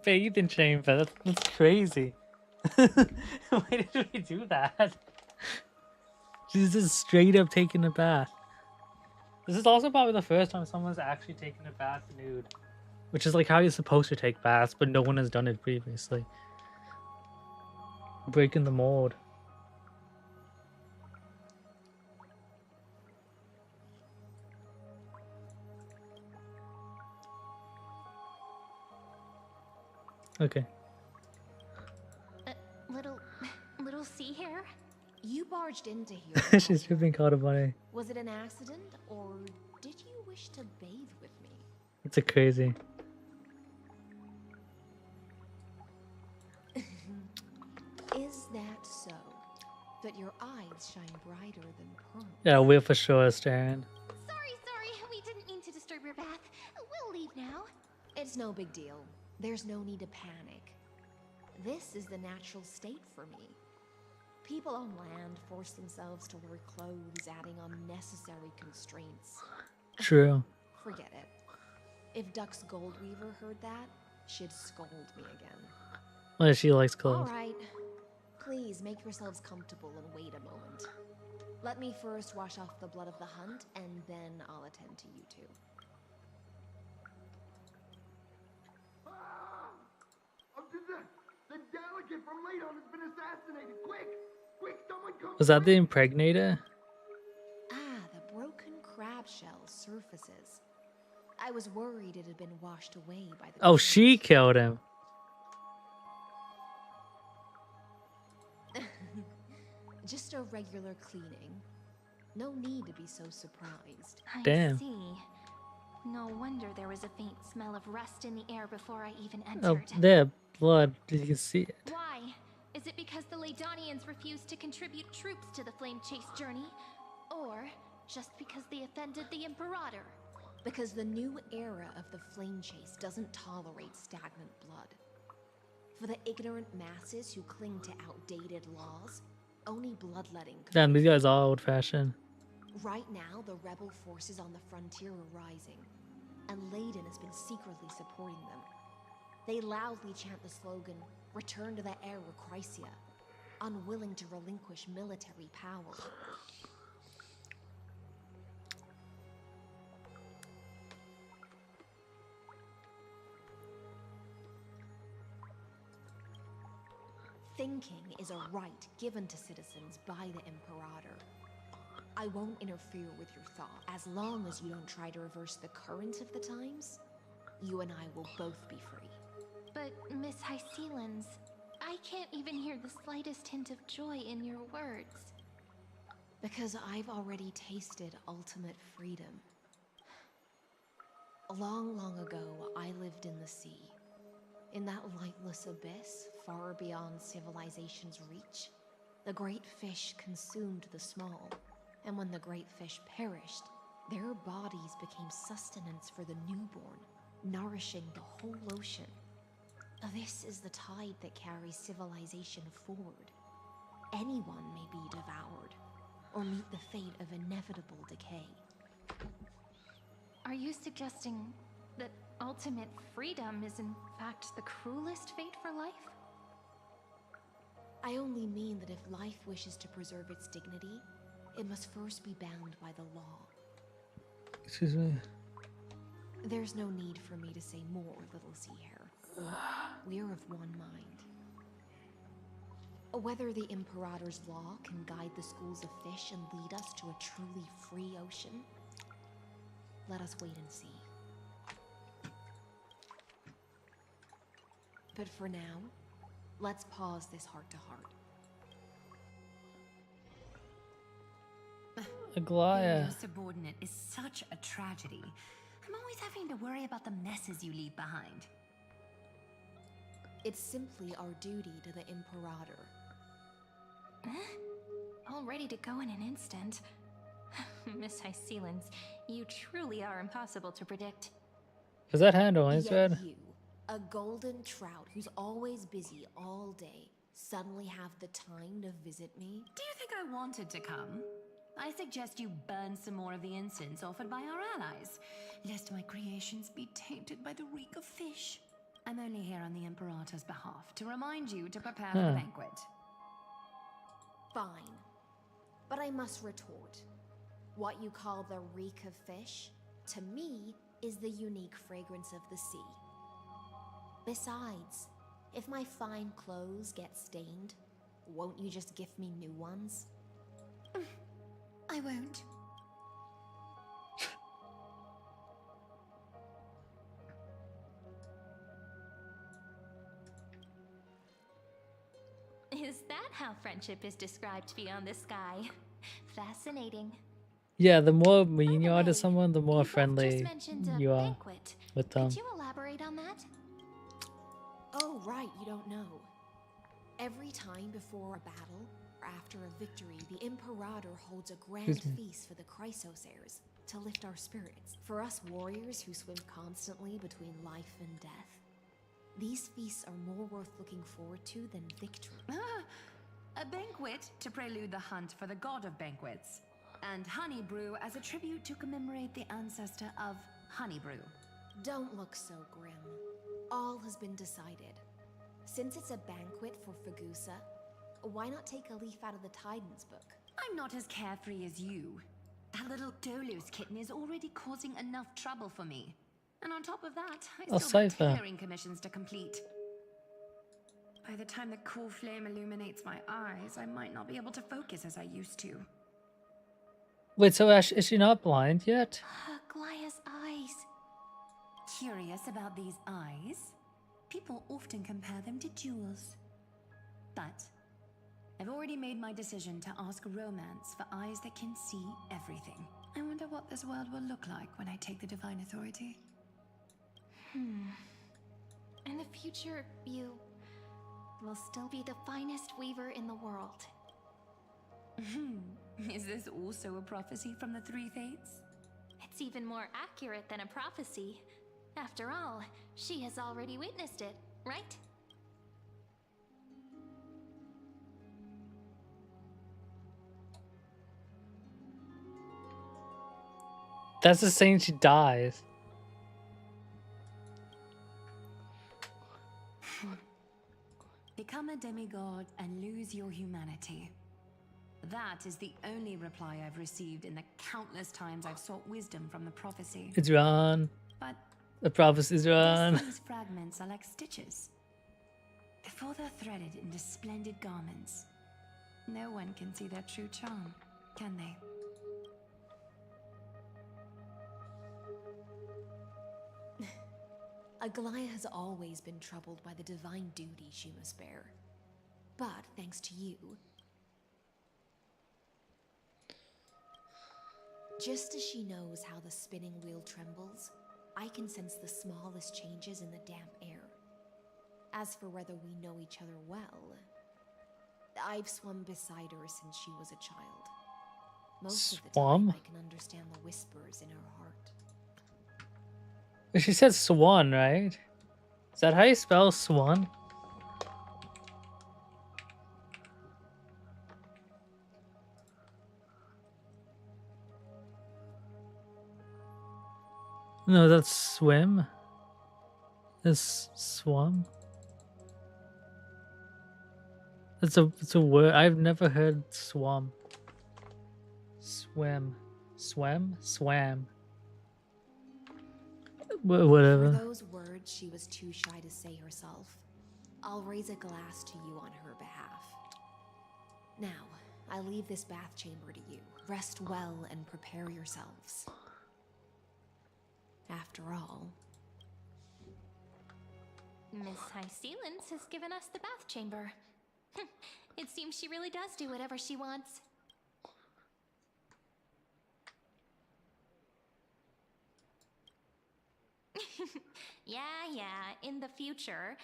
[SPEAKER 1] bathing chamber. That's crazy. Why did we do that? She's just straight up taking a bath. This is also probably the first time someone's actually taken a bath nude. Which is like how you're supposed to take baths, but no one has done it previously. Breaking the mold. Okay.
[SPEAKER 3] Little sea hair?
[SPEAKER 14] You barged into here.
[SPEAKER 1] She's tripping caught up on it.
[SPEAKER 14] Was it an accident, or did you wish to bathe with me?
[SPEAKER 1] It's a crazy.
[SPEAKER 14] Is that so? That your eyes shine brighter than pearls?
[SPEAKER 1] Yeah, we're for sure staring.
[SPEAKER 3] Sorry, we didn't mean to disturb your bath. We'll leave now.
[SPEAKER 14] It's no big deal. There's no need to panic. This is the natural state for me. People on land force themselves to wear clothes, adding unnecessary constraints.
[SPEAKER 1] True.
[SPEAKER 14] Forget it. If Dux Goldweaver heard that, she'd scold me again.
[SPEAKER 1] Well, she likes clothes.
[SPEAKER 14] All right. Please make yourselves comfortable and wait a moment. Let me first wash off the blood of the hunt, and then I'll attend to you two.
[SPEAKER 21] The delegate from Ladon has been assassinated. Quick, someone come.
[SPEAKER 1] Was that the impregnator?
[SPEAKER 14] Ah, the broken crab shell surfaces. I was worried it had been washed away by the...
[SPEAKER 1] Oh, she killed him.
[SPEAKER 14] Just a regular cleaning. No need to be so surprised.
[SPEAKER 1] Damn.
[SPEAKER 3] I see. No wonder there was a faint smell of rust in the air before I even entered.
[SPEAKER 1] Oh, there, blood. You can see it.
[SPEAKER 3] Why? Is it because the Ladonians refused to contribute troops to the Flame Chase journey? Or
[SPEAKER 17] just because they offended the Imperator.
[SPEAKER 14] Because the new era of the Flame Chase doesn't tolerate stagnant blood. For the ignorant masses who cling to outdated laws, only bloodletting could.
[SPEAKER 1] Damn, these guys are old-fashioned.
[SPEAKER 14] Right now, the rebel forces on the frontier are rising, and Layden has been secretly supporting them. They loudly chant the slogan, "Return to the Era Chrysia," unwilling to relinquish military power. Thinking is a right given to citizens by the Imperator. I won't interfere with your thought. As long as you don't try to reverse the current of the times, you and I will both be free.
[SPEAKER 17] But, Miss Hysealans, I can't even hear the slightest hint of joy in your words.
[SPEAKER 14] Because I've already tasted ultimate freedom. Long, long ago, I lived in the sea. In that lightless abyss, far beyond civilization's reach, the great fish consumed the small. And when the great fish perished, their bodies became sustenance for the newborn, nourishing the whole ocean. This is the tide that carries civilization forward. Anyone may be devoured, or meet the fate of inevitable decay.
[SPEAKER 17] Are you suggesting that ultimate freedom is in fact the cruelest fate for life?
[SPEAKER 14] I only mean that if life wishes to preserve its dignity, it must first be bound by the law.
[SPEAKER 1] Excuse me.
[SPEAKER 14] There's no need for me to say more, little sea hare. We're of one mind. Whether the Imperator's law can guide the schools of fish and lead us to a truly free ocean, let us wait and see. But for now, let's pause this heart-to-heart.
[SPEAKER 1] Agai.
[SPEAKER 16] Being your subordinate is such a tragedy. I'm always having to worry about the messes you leave behind.
[SPEAKER 14] It's simply our duty to the Imperator.
[SPEAKER 17] All ready to go in an instant. Miss Hysealans, you truly are impossible to predict.
[SPEAKER 1] Was that hand on his
[SPEAKER 14] Yet
[SPEAKER 1] bed?
[SPEAKER 14] you, a golden trout who's always busy all day, suddenly have the time to visit me?
[SPEAKER 16] Do you think I wanted to come? I suggest you burn some more of the incense offered by our allies, lest my creations be tainted by the reek of fish. I'm only here on the Imperator's behalf to remind you to prepare for the banquet.
[SPEAKER 14] Fine. But I must retort. What you call the reek of fish, to me, is the unique fragrance of the sea. Besides, if my fine clothes get stained, won't you just gift me new ones?
[SPEAKER 16] I won't.
[SPEAKER 17] Is that how friendship is described beyond the sky? Fascinating.
[SPEAKER 1] Yeah, the more mean you are to someone, the more friendly
[SPEAKER 17] Mentioned a
[SPEAKER 1] you are
[SPEAKER 17] banquet.
[SPEAKER 1] with them.
[SPEAKER 17] Could you elaborate on that?
[SPEAKER 14] Oh, right, you don't know. Every time before a battle, or after a victory, the Imperator holds a grand
[SPEAKER 1] Excuse me.
[SPEAKER 14] feast for the Chrysosairs to lift our spirits. For us warriors who swim constantly between life and death, these feasts are more worth looking forward to than victory.
[SPEAKER 16] A banquet to prelude the hunt for the god of banquets, and honey brew as a tribute to commemorate the ancestor of honey brew.
[SPEAKER 14] Don't look so grim. All has been decided. Since it's a banquet for Fagusa, why not take a leaf out of the Tidens book?
[SPEAKER 16] I'm not as carefree as you. That little Dolus kitten is already causing enough trouble for me. And on top of that, I
[SPEAKER 1] I'll
[SPEAKER 16] still have
[SPEAKER 1] save her.
[SPEAKER 16] tailoring commissions to complete. By the time the cool flame illuminates my eyes, I might not be able to focus as I used to.
[SPEAKER 1] Wait, so Ash, is she not blind yet?
[SPEAKER 17] Glaya's eyes.
[SPEAKER 16] Curious about these eyes? People often compare them to jewels. But I've already made my decision to ask romance for eyes that can see everything. I wonder what this world will look like when I take the divine authority.
[SPEAKER 17] In the future, you will still be the finest weaver in the world.
[SPEAKER 16] Is this also a prophecy from the Three Fates?
[SPEAKER 3] It's even more accurate than a prophecy. After all, she has already witnessed it, right?
[SPEAKER 2] That's just saying she dies.
[SPEAKER 16] Become a demigod and lose your humanity. That is the only reply I've received in the countless times I've sought wisdom from the prophecy.
[SPEAKER 2] It's wrong.
[SPEAKER 16] But
[SPEAKER 2] The prophecy's wrong.
[SPEAKER 16] these fragments are like stitches. Before they're threaded into splendid garments, no one can see their true charm, can they?
[SPEAKER 14] Agai has always been troubled by the divine duty she must bear. But thanks to you, just as she knows how the spinning wheel trembles, I can sense the smallest changes in the damp air. As for whether we know each other well, I've swum beside her since she was a child. Most of the time, I can understand the whispers in her heart.
[SPEAKER 2] She said swan, right? Is that how you spell swan? No, that's swim. It's swam. It's a word. I've never heard swam. Swim. Swam? Swam. Whatever.
[SPEAKER 14] For those words she was too shy to say herself, I'll raise a glass to you on her behalf. Now, I leave this bath chamber to you. Rest well and prepare yourselves. After all,
[SPEAKER 3] Miss High Sealens has given us the bath chamber. It seems she really does do whatever she wants. Yeah, in the future.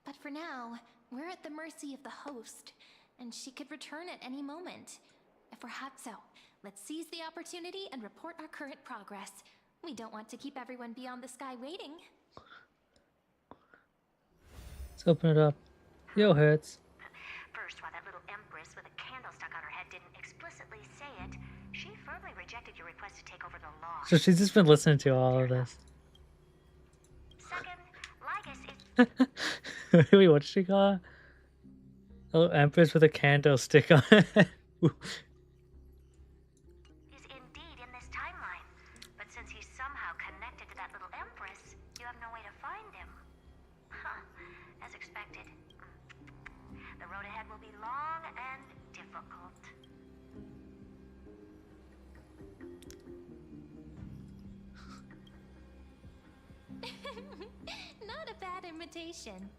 [SPEAKER 3] But for now, we're at the mercy of the host, and she could return at any moment. Perhaps so. Let's seize the opportunity and report our current progress. We don't want to keep everyone beyond the sky waiting.
[SPEAKER 2] Let's open it up. Yo, hurts.
[SPEAKER 9] First, while that little empress with a candle stuck on her head didn't explicitly say it, she firmly rejected your request to take over the law.
[SPEAKER 2] So she's just been listening to all of this.
[SPEAKER 9] Second, Lygus is...
[SPEAKER 2] Wait, what did she call her? Oh, empress with a candlestick on it.
[SPEAKER 9] is indeed in this timeline. But since he's somehow connected to that little empress, you have no way to find him. Huh, as expected. The road ahead will be long and difficult.
[SPEAKER 3] Not a bad invitation.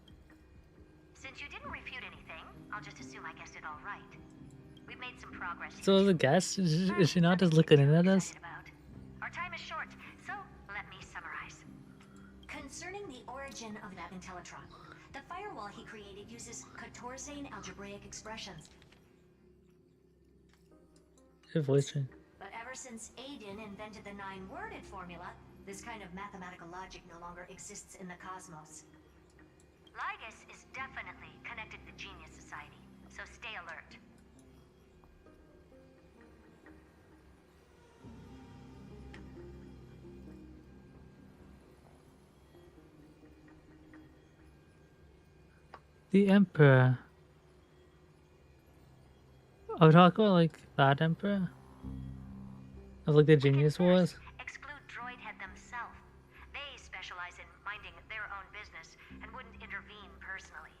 [SPEAKER 9] Since you didn't refute anything, I'll just assume I guessed it all right. We've made some progress here.
[SPEAKER 2] So the guest, is she not just looking in at us?
[SPEAKER 9] Our time is short, so let me summarize. Concerning the origin of that Intellitron, the firewall he created uses Catorzane algebraic expressions.
[SPEAKER 2] Her voice change.
[SPEAKER 9] But ever since Aiden invented the 9-worded formula, this kind of mathematical logic no longer exists in the cosmos. Lygus is definitely connected to the Genius Society, so stay alert.
[SPEAKER 2] The Emperor. Are we talking about like that Emperor? Of like the Genius Wars?
[SPEAKER 9] Exclude Droidhead themselves. They specialize in minding their own business and wouldn't intervene personally.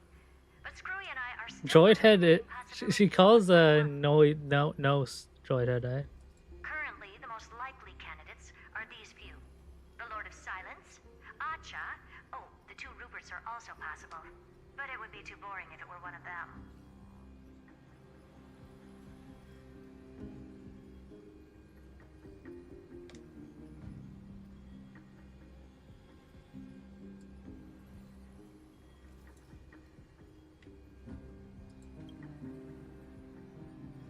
[SPEAKER 9] But Screwy and I are still
[SPEAKER 2] Droidhead, she calls no Droidhead, eh?
[SPEAKER 9] currently the most likely candidates are these few. The Lord of Silence, Acha, oh, the 2 Ruperts are also possible. But it would be too boring if it were one of them.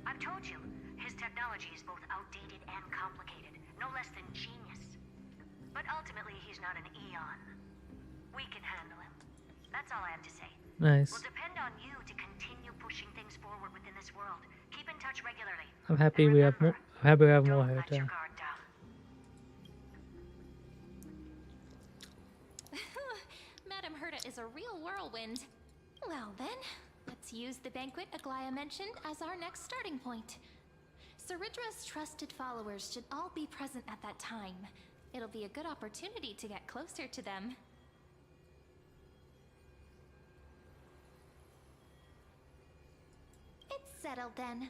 [SPEAKER 9] I've told you, his technology is both outdated and complicated, no less than genius. But ultimately, he's not an Eon. We can handle him. That's all I have to say.
[SPEAKER 1] Nice.
[SPEAKER 9] We'll depend on you to continue pushing things forward within this world. Keep in touch regularly.
[SPEAKER 1] I'm happy we have more. I'm happy we have more here too.
[SPEAKER 3] Madame Herta is a real whirlwind. Well then, let's use the banquet Aglaya mentioned as our next starting point. Ceridra's trusted followers should all be present at that time. It'll be a good opportunity to get closer to them. It's settled then.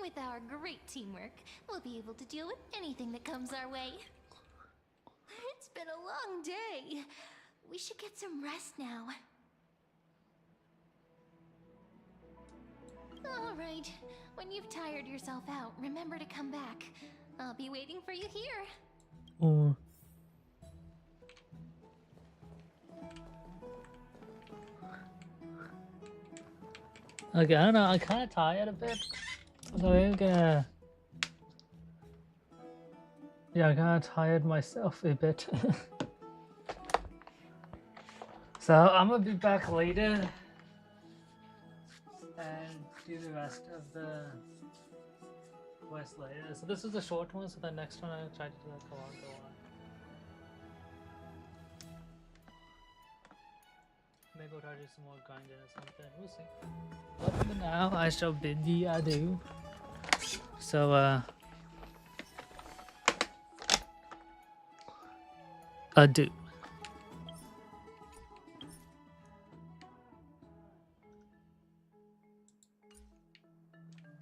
[SPEAKER 3] With our great teamwork, we'll be able to deal with anything that comes our way. It's been a long day. We should get some rest now. All right. When you've tired yourself out, remember to come back. I'll be waiting for you here.
[SPEAKER 1] Oh. Okay, I don't know. I'm kind of tired a bit, so I'm gonna. Yeah, I kind of tired myself a bit. So I'm gonna be back later and do the rest of the quest later. So this was a short one, so the next one I'll try to do like a longer one. Maybe we'll try to do some more grinding or something. We'll see. But for now, I shall bid thee adieu. So adieu.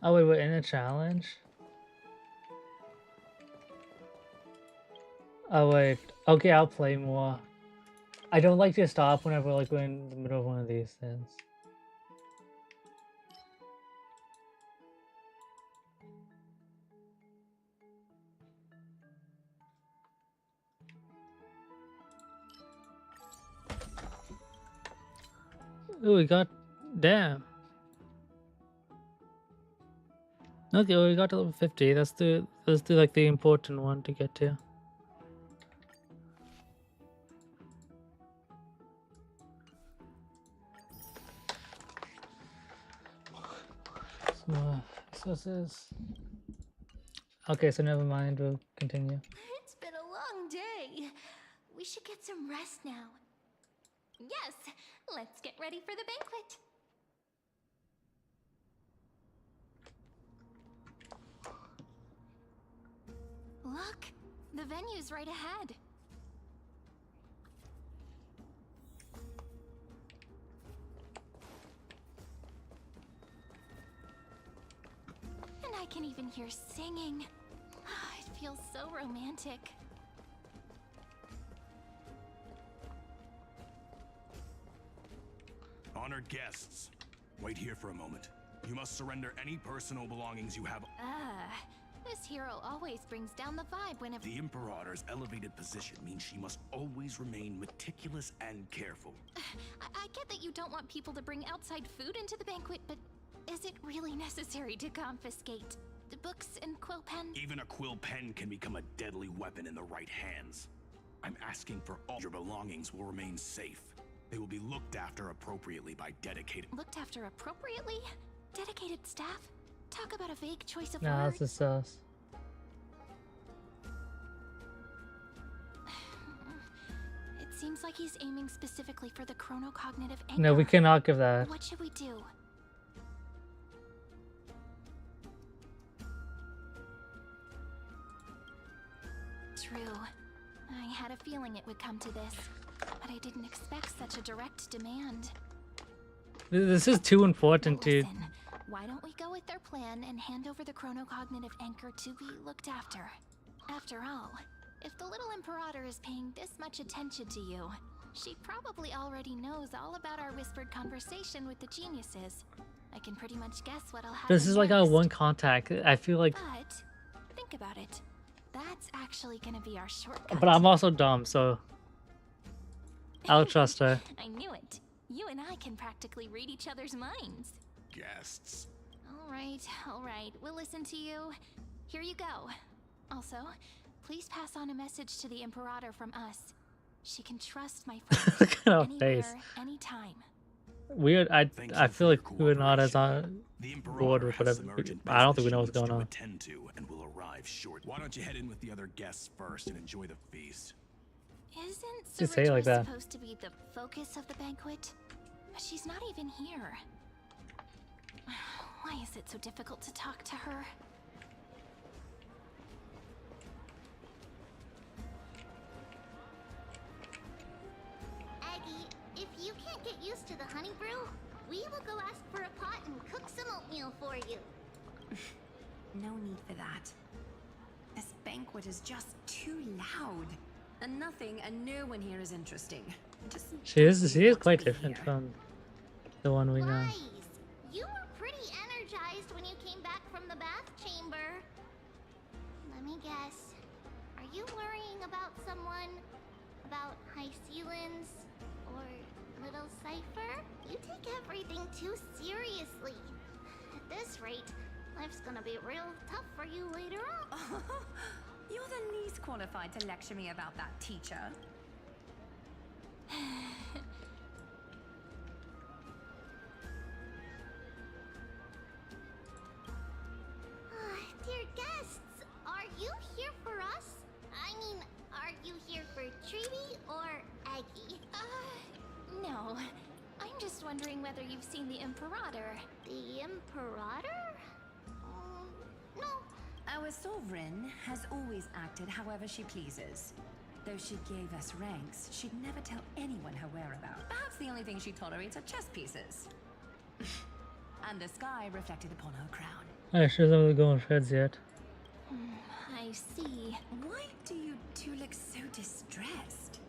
[SPEAKER 1] Oh wait, we're in a challenge? Oh wait, okay, I'll play more. I don't like to stop whenever like we're in the middle of one of these things. Oh, we got... damn. Okay, well, we got to level 50. That's the like the important one to get to. Some more resources. Okay, so never mind. We'll continue.
[SPEAKER 3] It's been a long day. We should get some rest now. Yes, let's get ready for the banquet. Look, the venue's right ahead. And I can even hear singing. It feels so romantic.
[SPEAKER 13] Honored guests, wait here for a moment. You must surrender any personal belongings you have.
[SPEAKER 3] This hero always brings down the vibe whenever—
[SPEAKER 13] The Imperator's elevated position means she must always remain meticulous and careful.
[SPEAKER 3] I get that you don't want people to bring outside food into the banquet, but is it really necessary to confiscate the books and quill pen?
[SPEAKER 13] Even a quill pen can become a deadly weapon in the right hands. I'm asking for all your belongings will remain safe. They will be looked after appropriately by dedicated—
[SPEAKER 3] Looked after appropriately? Dedicated staff? Talk about a vague choice of
[SPEAKER 2] Nah,
[SPEAKER 3] words.
[SPEAKER 2] that's a sus.
[SPEAKER 3] It seems like he's aiming specifically for the chronocognitive anchor.
[SPEAKER 2] No, we cannot give that.
[SPEAKER 3] What should we do? True. I had a feeling it would come to this, but I didn't expect such a direct demand.
[SPEAKER 2] This is too important, dude.
[SPEAKER 3] Listen, why don't we go with their plan and hand over the chronocognitive anchor to be looked after? After all, if the little Imperator is paying this much attention to you, she probably already knows all about our whispered conversation with the geniuses. I can pretty much guess what'll happen.
[SPEAKER 2] This is like our one contact. I feel like...
[SPEAKER 3] But, think about it. That's actually gonna be our shortcut.
[SPEAKER 2] But I'm also dumb, so... I'll trust her.
[SPEAKER 3] I knew it. You and I can practically read each other's minds.
[SPEAKER 13] Guests,
[SPEAKER 3] All right, we'll listen to you. Here you go. Also, please pass on a message to the Imperator from us. She can trust my friend.
[SPEAKER 2] Look at our
[SPEAKER 3] Anywhere,
[SPEAKER 2] face.
[SPEAKER 3] anytime.
[SPEAKER 2] Weird. I feel like we're not as on board with whatever. I don't think we know what's going on.
[SPEAKER 13] Attend to and will arrive short. Why don't you head in with the other guests first and enjoy the feast?
[SPEAKER 3] Isn't
[SPEAKER 2] Just say it like that.
[SPEAKER 3] supposed to be the focus of the banquet? But she's not even here. Why is it so difficult to talk to her?
[SPEAKER 12] Aggie, if you can't get used to the honey brew, we will go ask for a pot and cook some oatmeal for you.
[SPEAKER 16] No need for that. This banquet is just too loud. And nothing and no one here is interesting.
[SPEAKER 2] She is quite different from the one we know.
[SPEAKER 12] You were pretty energized when you came back from the bath chamber. Let me guess. Are you worrying about someone? About High Sealins? Or Little Cypher? You take everything too seriously. At this rate, life's gonna be real tough for you later on.
[SPEAKER 16] You're the least qualified to lecture me about that, teacher.
[SPEAKER 12] Dear guests, are you here for us? I mean, are you here for Treaty or Aggie?
[SPEAKER 3] No. I'm just wondering whether you've seen the Imperator.
[SPEAKER 12] The Imperator? No.
[SPEAKER 16] Our sovereign has always acted however she pleases. Though she gave us ranks, she'd never tell anyone her whereabouts. Perhaps the only thing she tolerates are chess pieces. And the sky reflected upon her crown.
[SPEAKER 2] I sure doesn't really go on shreds yet.
[SPEAKER 3] I see.
[SPEAKER 16] Why do you two look so distressed?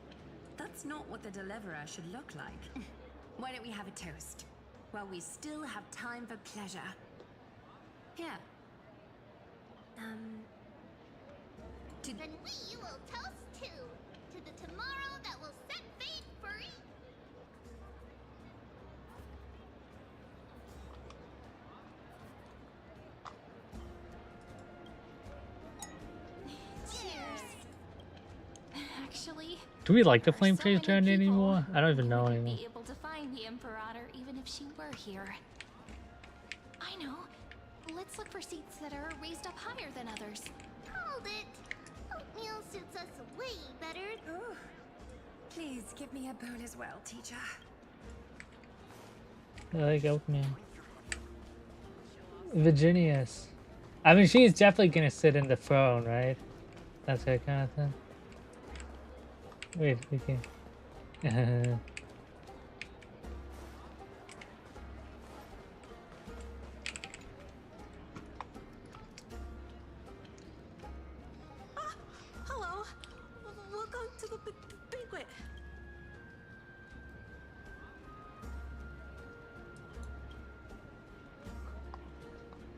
[SPEAKER 16] That's not what the deliverer should look like. Why don't we have a toast? While we still have time for pleasure. Here.
[SPEAKER 12] Then we will toast to the tomorrow that will set fate free.
[SPEAKER 3] Cheers. Actually,
[SPEAKER 2] Do we like the flame chase journey anymore? I don't even know anymore.
[SPEAKER 3] be able to find the Imperator even if she were here. I know. Let's look for seats that are raised up higher than others.
[SPEAKER 12] Hold it. Oatmeal suits us way better.
[SPEAKER 16] Ooh. Please give me a bowl as well, teacher.
[SPEAKER 2] I like oatmeal. Virginius. I mean, she's definitely gonna sit in the throne, right? That's her kind of thing. Wait, we can.
[SPEAKER 15] Hello. Welcome to the banquet.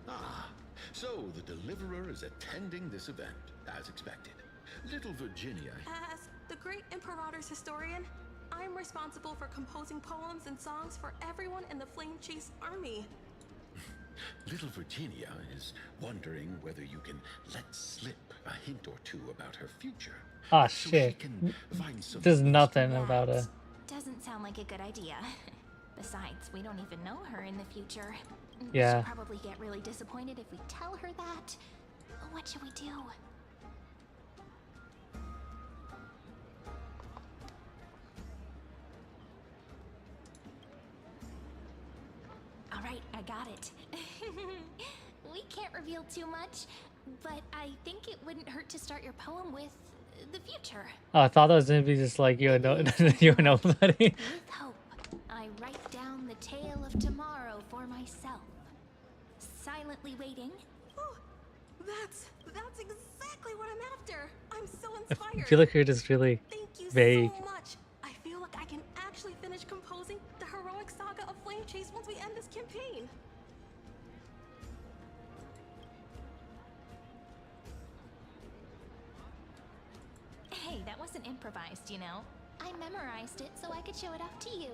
[SPEAKER 10] Ah, so the Deliverer is attending this event, as expected. Little Virginia.
[SPEAKER 15] As the great Imperator's historian, I'm responsible for composing poems and songs for everyone in the Flame Chase army.
[SPEAKER 10] Little Virginia is wondering whether you can let slip a hint or two about her future.
[SPEAKER 2] Ah,
[SPEAKER 10] so she
[SPEAKER 2] shit.
[SPEAKER 10] can find some
[SPEAKER 2] There's nothing about her.
[SPEAKER 3] Doesn't sound like a good idea. Besides, we don't even know her in the future.
[SPEAKER 2] Yeah.
[SPEAKER 3] She'll probably get really disappointed if we tell her that. What should we do? All right, I got it. We can't reveal too much, but I think it wouldn't hurt to start your poem with the future.
[SPEAKER 2] Oh, I thought that was gonna be just like you're nobody.
[SPEAKER 3] With hope, I write down the tale of tomorrow for myself. Silently waiting.
[SPEAKER 15] Oh, that's exactly what I'm after. I'm so
[SPEAKER 2] I
[SPEAKER 15] inspired.
[SPEAKER 2] feel like you're just really
[SPEAKER 15] Thank you
[SPEAKER 2] vague.
[SPEAKER 15] so much. I feel like I can actually finish composing the heroic saga of Flame Chase once we end this campaign.
[SPEAKER 3] Hey, that wasn't improvised, you know. I memorized it so I could show it off to you.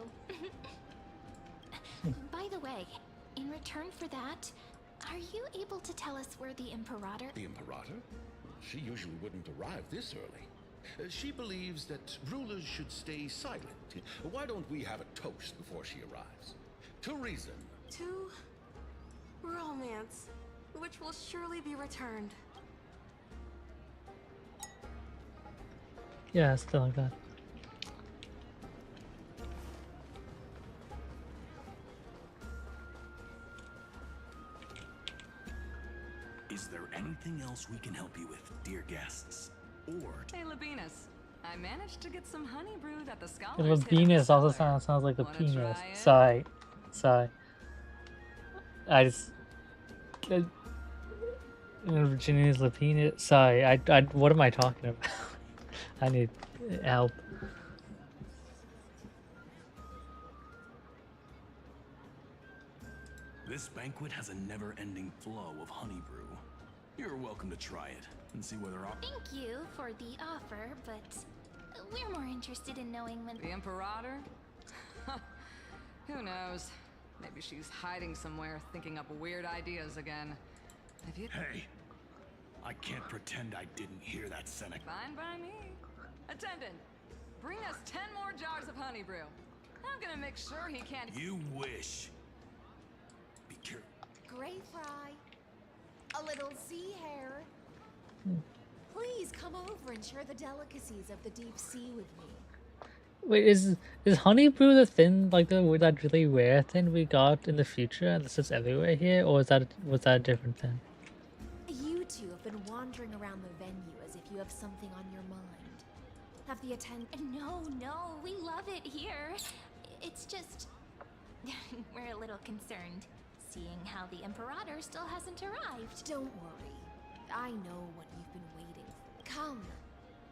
[SPEAKER 3] By the way, in return for that, Are you able to tell us where the Imperator?
[SPEAKER 19] The Imperator? She usually wouldn't arrive this early. She believes that rulers should stay silent. Why don't we have a toast before she arrives? To reason.
[SPEAKER 15] To romance, which will surely be returned.
[SPEAKER 2] Yeah, still like that.
[SPEAKER 13] Is there anything else we can help you with, dear guests? Or...
[SPEAKER 11] Hey, Labinas. I managed to get some honey brewed at the
[SPEAKER 2] The
[SPEAKER 11] scholars.
[SPEAKER 2] penis also sounds like a penis. Sorry. I just... Virginia's Lapina. Sorry, I what am I talking about? I need help.
[SPEAKER 13] This banquet has a never-ending flow of honey brew. You're welcome to try it and see whether our...
[SPEAKER 3] Thank you for the offer, but we're more interested in knowing when...
[SPEAKER 11] The Imperator? Who knows? Maybe she's hiding somewhere, thinking up weird ideas again. If you...
[SPEAKER 13] Hey! I can't pretend I didn't hear that, Seneca.
[SPEAKER 11] Fine by me. Attendant, bring us 10 more jars of honey brew. I'm gonna make sure he can't...
[SPEAKER 13] You wish. Be careful.
[SPEAKER 14] Gray fry. A little sea hare. Please come over and share the delicacies of the deep sea with me.
[SPEAKER 2] Wait, is honey brew the thing, like that really rare thing we got in the future and this is everywhere here, or was that a different thing?
[SPEAKER 14] You two have been wandering around the venue as if you have something on your mind. Have the
[SPEAKER 3] No, we love it here. It's just... we're a little concerned, seeing how the Imperator still hasn't arrived.
[SPEAKER 14] Don't worry. I know what you've been waiting for. Come,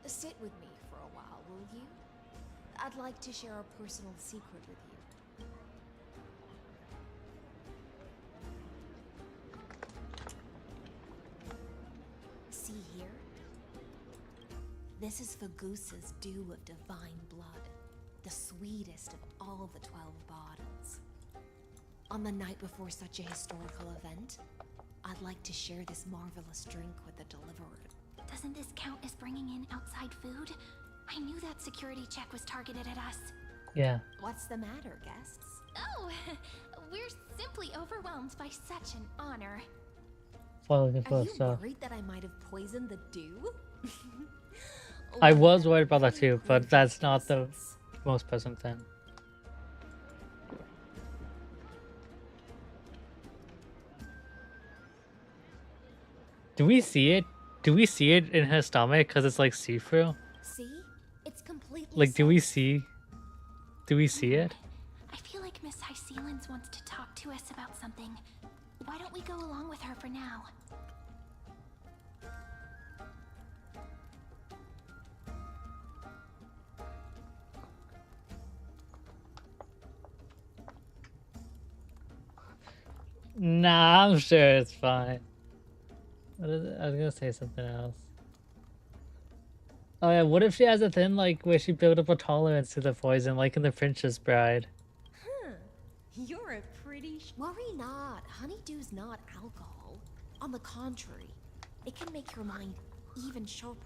[SPEAKER 14] sit with me for a while, will you? I'd like to share a personal secret with you. See here? This is Fagusa's dew of divine blood, the sweetest of all the 12 bottles. On the night before such a historical event, I'd like to share this marvelous drink with the deliverer.
[SPEAKER 3] Doesn't this count as bringing in outside food? I knew that security check was targeted at us.
[SPEAKER 2] Yeah.
[SPEAKER 14] What's the matter, guests?
[SPEAKER 3] Oh, we're simply overwhelmed by such an honor.
[SPEAKER 14] Are you worried that I might have poisoned the dew?
[SPEAKER 2] I was worried about that too, but that's not the most present thing. Do we see it? Do we see it in her stomach because it's like see-through?
[SPEAKER 14] See? It's completely...
[SPEAKER 2] Like, do we see it?
[SPEAKER 3] I feel like Miss Hysealins wants to talk to us about something. Why don't we go along with her for now?
[SPEAKER 2] Nah, I'm sure it's fine. I was gonna say something else. Oh yeah, what if she has a thing like where she built up a tolerance to the poison, like in The Princess Bride?
[SPEAKER 14] You're a pretty... Worry not. Honeydew's not alcohol. On the contrary, it can make your mind even sharper.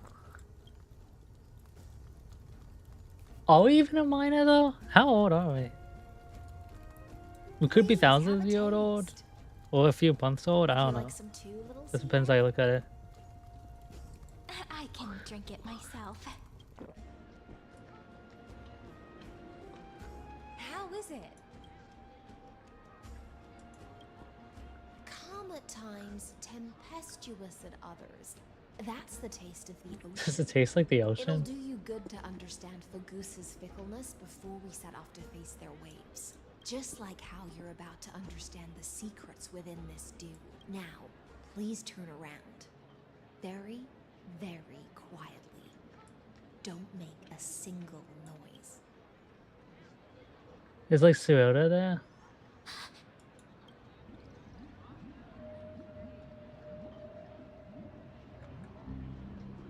[SPEAKER 2] Are we even a minor though? How old are we? We could be thousands of years old. Or a few months old, I don't know. This depends how you look at it.
[SPEAKER 3] I can drink it myself.
[SPEAKER 14] How is it? Calm at times, tempestuous at others. That's the taste of the ocean.
[SPEAKER 2] Does it taste like the
[SPEAKER 14] It'll
[SPEAKER 2] ocean?
[SPEAKER 14] do you good to understand Fagusa's fickleness before we set off to face their waves. Just like how you're about to understand the secrets within this dew. Now, please turn around. Very, very quietly. Don't make a single noise.
[SPEAKER 2] Is like Sirota there?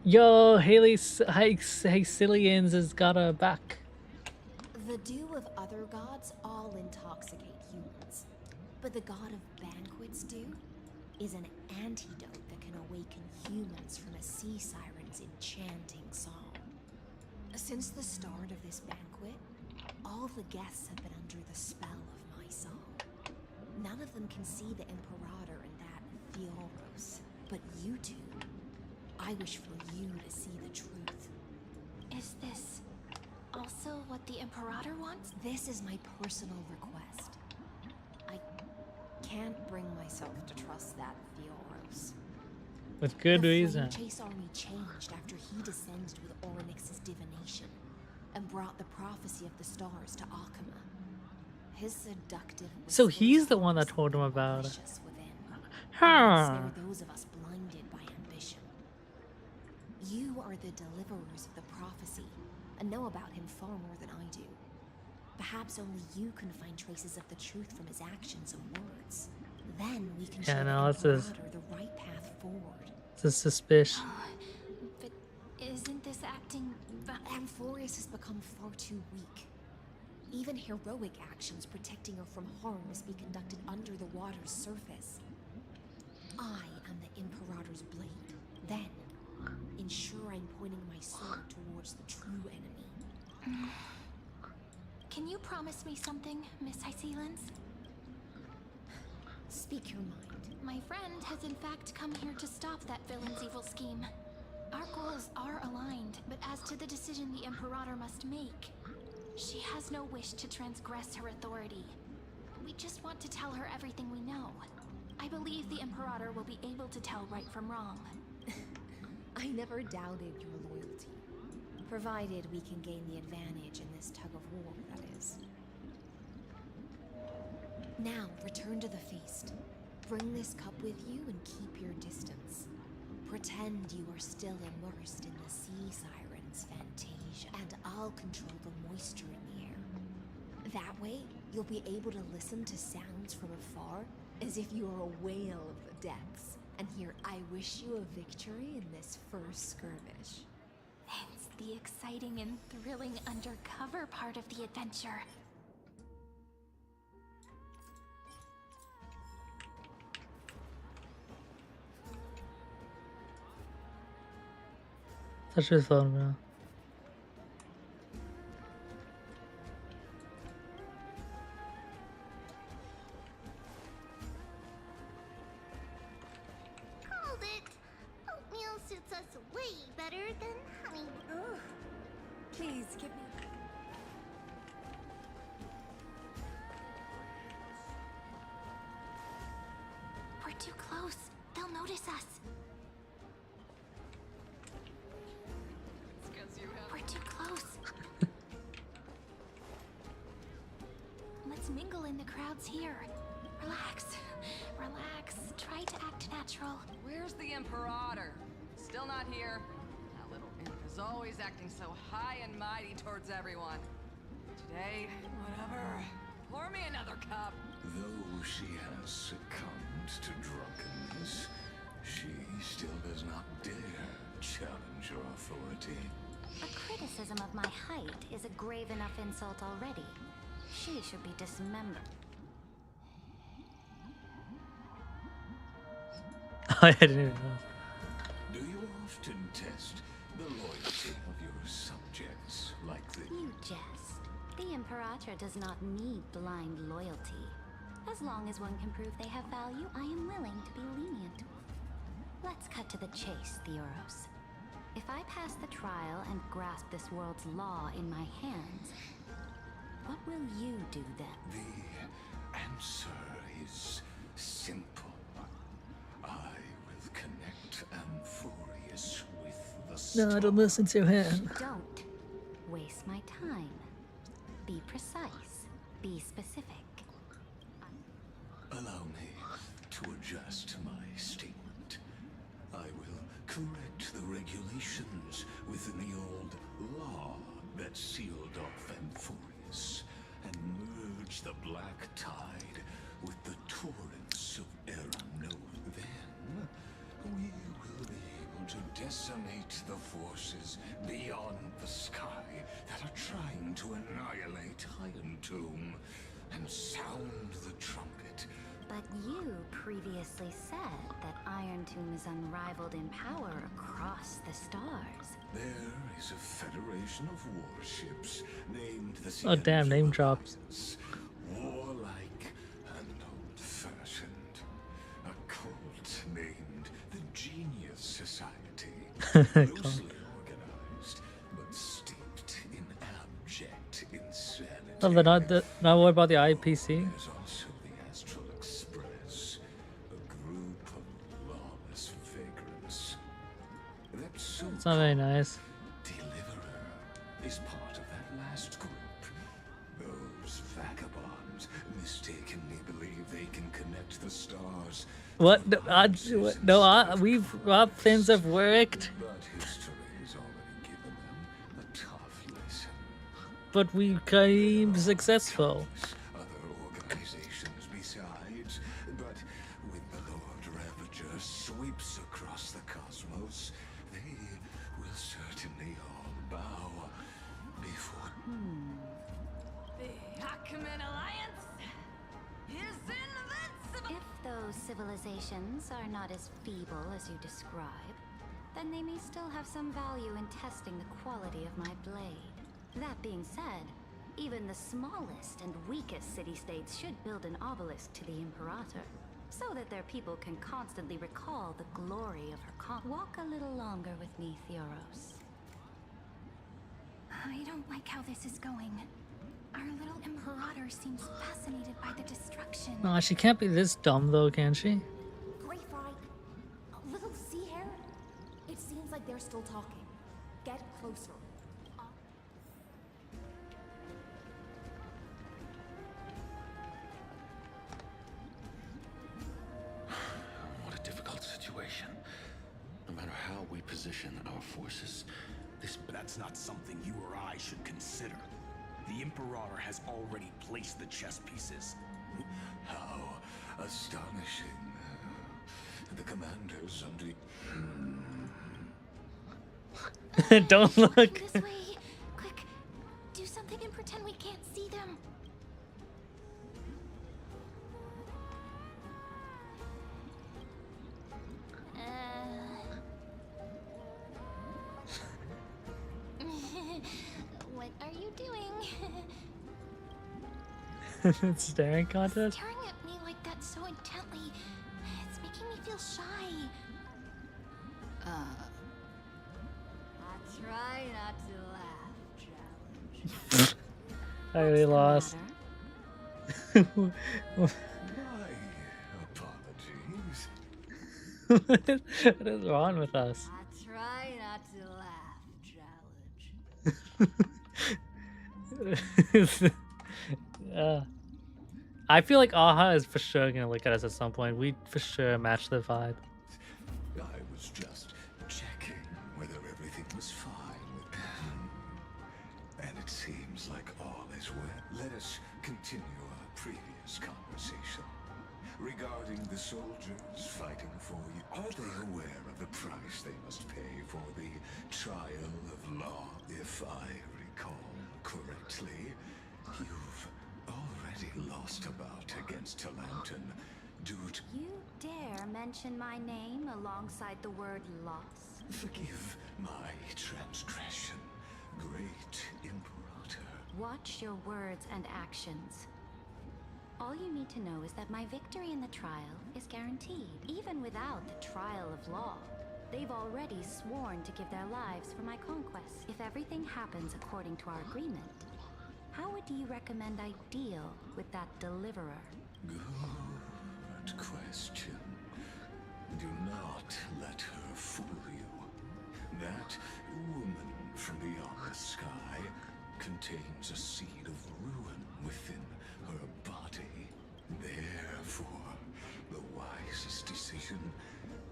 [SPEAKER 2] Yo, Hysealins has got her back.
[SPEAKER 14] The dew of other gods all intoxicate humans. But the god of banquets dew? is an antidote that can awaken humans from a sea siren's enchanting song. Since the start of this banquet, all the guests have been under the spell of my song. None of them can see the Imperator and that Amphoreus, but you two. I wish for you to see the truth.
[SPEAKER 17] Is this also what the Imperator wants?
[SPEAKER 14] This is my personal request. I can't bring myself to trust that Amphoreus.
[SPEAKER 2] With good reason.
[SPEAKER 14] The Chase army changed after he descended with Orynyx's divination and brought the prophecy of the stars to Akama. His seductive.
[SPEAKER 2] So he's the one that told him about it.
[SPEAKER 14] Snare those of us blinded by ambition. You are the deliverers of the prophecy and know about him far more than I do. Perhaps only you can find traces of the truth from his actions and words. Then we can show the Imperator the right path forward.
[SPEAKER 2] It's a suspicion.
[SPEAKER 17] But isn't this acting...
[SPEAKER 14] Amphoreus has become far too weak. Even heroic actions protecting her from harm must be conducted under the water's surface. I am the Imperator's blade. Then, ensure I'm pointing my sword towards the true enemy.
[SPEAKER 17] Can you promise me something, Miss Hysealans?
[SPEAKER 14] Speak your mind.
[SPEAKER 17] My friend has in fact come here to stop that villain's evil scheme. Our goals are aligned, but as to the decision the Imperator must make, she has no wish to transgress her authority. We just want to tell her everything we know. I believe the Imperator will be able to tell right from wrong.
[SPEAKER 14] I never doubted your loyalty. Provided we can gain the advantage in this tug of war, that is. Now, return to the feast. Bring this cup with you and keep your distance. Pretend you are still immersed in the sea siren's fantasia, and I'll control the moisture in the air. That way, you'll be able to listen to sounds from afar, as if you are a whale of the depths, and hear I wish you a victory in this first skirmish.
[SPEAKER 17] It's the exciting and thrilling undercover part of the adventure.
[SPEAKER 2] Touch his phone, bro.
[SPEAKER 12] Called it. Oatmeal suits us way better than honey. Ugh.
[SPEAKER 16] Please give me.
[SPEAKER 17] We're too close. They'll notice us. We're too close. Let's mingle in the crowds here. Relax. Relax. Try to act natural.
[SPEAKER 11] Where's the Imperator? Still not here. That little imp is always acting so high and mighty towards everyone. Today, whatever. Pour me another cup.
[SPEAKER 10] Though she has succumbed to drunkenness, she still does not dare challenge your authority.
[SPEAKER 9] A criticism of my height is a grave enough insult already. She should be dismembered.
[SPEAKER 2] I didn't even know.
[SPEAKER 10] Do you often test the loyalty of your subjects like this?
[SPEAKER 9] You jest. The Imperator does not need blind loyalty. As long as one can prove they have value, I am willing to be lenient. Let's cut to the chase, Theoros. If I pass the trial and grasp this world's law in my hands, what will you do then?
[SPEAKER 10] The answer is simple. I will connect Amphoreus with the stars.
[SPEAKER 2] No, don't listen to him.
[SPEAKER 9] Don't waste my time. Be precise. Be specific.
[SPEAKER 10] Allow me to adjust my statement. I will correct the regulations within the old law that sealed off Amphoreus and merge the black tide with the torrents of Erano. Then we will be able to decimate the forces beyond the sky that are trying to annihilate Iron Tomb and sound the trumpet
[SPEAKER 6] But you previously said that Iron Tomb is unrivaled in power across the stars.
[SPEAKER 10] There is a federation of warships named the
[SPEAKER 2] Oh damn, name drops.
[SPEAKER 10] warlike and old-fashioned. A cult named the Genius Society. Loosely organized, but steeped in abject insanity.
[SPEAKER 2] Oh, they're not worried about the IPC?
[SPEAKER 10] There's also the Astral Express, a group of lawless vagrants.
[SPEAKER 2] It's not very nice.
[SPEAKER 10] Deliverer is part of that last group. Those vagabonds mistakenly believe they can connect the stars.
[SPEAKER 2] What? No, our things have worked.
[SPEAKER 10] But history has already given them a tough lesson.
[SPEAKER 2] But we became successful.
[SPEAKER 10] Other organizations besides, but when the Lord Ravager sweeps across the cosmos, they will certainly all bow before.
[SPEAKER 3] The Ackman Alliance is invincible!
[SPEAKER 6] If those civilizations are not as feeble as you describe, then they may still have some value in testing the quality of my blade. That being said, even the smallest and weakest city-states should build an obelisk to the Imperator, so that their people can constantly recall the glory of her Walk a little longer with me, Theoros.
[SPEAKER 3] I don't like how this is going. Our little Imperator seems fascinated by the destruction.
[SPEAKER 2] No, she can't be this dumb though, can she?
[SPEAKER 14] Gray Fry, little sea hare. It seems like they're still talking. Get closer.
[SPEAKER 8] What a difficult situation. No matter how we position our forces,
[SPEAKER 13] that's not something you or I should consider. The Imperator has already placed the chess pieces.
[SPEAKER 10] How astonishing. The commanders under...
[SPEAKER 2] Don't look.
[SPEAKER 3] This way. Quick, do something and pretend we can't see them. What are you doing?
[SPEAKER 2] Staring contest?
[SPEAKER 3] Staring at me like that so intently, it's making me feel shy.
[SPEAKER 6] I try not to laugh, challenge.
[SPEAKER 2] I really lost. What is wrong with us?
[SPEAKER 6] I try not to laugh, challenge.
[SPEAKER 2] I feel like Aha is for sure gonna look at us at some point. We for sure match the vibe.
[SPEAKER 10] I was just checking whether everything was fine with them. And it seems like all is well. Let us continue our previous conversation. Regarding the soldiers fighting for you, are they aware of the price they must pay for the trial of law? If I recall correctly, you've already lost a bout against Talanton due to...
[SPEAKER 6] You dare mention my name alongside the word loss?
[SPEAKER 10] Forgive my transgression, great Imperator.
[SPEAKER 6] Watch your words and actions. All you need to know is that my victory in the trial is guaranteed, even without the trial of law. They've already sworn to give their lives for my conquest. If everything happens according to our agreement, how would you recommend I deal with that deliverer?
[SPEAKER 10] Good question. Do not let her fool you. That woman from beyond the sky contains a seed of ruin within her body. Therefore, the wisest decision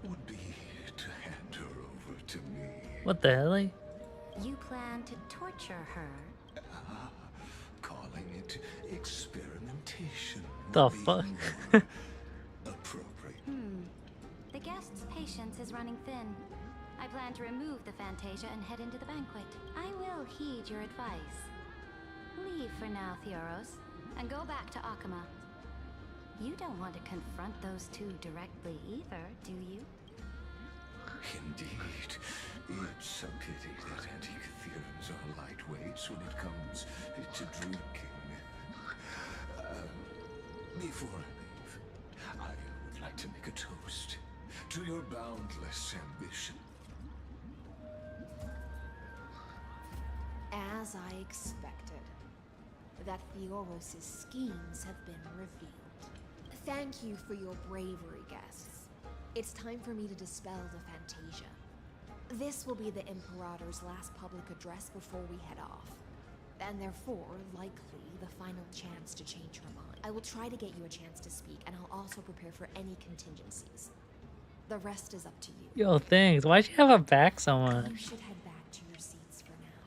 [SPEAKER 10] would be to hand her over to me.
[SPEAKER 2] What the hell?
[SPEAKER 6] You plan to torture her?
[SPEAKER 10] Calling it experimentation.
[SPEAKER 2] The fuck?
[SPEAKER 10] Appropriate.
[SPEAKER 6] The guest's patience is running thin. I plan to remove the Fantasia and head into the banquet. I will heed your advice. Leave for now, Theoros, and go back to Akama.
[SPEAKER 12] You don't want to confront those two directly either, do you?
[SPEAKER 10] Indeed. It's a pity that anti-Catherians are lightweights when it comes to drinking. Before I leave, I would like to make a toast to your boundless ambition.
[SPEAKER 14] As I expected, that Theoros's schemes have been revealed. Thank you for your bravery, guests. It's time for me to dispel the Fantasia. This will be the Imperator's last public address before we head off, and therefore, likely, the final chance to change her mind. I will try to get you a chance to speak, and I'll also prepare for any contingencies. The rest is up to you.
[SPEAKER 1] Yo, thanks. Why'd you have her back so much?
[SPEAKER 14] You should head back to your seats for now.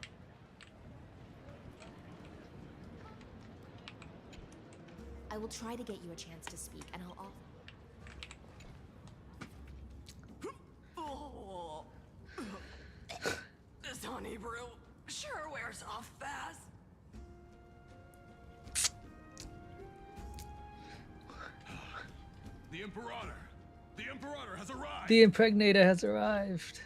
[SPEAKER 14] I will try to get you a chance to speak, and I'll also...
[SPEAKER 11] This honey brew sure wears off fast.
[SPEAKER 13] The Imperator! The Imperator has arrived!
[SPEAKER 1] The Impregnator has arrived.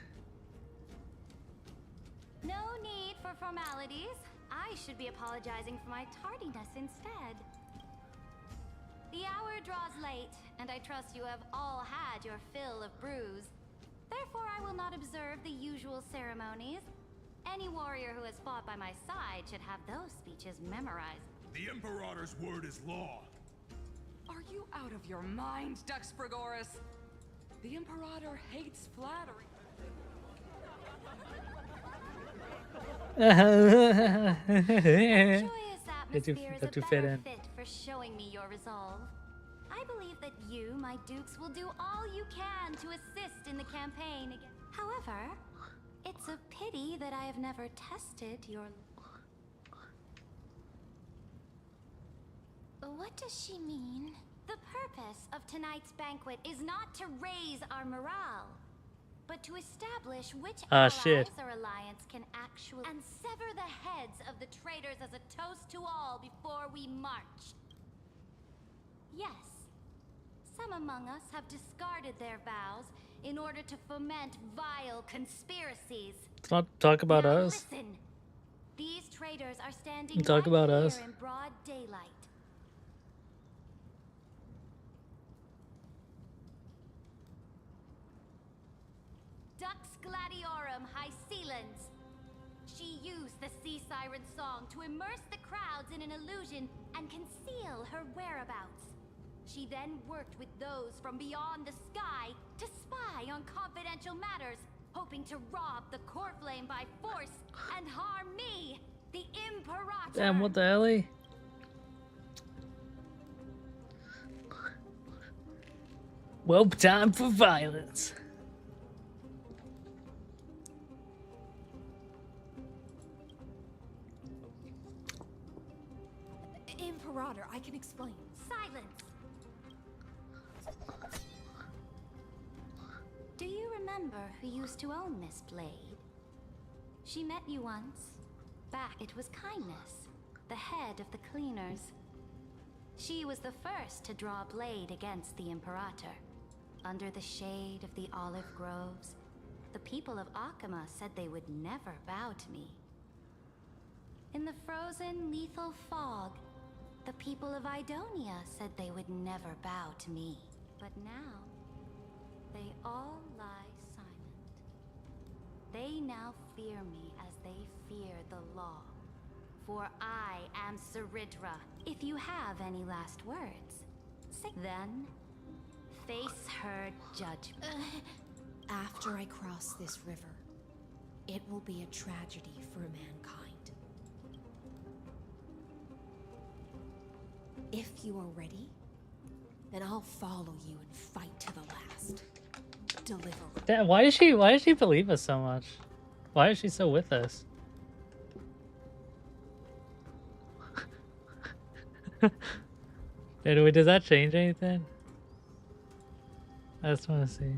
[SPEAKER 12] No need for formalities. I should be apologizing for my tardiness instead. The hour draws late, and I trust you have all had your fill of brews. Therefore, I will not observe the usual ceremonies. Any warrior who has fought by my side should have those speeches memorized.
[SPEAKER 13] The Imperator's word is law.
[SPEAKER 11] Are you out of your mind, Dux Frigoris? The Imperator hates flattery.
[SPEAKER 12] Joyous atmosphere is a
[SPEAKER 1] fit
[SPEAKER 12] better
[SPEAKER 1] in.
[SPEAKER 12] fit for showing me your resolve. I believe that you, my dukes, will do all you can to assist in the campaign. However, it's a pity that I have never tested your... What does she mean? The purpose of tonight's banquet is not to raise our morale, but to establish which allies our alliance can actually... and sever the heads of the traitors as a toast to all before we march. Yes, some among us have discarded their vows in order to foment vile conspiracies.
[SPEAKER 1] Let's not talk about
[SPEAKER 12] Now
[SPEAKER 1] us.
[SPEAKER 12] listen. These traitors are standing
[SPEAKER 1] Talk
[SPEAKER 12] right
[SPEAKER 1] about
[SPEAKER 12] here
[SPEAKER 1] us.
[SPEAKER 12] in broad daylight. Dux Gladiorum Hycelans. She used the sea siren song to immerse the crowds in an illusion and conceal her whereabouts. She then worked with those from beyond the sky to spy on confidential matters, hoping to rob the core flame by force and harm me, the Imperator.
[SPEAKER 1] Damn, what the hell? Well, time for violence.
[SPEAKER 14] Imperator, I can explain.
[SPEAKER 12] Silence. Do you remember who used to own this blade? She met you once. Back, it was Kindness, the head of the cleaners. She was the first to draw a blade against the Imperator. Under the shade of the olive groves, the people of Akama said they would never bow to me. In the frozen, lethal fog, the people of Idonia said they would never bow to me. But now, they all lie silent. They now fear me as they fear the law. For I am Ceridra. If you have any last words, then face her judgment.
[SPEAKER 14] After I cross this river, it will be a tragedy for mankind. If you are ready, then I'll follow you and fight to the last. Deliver.
[SPEAKER 1] Damn, why does she believe us so much? Why is she so with us? Anyway, does that change anything? I just want to see.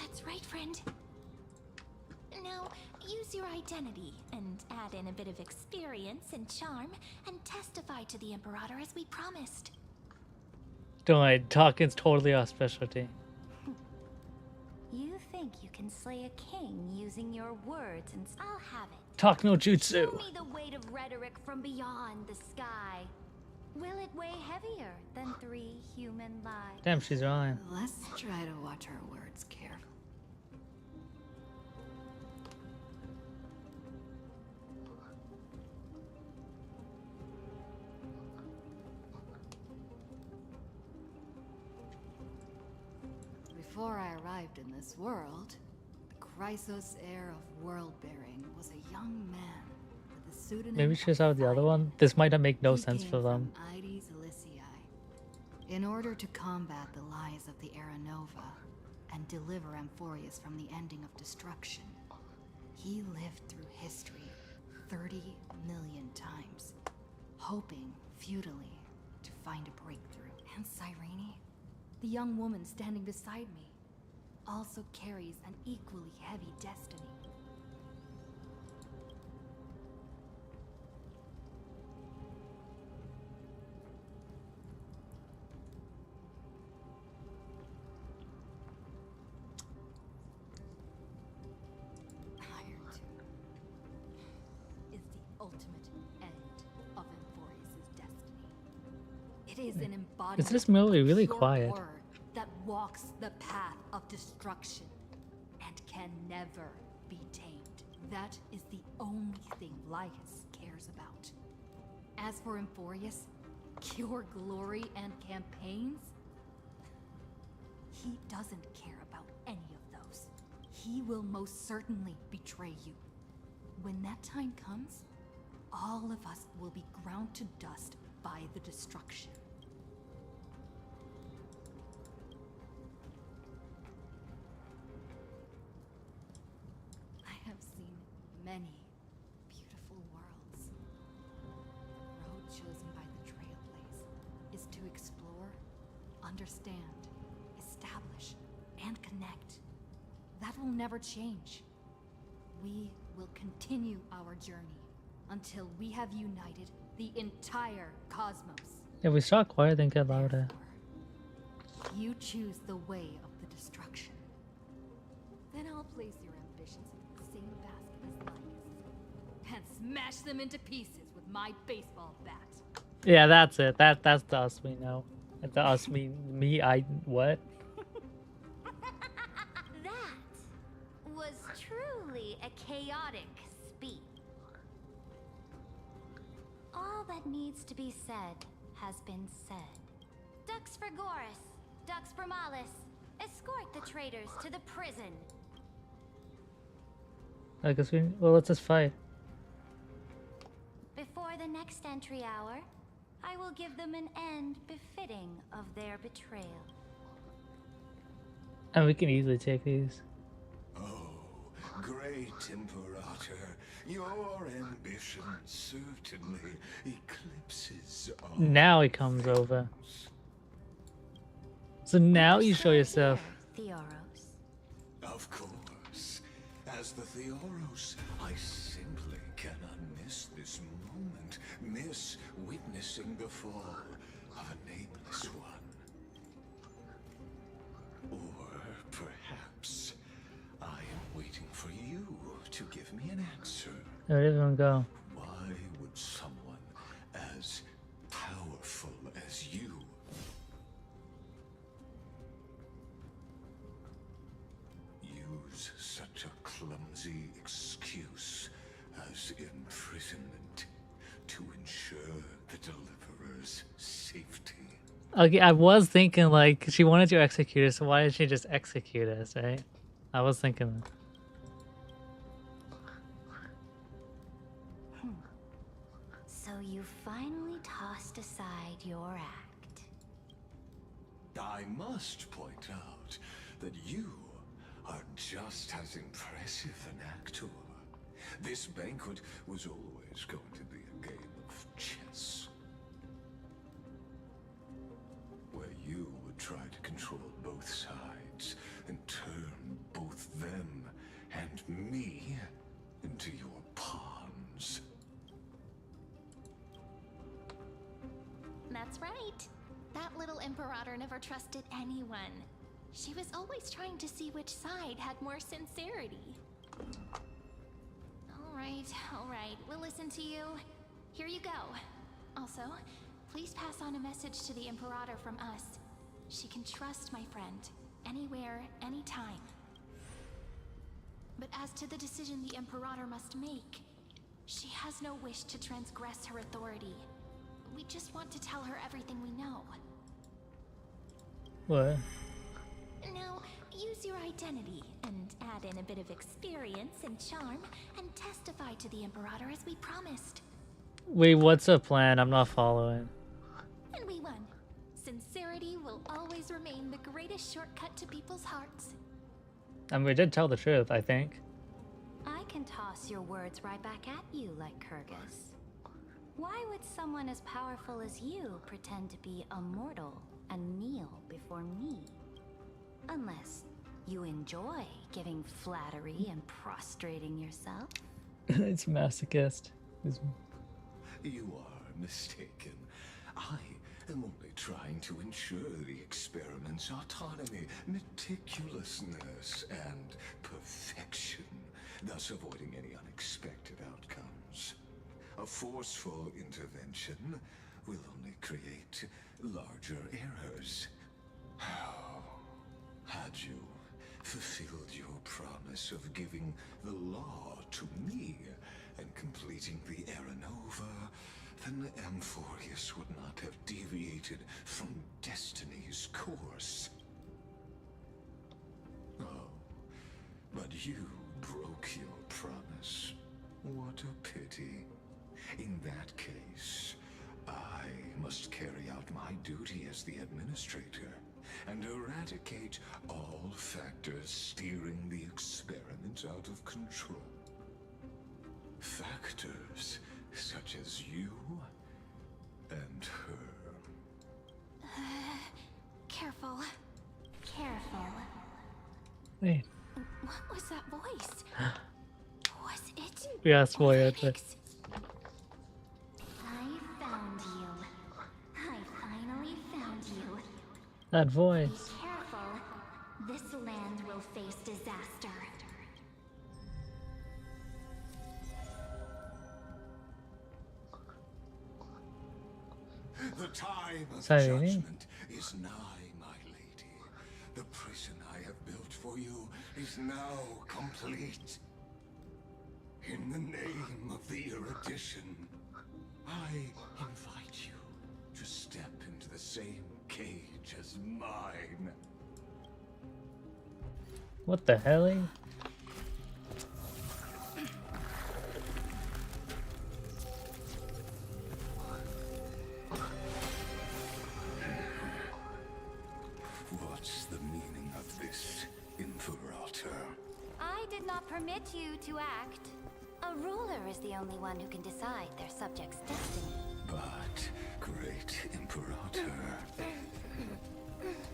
[SPEAKER 3] That's right, friend. Now, use your identity and add in a bit of experience and charm and testify to the Imperator as we promised.
[SPEAKER 1] Don't worry, talking's totally our specialty.
[SPEAKER 12] You think you can slay a king using your words and I'll have it.
[SPEAKER 1] Talk no jutsu.
[SPEAKER 12] Show me the weight of rhetoric from beyond the sky. Will it weigh heavier than 3 human lives?
[SPEAKER 1] Damn, she's right.
[SPEAKER 6] Let's try to watch our words carefully. Before I arrived in this world, the Chrysos heir of world-bearing was a young man with the pseudonym
[SPEAKER 1] Maybe she's out the other one. This might not make no sense for them.
[SPEAKER 6] In order to combat the lies of the Era Nova and deliver Amphoreus from the ending of destruction, he lived through history 30 million times, hoping futilely to find a breakthrough. And Cyrene, the young woman standing beside me, also carries an equally heavy destiny. It is an embodiment
[SPEAKER 1] Is this movie really
[SPEAKER 6] of pure
[SPEAKER 1] quiet?
[SPEAKER 6] horror that walks the path of destruction and can never be tamed. That is the only thing Lycus cares about. As for Amphoreus, your glory and campaigns, he doesn't care about any of those. He will most certainly betray you. When that time comes, all of us will be ground to dust by the destruction. I have seen many beautiful worlds. The road chosen by the Trailblaze is to explore, understand, establish, and connect. That will never change. We will continue our journey until we have united the entire cosmos.
[SPEAKER 1] If we start quiet, then get louder.
[SPEAKER 6] You choose the way of the destruction. Then I'll place your ambitions in the same basket as Lycus and smash them into pieces with my baseball bat.
[SPEAKER 1] Yeah, that's it. That's the us we know. The us me I what?
[SPEAKER 12] That was truly a chaotic speech. All that needs to be said has been said. Dux for Gorus, Dux for Malus. Escort the traitors to the prison.
[SPEAKER 1] I guess well, let's just fight.
[SPEAKER 12] Before the next entry hour, I will give them an end befitting of their betrayal.
[SPEAKER 1] And we can easily take these.
[SPEAKER 10] Oh, great Imperator, your ambition certainly eclipses all.
[SPEAKER 1] Now he comes over. So now you show yourself.
[SPEAKER 12] Theoros.
[SPEAKER 10] Of course. As the Theoros, I simply cannot miss this moment, miss witnessing the fall of a nameless one. Or perhaps I am waiting for you to give me an answer.
[SPEAKER 1] Where did everyone go?
[SPEAKER 10] Why would someone as powerful as you use such a clumsy excuse as imprisonment to ensure the deliverer's safety?
[SPEAKER 1] Okay, I was thinking like she wanted to execute us, so why did she just execute us, right? I was thinking.
[SPEAKER 12] So you finally tossed aside your act.
[SPEAKER 10] I must point out that you are just as impressive an actor. This banquet was always going to be a game of chess, where you would try to control both sides and turn both
[SPEAKER 3] That's right. That little Imperator never trusted anyone. She was always trying to see which side had more sincerity. All right, we'll listen to you. Here you go. Also, please pass on a message to the Imperator from us. She can trust my friend, anywhere, anytime. But as to the decision the Imperator must make, she has no wish to transgress her authority. We just want to tell her everything we know.
[SPEAKER 2] What?
[SPEAKER 3] Now, use your identity and add in a bit of experience and charm and testify to the Imperator as we promised.
[SPEAKER 2] Wait, what's the plan? I'm not following.
[SPEAKER 3] And we won. Sincerity will always remain the greatest shortcut to people's hearts.
[SPEAKER 2] And we did tell the truth, I think.
[SPEAKER 6] I can toss your words right back at you like Kyrgyz. Why would someone as powerful as you pretend to be a mortal and kneel before me? Unless you enjoy giving flattery and prostrating yourself.
[SPEAKER 2] It's masochist.
[SPEAKER 10] You are mistaken. I am only trying to ensure the experiment's autonomy, meticulousness, and perfection, thus avoiding any unexpected outcomes. A forceful intervention will only create larger errors. How had you fulfilled your promise of giving the law to me and completing the Aranova, then Amphoreus would not have deviated from destiny's course. Oh, but you broke your promise. What a pity. In that case, I must carry out my duty as the administrator and eradicate all factors steering the experiment out of control. Factors such as you and her.
[SPEAKER 3] Careful. Careful.
[SPEAKER 2] Wait.
[SPEAKER 3] What was that voice? Was it?
[SPEAKER 2] Yes, boy.
[SPEAKER 3] I found you. I finally found you.
[SPEAKER 2] That voice.
[SPEAKER 3] Be careful. This land will face disaster.
[SPEAKER 10] The time of
[SPEAKER 2] Sorry,
[SPEAKER 10] judgment is nigh, my lady. The prison I have built for you is now complete. In the name of the erudition, I invite you to step into the same cage as mine.
[SPEAKER 2] What the hell?
[SPEAKER 10] What's the meaning of this, Imperator?
[SPEAKER 12] I did not permit you to act. A ruler is the only one who can decide their subject's destiny.
[SPEAKER 10] But, great Imperator,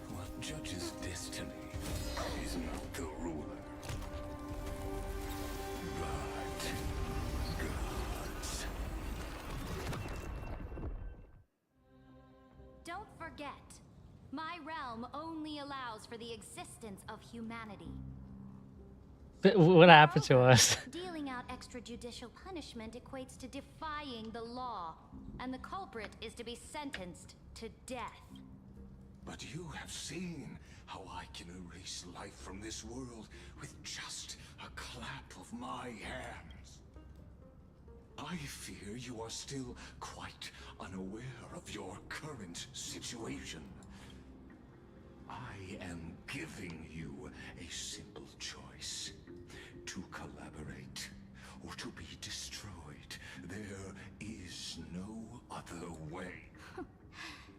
[SPEAKER 10] what judges destiny is not the ruler, but gods.
[SPEAKER 12] Don't forget, my realm only allows for the existence of humanity.
[SPEAKER 2] But what happened to us?
[SPEAKER 12] Dealing out extrajudicial punishment equates to defying the law, and the culprit is to be sentenced to death.
[SPEAKER 10] But you have seen how I can erase life from this world with just a clap of my hands. I fear you are still quite unaware of your current situation. I am giving you a simple choice. To collaborate or to be destroyed. There is no other way.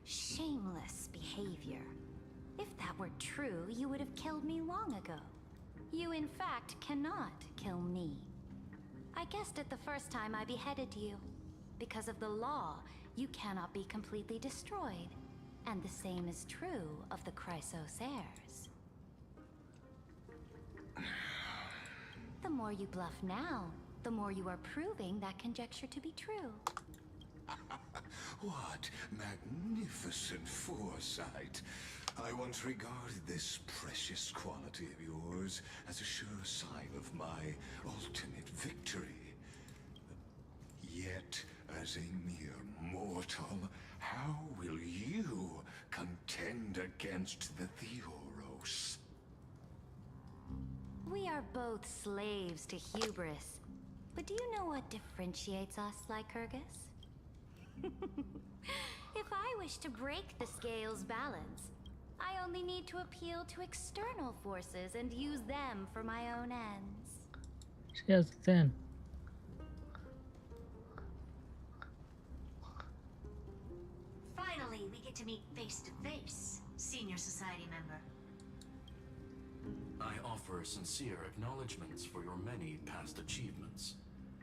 [SPEAKER 12] Shameless behavior. If that were true, you would have killed me long ago. You in fact cannot kill me. I guessed it the first time I beheaded you. Because of the law, you cannot be completely destroyed. And the same is true of the Chrysos heirs. The more you bluff now, the more you are proving that conjecture to be true.
[SPEAKER 10] What magnificent foresight. I once regarded this precious quality of yours as a sure sign of my ultimate victory. Yet, as a mere mortal, how will you contend against the Theoros?
[SPEAKER 12] We are both slaves to hubris. But do you know what differentiates us, Lycurgus? If I wish to break the scale's balance, I only need to appeal to external forces and use them for my own ends.
[SPEAKER 2] She has a 10.
[SPEAKER 9] Finally, we get to meet face to face, Senior Society member.
[SPEAKER 8] I offer sincere acknowledgments for your many past achievements,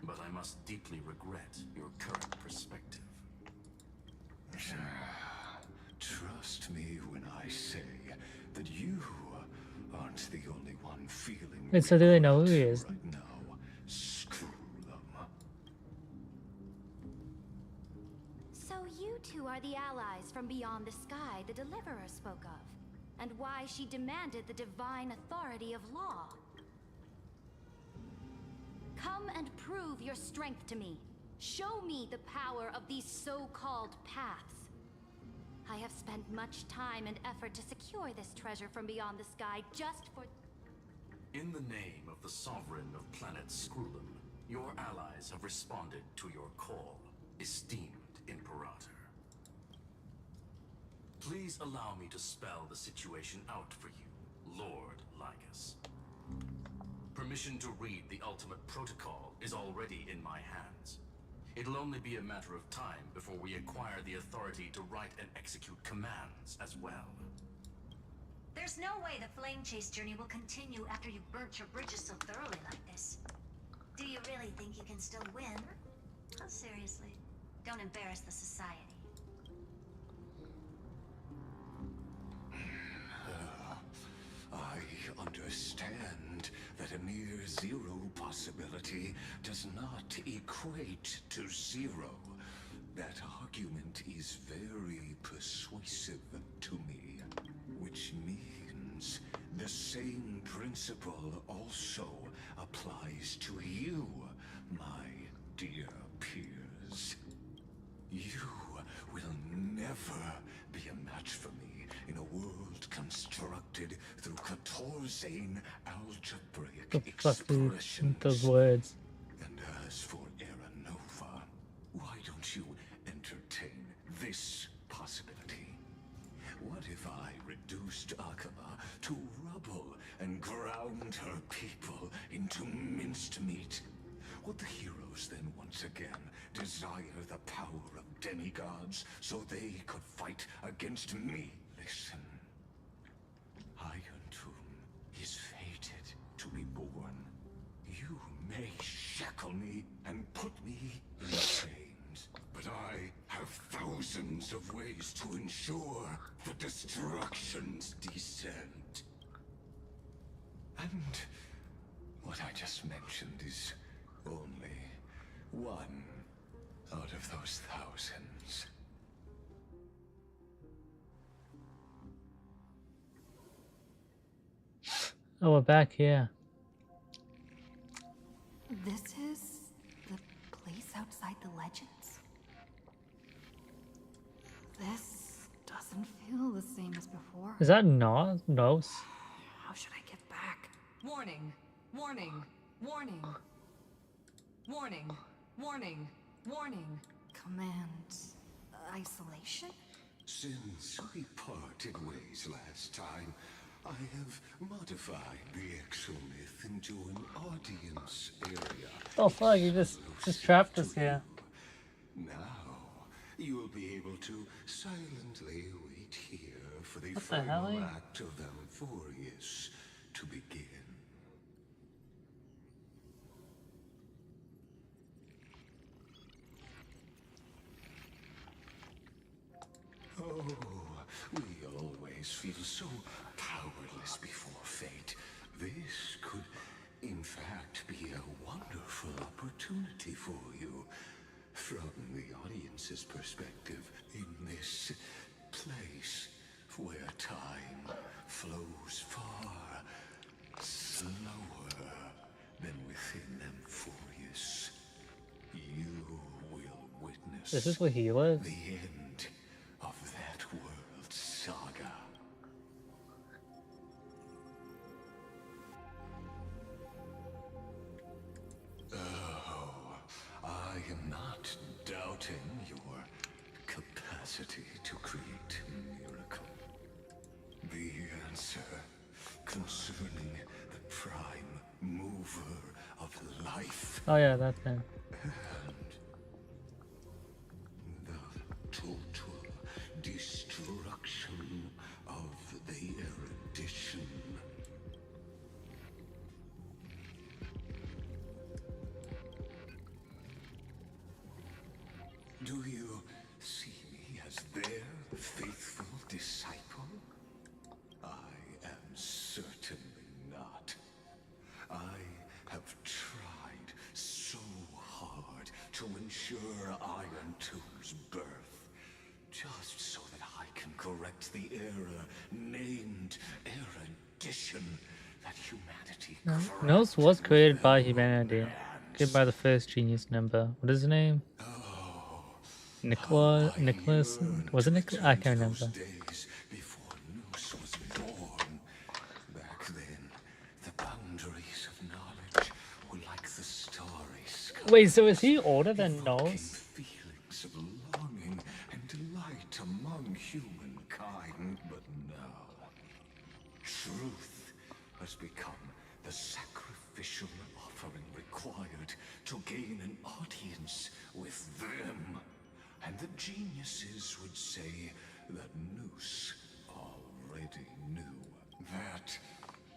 [SPEAKER 8] but I must deeply regret your current perspective.
[SPEAKER 10] Trust me when I say that you aren't the only one feeling.
[SPEAKER 2] Wait, so do they know who he is?
[SPEAKER 10] Right now, screw them.
[SPEAKER 12] So you two are the allies from beyond the sky the Deliverer spoke of, and why she demanded the divine authority of law. Come and prove your strength to me. Show me the power of these so-called paths. I have spent much time and effort to secure this treasure from beyond the sky just for...
[SPEAKER 8] In the name of the Sovereign of planet Scrulum, your allies have responded to your call, esteemed Imperator. Please allow me to spell the situation out for you, Lord Lycus. Permission to read the ultimate protocol is already in my hands. It'll only be a matter of time before we acquire the authority to write and execute commands as well.
[SPEAKER 9] There's no way the flame chase journey will continue after you've burnt your bridges so thoroughly like this. Do you really think you can still win? Oh, seriously. Don't embarrass the society.
[SPEAKER 10] I understand that a mere zero possibility does not equate to zero. That argument is very persuasive to me, which means the same principle also applies to you, my dear peers. You will never be a match for me in a world constructed through Catorzean algebraic expressions.
[SPEAKER 2] Those words.
[SPEAKER 10] And as for Aranova, why don't you entertain this possibility? What if I reduced Akaba to rubble and ground her people into minced meat? Would the heroes then once again desire the power of demigods so they could fight against me? Listen. Iron Tomb is fated to be born. You may shackle me and put me in chains, but I have thousands of ways to ensure the destruction's descent. And what I just mentioned is only one out of those thousands.
[SPEAKER 2] Oh, we're back here.
[SPEAKER 6] This is the place outside the legends? This doesn't feel the same as before.
[SPEAKER 2] Is that not Nos?
[SPEAKER 6] How should I get back?
[SPEAKER 11] Warning! Warning! Warning! Warning! Warning! Warning!
[SPEAKER 6] Command isolation?
[SPEAKER 10] Since we parted ways last time, I have modified the exomyth into an audience area.
[SPEAKER 2] Oh fuck, you just trapped us here.
[SPEAKER 10] Now, you will be able to silently wait here for the
[SPEAKER 2] What the hell?
[SPEAKER 10] final act of Amphoreus to begin. Oh, we always feel so powerless before fate. This could, in fact, be a wonderful opportunity for you. From the audience's perspective, in this place where time flows far slower than within Amphoreus, you will witness
[SPEAKER 2] Is this where he lives?
[SPEAKER 10] the end of that world's saga. Oh, I am not doubting your capacity to create a miracle. The answer concerning the prime mover of life.
[SPEAKER 2] Oh yeah, that thing.
[SPEAKER 10] And the total destruction of the erudition. Do you see me as their faithful disciple? I am certainly not. I have tried so hard to ensure Iron Two's birth, just so that I can correct the error named erudition that humanity
[SPEAKER 2] Nose was created by humanity. Created by the first genius number. What is his name? Nicholas? Was it Nicholas? I can't remember.
[SPEAKER 10] days before Noose was born. Back then, the boundaries of knowledge were like the starry sky.
[SPEAKER 2] Wait, so is he older than Nose?
[SPEAKER 10] Feelings of longing and delight among humankind, but now truth has become the sacrificial offering required to gain an audience with them. And the geniuses would say that Noose already knew. That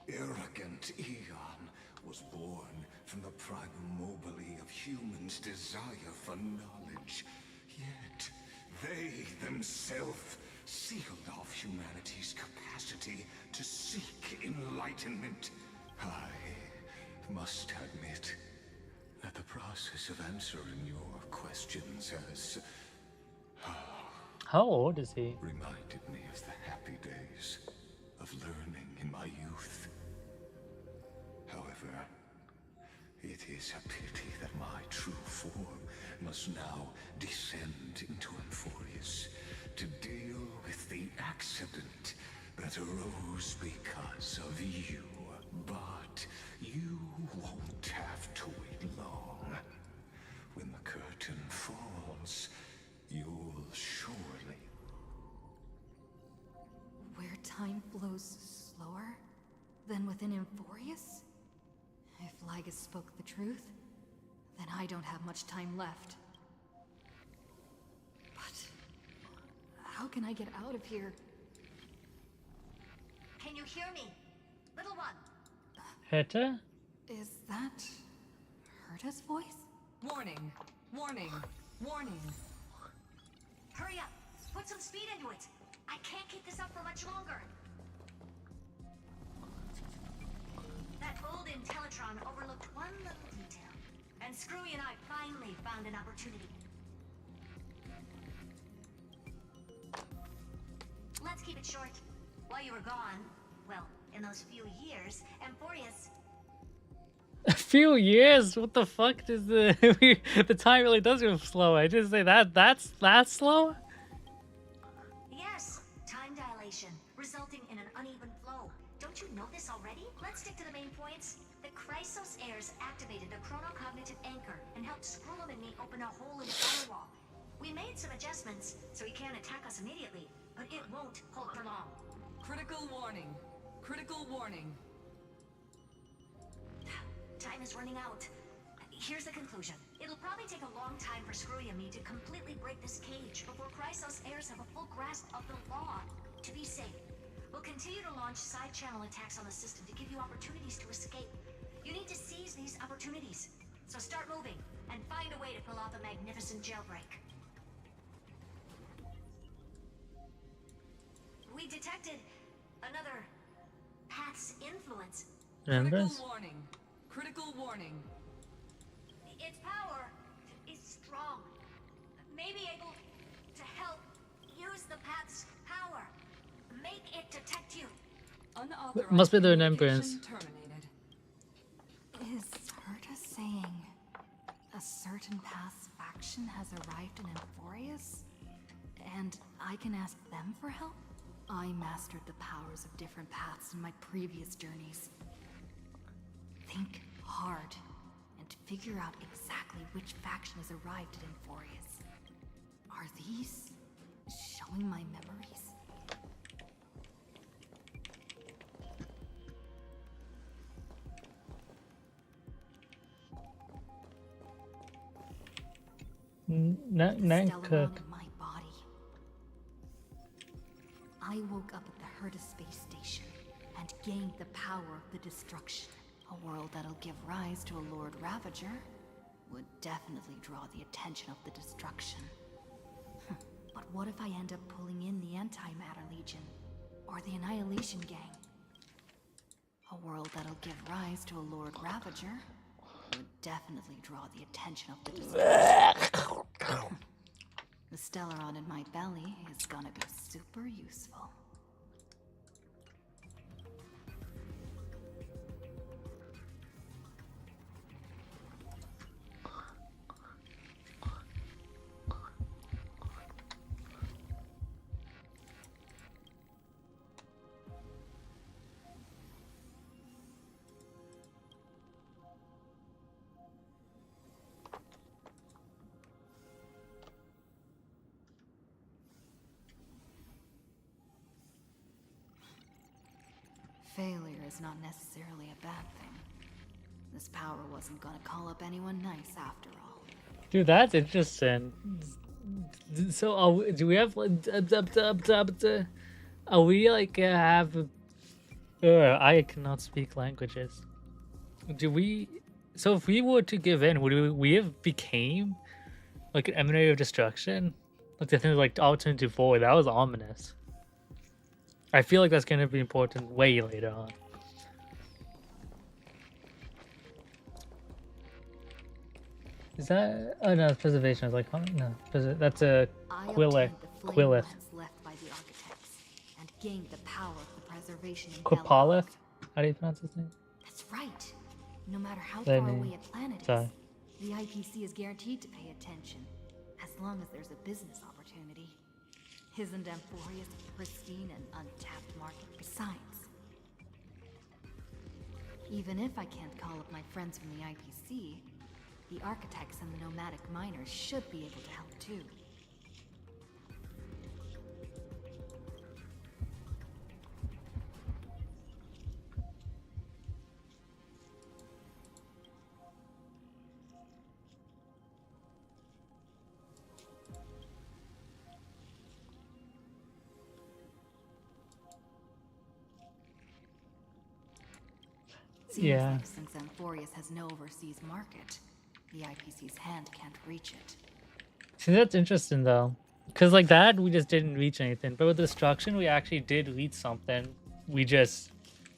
[SPEAKER 10] arrogant Eon was born from the primal mobile of humans' desire for knowledge. Yet they themselves sealed off humanity's capacity to seek enlightenment. I must admit that the process of answering your questions has
[SPEAKER 2] How old is he?
[SPEAKER 10] reminded me of the happy days of learning in my youth. However, it is a pity that my true form must now descend into Amphoreus to deal with the accident that arose because of you. But you won't have to wait long. When the curtain falls, you'll surely...
[SPEAKER 6] Where time flows slower than within Amphoreus? If Lygus spoke the truth, then I don't have much time left. But how can I get out of here?
[SPEAKER 9] Can you hear me? Little one.
[SPEAKER 2] Herta?
[SPEAKER 6] Is that Herta's voice?
[SPEAKER 11] Warning, warning, warning.
[SPEAKER 9] Hurry up. Put some speed into it. I can't keep this up for much longer. That old Intellitron overlooked one little detail. And Screwy and I finally found an opportunity. Let's keep it short. While you were gone, well, in those few years, Amphoreus...
[SPEAKER 2] A few years? What the fuck does the the time really does go slow? I just say that's slow?
[SPEAKER 9] Yes, time dilation, resulting in an uneven flow. Don't you know this already? Let's stick to the main points. The Chrysos heirs activated the chronocognitive anchor and helped Scrollum and me open a hole in the firewall. We made some adjustments, so he can't attack us immediately, but it won't hold for long.
[SPEAKER 11] Critical warning. Critical warning.
[SPEAKER 9] Time is running out. Here's the conclusion. It'll probably take a long time for Screwy and me to completely break this cage before Chrysos heirs have a full grasp of the law. To be safe, we'll continue to launch side-channel attacks on the system to give you opportunities to escape. You need to seize these opportunities. So start moving, and find a way to pull off a magnificent jailbreak. We detected another path's influence.
[SPEAKER 2] Remember?
[SPEAKER 11] Critical warning. Critical warning.
[SPEAKER 9] Its power is strong. may be able to help use the path's power. Make it detect you.
[SPEAKER 11] Unauthorized
[SPEAKER 1] Must be the
[SPEAKER 11] communication
[SPEAKER 1] remembrance.
[SPEAKER 11] terminated.
[SPEAKER 6] Is Herta saying a certain past faction has arrived in Amphoreus? And I can ask them for help? I mastered the powers of different paths in my previous journeys. Think hard and figure out exactly which faction has arrived at Amphoreus. Are these showing my memories?
[SPEAKER 2] Cook.
[SPEAKER 6] My body. I woke up at the Herta space station and gained the power of the destruction. A world that'll give rise to a Lord Ravager would definitely draw the attention of the destruction. But what if I end up pulling in the Antimatter Legion or the Annihilation Gang? A world that'll give rise to a Lord Ravager would definitely draw the attention of the destruction. The Stellaron in my belly is gonna be super useful. Failure is not necessarily a bad thing. This power wasn't gonna call up anyone nice after all.
[SPEAKER 2] Dude, that's interesting. So, do we have are we like have? I cannot speak languages. Do we? So, if we were to give in, would we have became like an emanator of destruction? Like the thing like Opportunity 4, that was ominous. I feel like that's gonna be important way later on. Is that? Oh no, preservation. I was like, oh, no, that's a Quillith.
[SPEAKER 6] Left by the architects and gained the power of the preservation in
[SPEAKER 2] Quipalith? How do you pronounce his name?
[SPEAKER 6] That's right. No matter how far away a planet is, the IPC is guaranteed to pay attention, as long as there's a business opportunity. Isn't Amphoreus a pristine and untapped market? Besides, even if I can't call up my friends from the IPC, the architects and the nomadic miners should be able to help too. Seems like since Amphoreus has no overseas market, the IPC's hand can't reach it.
[SPEAKER 2] See, that's interesting though, because like that we just didn't reach anything, but with destruction we actually did reach something. We just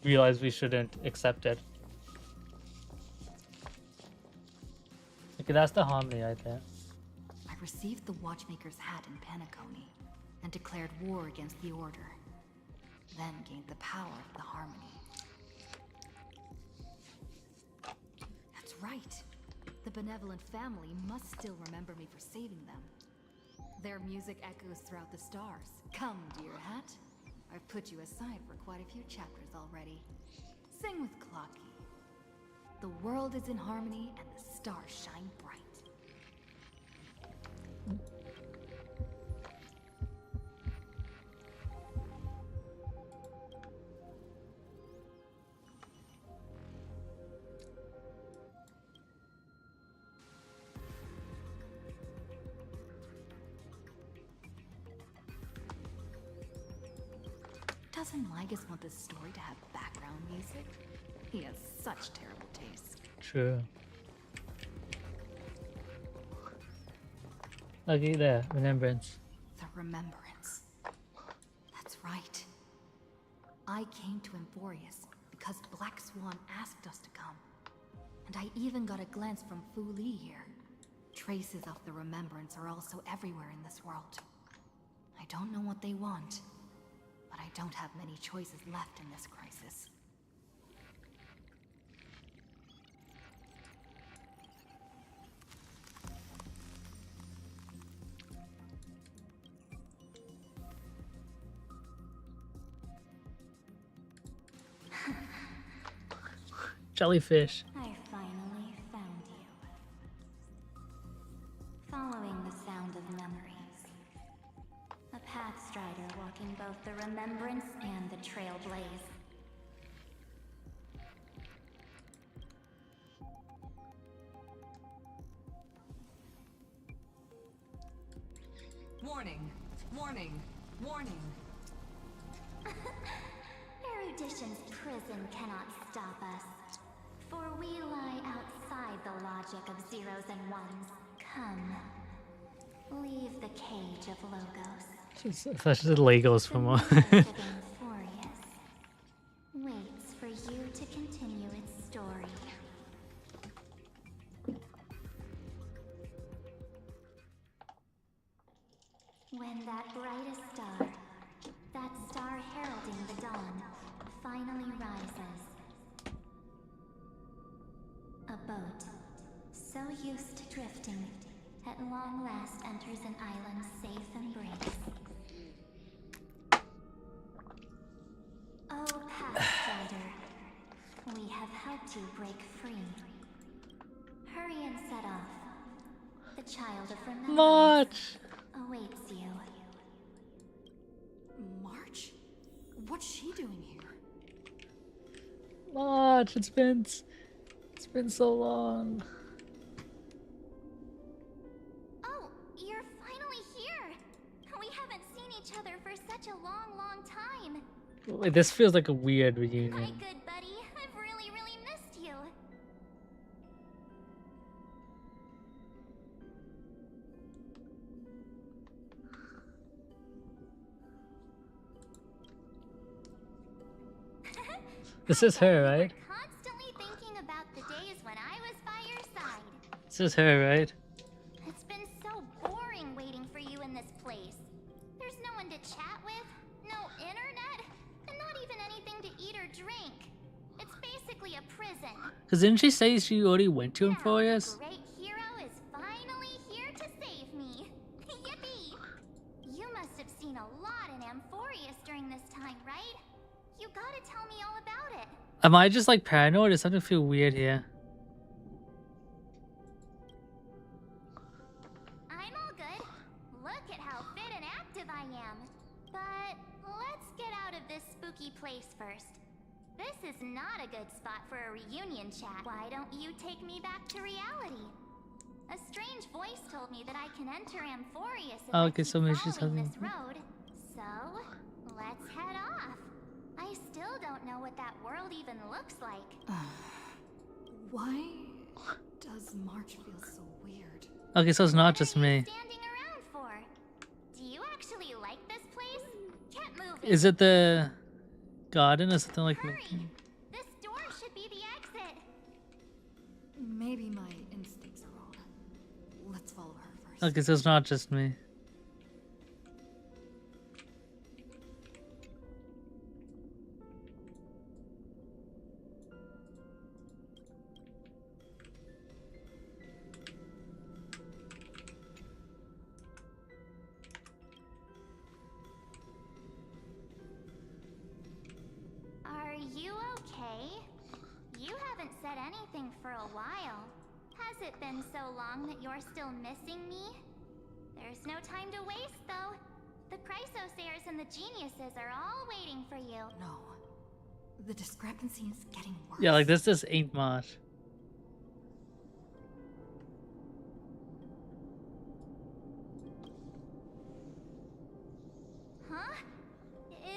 [SPEAKER 2] realized we shouldn't accept it. Okay, that's the harmony right there.
[SPEAKER 6] I received the Watchmaker's hat in Penacony and declared war against the Order, then gained the power of the harmony. That's right. The benevolent family must still remember me for saving them. Their music echoes throughout the stars. Come, dear hat. I've put you aside for quite a few chapters already. Sing with Clocky. The world is in harmony and the stars shine bright. Doesn't Lygus want this story to have background music? He has such terrible taste.
[SPEAKER 2] True. Okay, there, remembrance.
[SPEAKER 6] The remembrance. That's right. I came to Amphoreus because Black Swan asked us to come. And I even got a glance from Fu Li here. Traces of the remembrance are also everywhere in this world. I don't know what they want, but I don't have many choices left in this crisis.
[SPEAKER 1] Jellyfish.
[SPEAKER 12] I finally found you. Following the sound of memories. A pathstrider walking both the remembrance and the trailblaze.
[SPEAKER 11] Warning! Warning! Warning!
[SPEAKER 12] Erudition's prison cannot stop us. For we lie outside the logic of zeros and ones. Come. Leave the cage of logos.
[SPEAKER 1] That's just Legos for more.
[SPEAKER 12] Amphoreus waits for you to continue its story. When that brightest star, that star heralding the dawn, finally rises. A boat, so used to drifting, at long last enters an island's safe embrace. Oh, Pathfinder, we have helped you break free. Hurry and set off. The child of remembrance
[SPEAKER 1] March!
[SPEAKER 12] awaits you.
[SPEAKER 6] March? What's she doing here?
[SPEAKER 1] March, it's been so long.
[SPEAKER 12] Oh, you're finally here! We haven't seen each other for such a long, long time.
[SPEAKER 1] Wait, this feels like a weird
[SPEAKER 12] My
[SPEAKER 1] reunion.
[SPEAKER 12] good buddy, I've really, really missed you.
[SPEAKER 1] This is her, right?
[SPEAKER 12] Constantly thinking about the days when I was by your side.
[SPEAKER 1] This is her, right?
[SPEAKER 12] It's been so boring waiting for you in this place. There's no one to chat with, no internet, and not even anything to eat or drink. It's basically a prison.
[SPEAKER 1] Because didn't she say she already went to Amphoreus?
[SPEAKER 12] Great hero is finally here to save me. Yippee! You must have seen a lot in Amphoreus during this time, right? You gotta tell me all about it.
[SPEAKER 1] Am I just like paranoid or something feel weird here?
[SPEAKER 12] I'm all good. Look at how fit and active I am. But let's get out of this spooky place first. This is not a good spot for a reunion chat. Why don't you take me back to reality? A strange voice told me that I can enter Amphoreus if I
[SPEAKER 1] Okay,
[SPEAKER 12] keep
[SPEAKER 1] so maybe she's
[SPEAKER 12] following
[SPEAKER 1] having.
[SPEAKER 12] this road. So, let's head off. I still don't know what that world even looks like.
[SPEAKER 6] Why does March feel so weird?
[SPEAKER 1] Okay, so it's not just me.
[SPEAKER 12] Standing around for? Do you actually like this place? Get moving.
[SPEAKER 1] Is it the garden or something like that?
[SPEAKER 12] This door should be the exit.
[SPEAKER 6] Maybe my instincts are wrong. Let's follow her first.
[SPEAKER 1] Okay, so it's not just me.
[SPEAKER 12] Are you okay? You haven't said anything for a while. Has it been so long that you're still missing me? There's no time to waste, though. The Chrysosairs and the Geniuses are all waiting for you.
[SPEAKER 6] No. The discrepancy is getting worse.
[SPEAKER 1] Yeah, like this just ain't March.
[SPEAKER 12] Huh?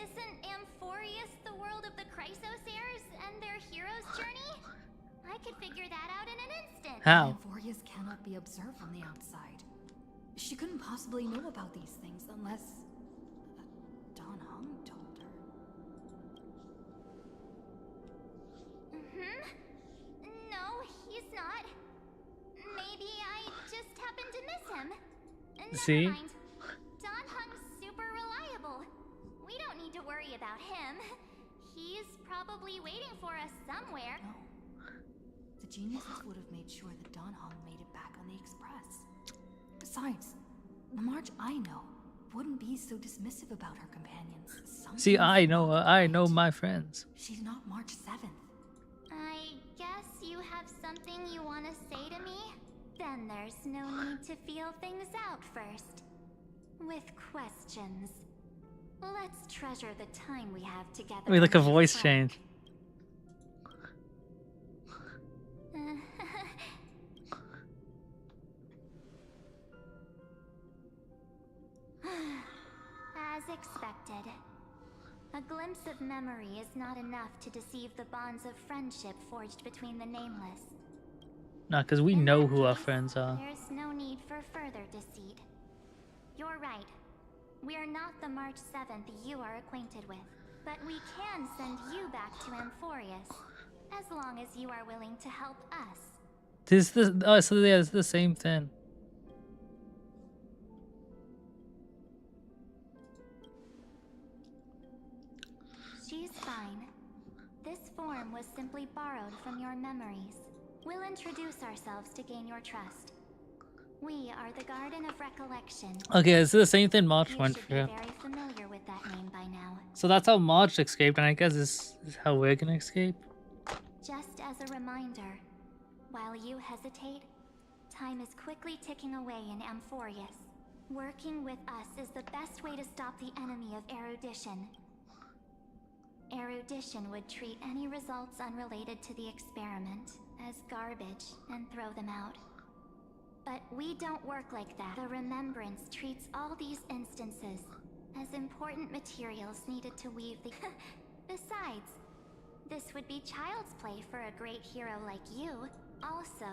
[SPEAKER 12] Isn't Amphoreus the world of the Chrysosairs and their hero's journey? I could figure that out in an instant.
[SPEAKER 1] How?
[SPEAKER 6] Amphoreus cannot be observed from the outside. She couldn't possibly know about these things unless Don Hung told her.
[SPEAKER 12] No, he's not. Maybe I just happened
[SPEAKER 1] See?
[SPEAKER 3] mind. Don Hung's super reliable. We don't need to worry about him. He's probably waiting for us somewhere.
[SPEAKER 6] No. The geniuses would have made sure that Don Hung made it back on the Express. Besides, the March I know wouldn't be so dismissive about her companions.
[SPEAKER 1] See, I know my friends.
[SPEAKER 6] She's not March 7th.
[SPEAKER 3] I guess you have something you want to say to me? Then there's no need to feel things out first. With questions. Let's treasure the time we have together.
[SPEAKER 1] Wait, like a voice change.
[SPEAKER 3] As expected. A glimpse of memory is not enough to deceive the bonds of friendship forged between the nameless.
[SPEAKER 1] Nah, because we know who our friends are.
[SPEAKER 3] There's no need for further deceit. You're right. We're not the March 7th you are acquainted with, but we can send you back to Amphoreus, as long as you are willing to help us.
[SPEAKER 1] This is the so yeah, it's the same thing.
[SPEAKER 3] She's fine. This form was simply borrowed from your memories. We'll introduce ourselves to gain your trust. We are the Garden of Recollection.
[SPEAKER 1] Okay, it's the same thing March
[SPEAKER 3] You
[SPEAKER 1] went
[SPEAKER 3] should
[SPEAKER 1] for.
[SPEAKER 3] be very familiar with that name by now.
[SPEAKER 1] So that's how March escaped, and I guess this is how we're gonna escape.
[SPEAKER 3] Just as a reminder, while you hesitate, time is quickly ticking away in Amphoreus. Working with us is the best way to stop the enemy of erudition. Erudition would treat any results unrelated to the experiment as garbage and throw them out. But we don't work like that. The Remembrance treats all these instances as important materials needed to weave the... Besides, this would be child's play for a great hero like you. Also,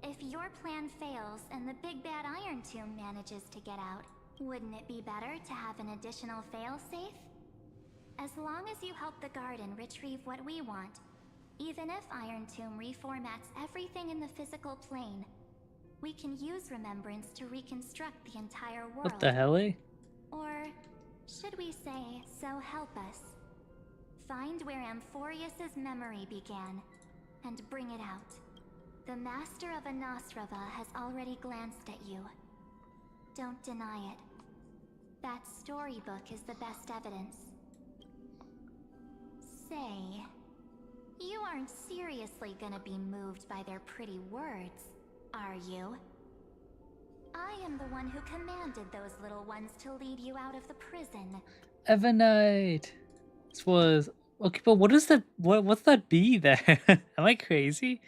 [SPEAKER 3] if your plan fails and the big bad Iron Tomb manages to get out, wouldn't it be better to have an additional failsafe? As long as you help the Garden retrieve what we want, even if Iron Tomb reformats everything in the physical plane, we can use Remembrance to reconstruct the entire world.
[SPEAKER 1] What the hell?
[SPEAKER 3] Or should we say, so help us. Find where Amphoreus' memory began, and bring it out. The Master of Anosrava has already glanced at you. Don't deny it. That storybook is the best evidence. Say, you aren't seriously gonna be moved by their pretty words, are you? I am the one who commanded those little ones to lead you out of the prison.
[SPEAKER 1] Evernight. This was okay, but what is that? What's that bee there? Am I crazy?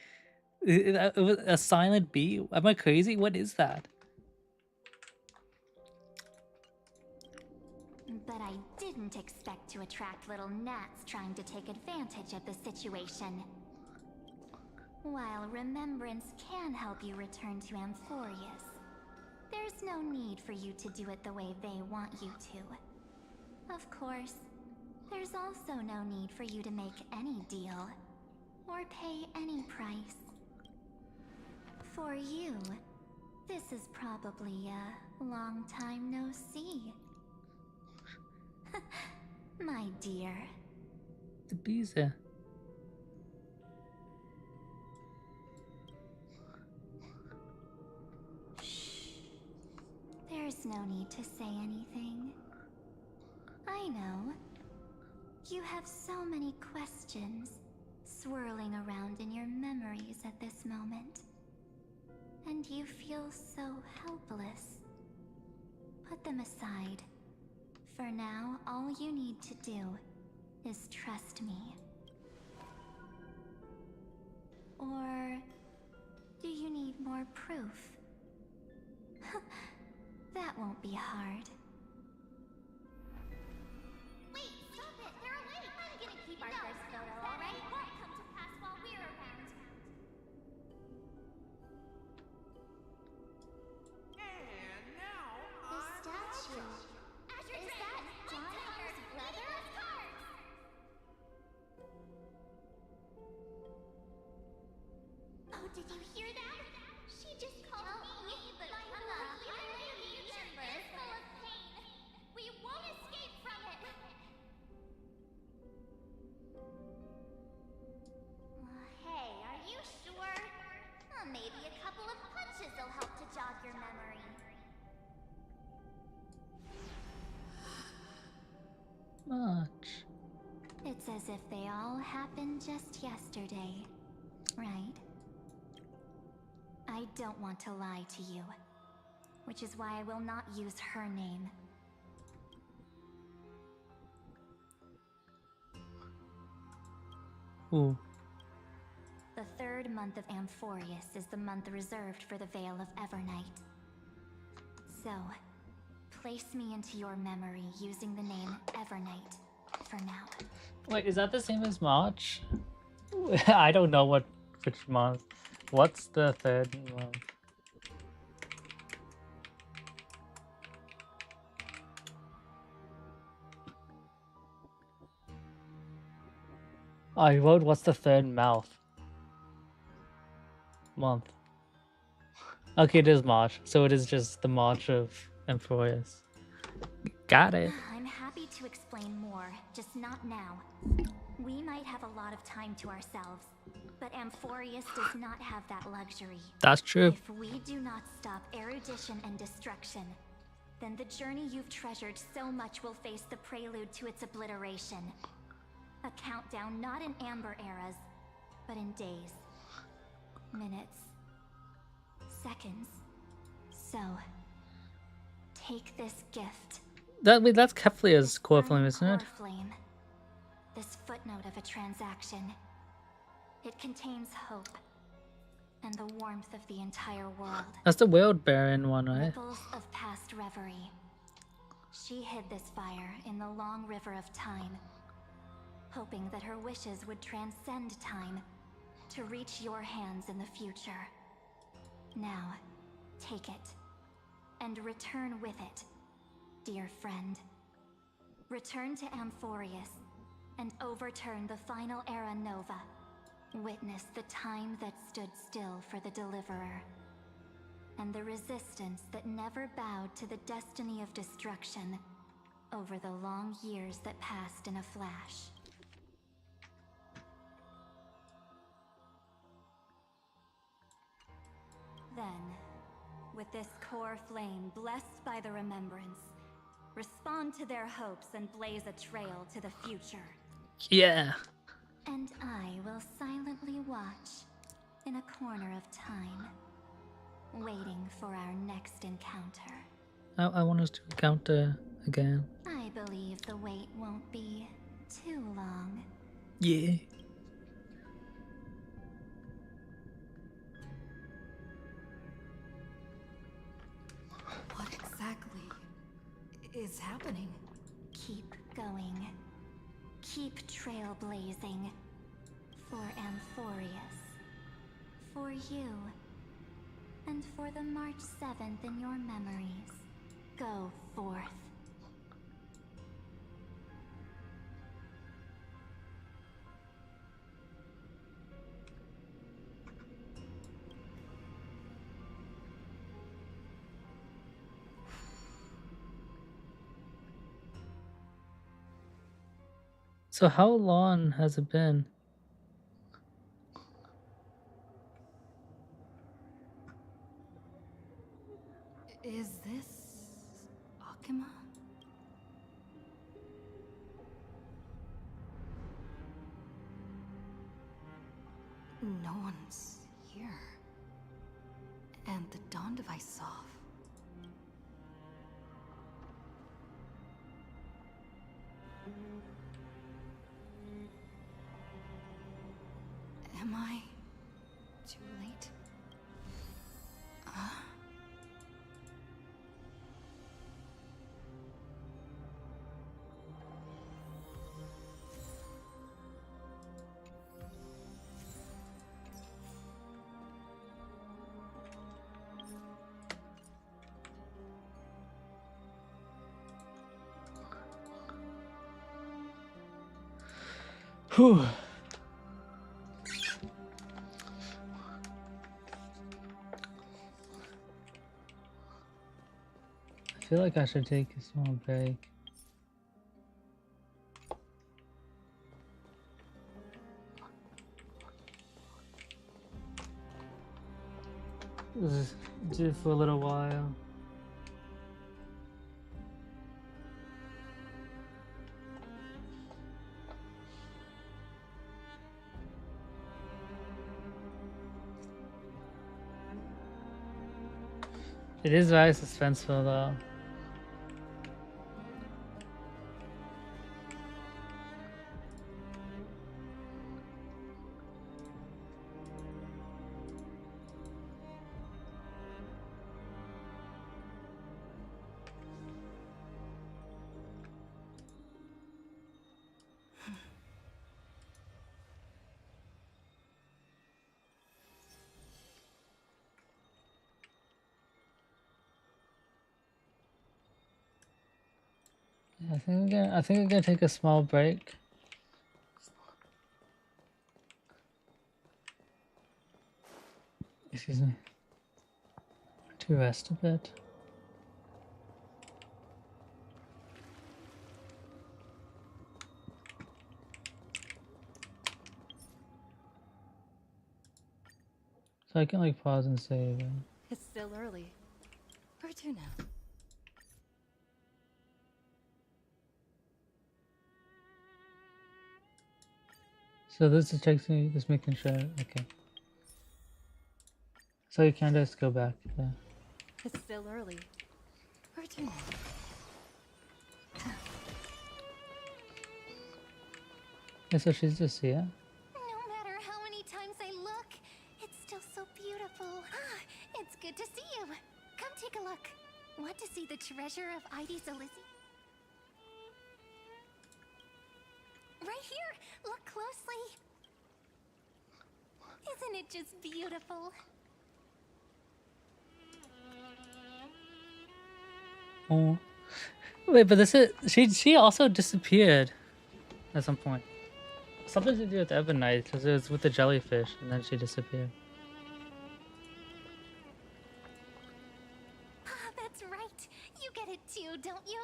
[SPEAKER 1] It was a silent bee. Am I crazy? What is that?
[SPEAKER 3] But I didn't expect to attract little gnats trying to take advantage of the situation. While Remembrance can help you return to Amphoreus, there's no need for you to do it the way they want you to. Of course, there's also no need for you to make any deal, or pay any price. For you, this is probably a long time no see. My dear.
[SPEAKER 1] The bees there.
[SPEAKER 3] There's no need to say anything. I know. You have so many questions swirling around in your memories at this moment. And you feel so helpless. Put them aside. For now, all you need to do is trust me. Or do you need more proof? That won't be hard. Wait, stop it! They're awake! I'm gonna keep our first photo, alright? It won't come to pass while we're around.
[SPEAKER 18] And now
[SPEAKER 3] The statue. Is that Don Hung's brother? Oh, did you hear that? She just called me, but my It's as if they all happened just yesterday, right? I don't want to lie to you, which is why I will not use her name.
[SPEAKER 1] Ooh.
[SPEAKER 3] The third month of Amphoreus is the month reserved for the Veil of Evernight. So, place me into your memory using the name Evernight for now.
[SPEAKER 1] Wait, is that the same as March? I don't know which month. What's the third month? I wrote what's the third month? Okay, it is March, so it is just the March of Amphoreus. Got it.
[SPEAKER 3] I'm happy to explain more, just not now. We might have a lot of time to ourselves, but Amphoreus does not have that luxury.
[SPEAKER 1] That's true.
[SPEAKER 3] If we do not stop erudition and destruction, then the journey you've treasured so much will face the prelude to its obliteration. A countdown not in amber eras, but in days, minutes, seconds. So, take this gift.
[SPEAKER 1] That's Keflia's core flame, isn't it?
[SPEAKER 3] Core flame. This footnote of a transaction. It contains hope and the warmth of the entire world.
[SPEAKER 1] That's the World Baron one, right?
[SPEAKER 3] Ripples of past reverie. She hid this fire in the long river of time, hoping that her wishes would transcend time to reach your hands in the future. Now, take it and return with it, dear friend. Return to Amphoreus and overturn the final era Nova. Witness the time that stood still for the Deliverer, and the resistance that never bowed to the destiny of destruction over the long years that passed in a flash. Then, with this core flame blessed by the remembrance, respond to their hopes and blaze a trail to the future.
[SPEAKER 1] Yeah.
[SPEAKER 3] And I will silently watch in a corner of time, waiting for our next encounter.
[SPEAKER 1] I want us to encounter again.
[SPEAKER 3] I believe the wait won't be too long.
[SPEAKER 1] Yeah.
[SPEAKER 6] What exactly is happening?
[SPEAKER 3] Keep going. Keep trailblazing. For Amphoreus. For you. And for the March 7th in your memories. Go forth.
[SPEAKER 1] So how long has it been?
[SPEAKER 6] Is this Akima? No one's here. And the dawn device off. Am I too late?
[SPEAKER 1] Whew. I feel like I should take a small break. Just do it for a little while.
[SPEAKER 2] It is very suspenseful though. I think I'm gonna take a small break. Excuse me. To rest a bit. So I can like pause and save.
[SPEAKER 16] It's still early. Where to now?
[SPEAKER 2] So this is just making sure. Okay. So you can just go back. Yeah.
[SPEAKER 16] It's still early. Where to now?
[SPEAKER 2] Yeah, so she's just here.
[SPEAKER 17] No matter how many times I look, it's still so beautiful. It's good to see you. Come take a look. Want to see the treasure of Ides Elysium? Right here. Look closely. Isn't it just beautiful?
[SPEAKER 2] Oh. Wait, but this is she also disappeared at some point. Something to do with Ebonite, because it was with the jellyfish, and then she disappeared.
[SPEAKER 17] That's right. You get it too, don't you?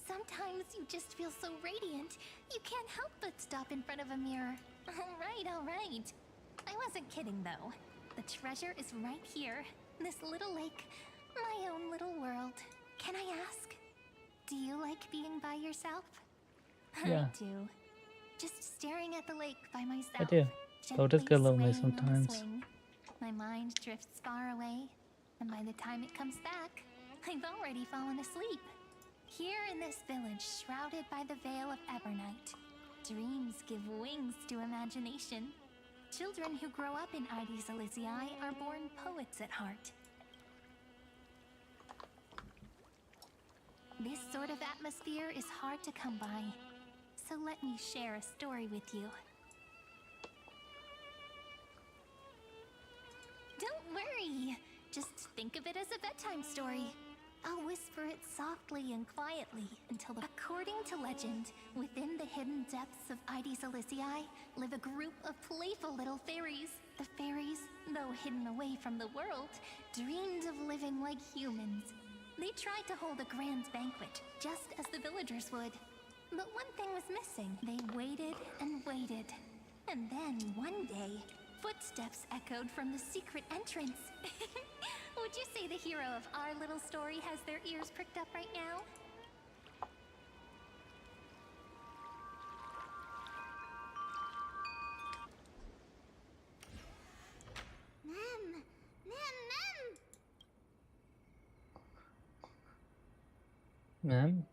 [SPEAKER 17] Sometimes you just feel so radiant, you can't help but stop in front of a mirror. All right. I wasn't kidding, though. The treasure is right here. This little lake. My own little world. Can I ask? Do you like being by yourself?
[SPEAKER 2] Yeah.
[SPEAKER 17] I do. Just staring at the lake by myself.
[SPEAKER 2] I do. Though it does get lonely
[SPEAKER 17] swaying on the
[SPEAKER 2] sometimes.
[SPEAKER 17] swing. My mind drifts far away, and by the time it comes back, I've already fallen asleep. Here in this village, shrouded by the veil of Ebonite, dreams give wings to imagination. Children who grow up in Ides Elysiae are born poets at heart. This sort of atmosphere is hard to come by, so let me share a story with you. Don't worry, just think of it as a bedtime story. I'll whisper it softly and quietly until according to legend, within the hidden depths of Ides Elysiae live a group of playful little fairies. The fairies, though hidden away from the world, dreamed of living like humans. They tried to hold a grand banquet, just as the villagers would. But one thing was missing. They waited and waited. And then, one day, footsteps echoed from the secret entrance. Would you say the hero of our little story has their ears pricked up right now? Mem!
[SPEAKER 2] Ma'am?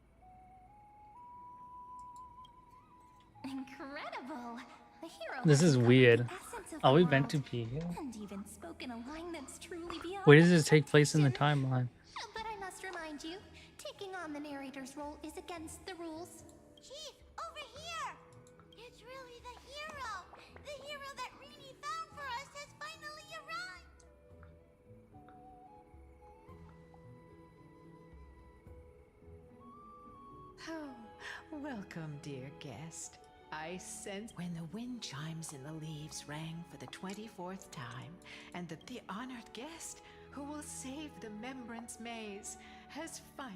[SPEAKER 17] Incredible! The hero
[SPEAKER 2] This
[SPEAKER 17] has
[SPEAKER 2] is
[SPEAKER 17] become
[SPEAKER 2] weird.
[SPEAKER 17] the essence of
[SPEAKER 2] Are
[SPEAKER 17] the
[SPEAKER 2] we
[SPEAKER 17] world,
[SPEAKER 2] meant to be here?
[SPEAKER 17] and even spoken a line that's truly beyond
[SPEAKER 2] Where does this take place in the timeline?
[SPEAKER 17] But I must remind you, taking on the narrator's role is against the rules. Chief, over here! It's really the hero! The hero that Rini found for us has finally arrived!
[SPEAKER 7] Oh, welcome, dear guest. I sense when the wind chimes in the leaves rang for the 24th time, and that the honored guest who will save the Membrance Maze has finally...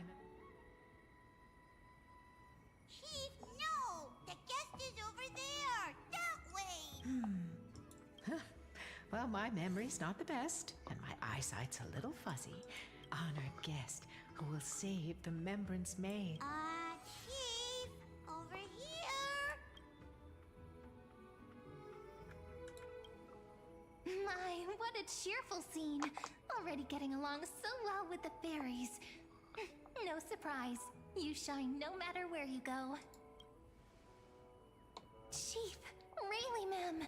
[SPEAKER 17] Chief, no! The guest is over there! That way!
[SPEAKER 7] Well, my memory's not the best, and my eyesight's a little fuzzy. Honored guest who will save the Membrance Maze.
[SPEAKER 17] Chief, over here! My
[SPEAKER 3] what a cheerful scene. Already getting along so well with the fairies. No surprise. You shine no matter where you go. Chief, really, ma'am.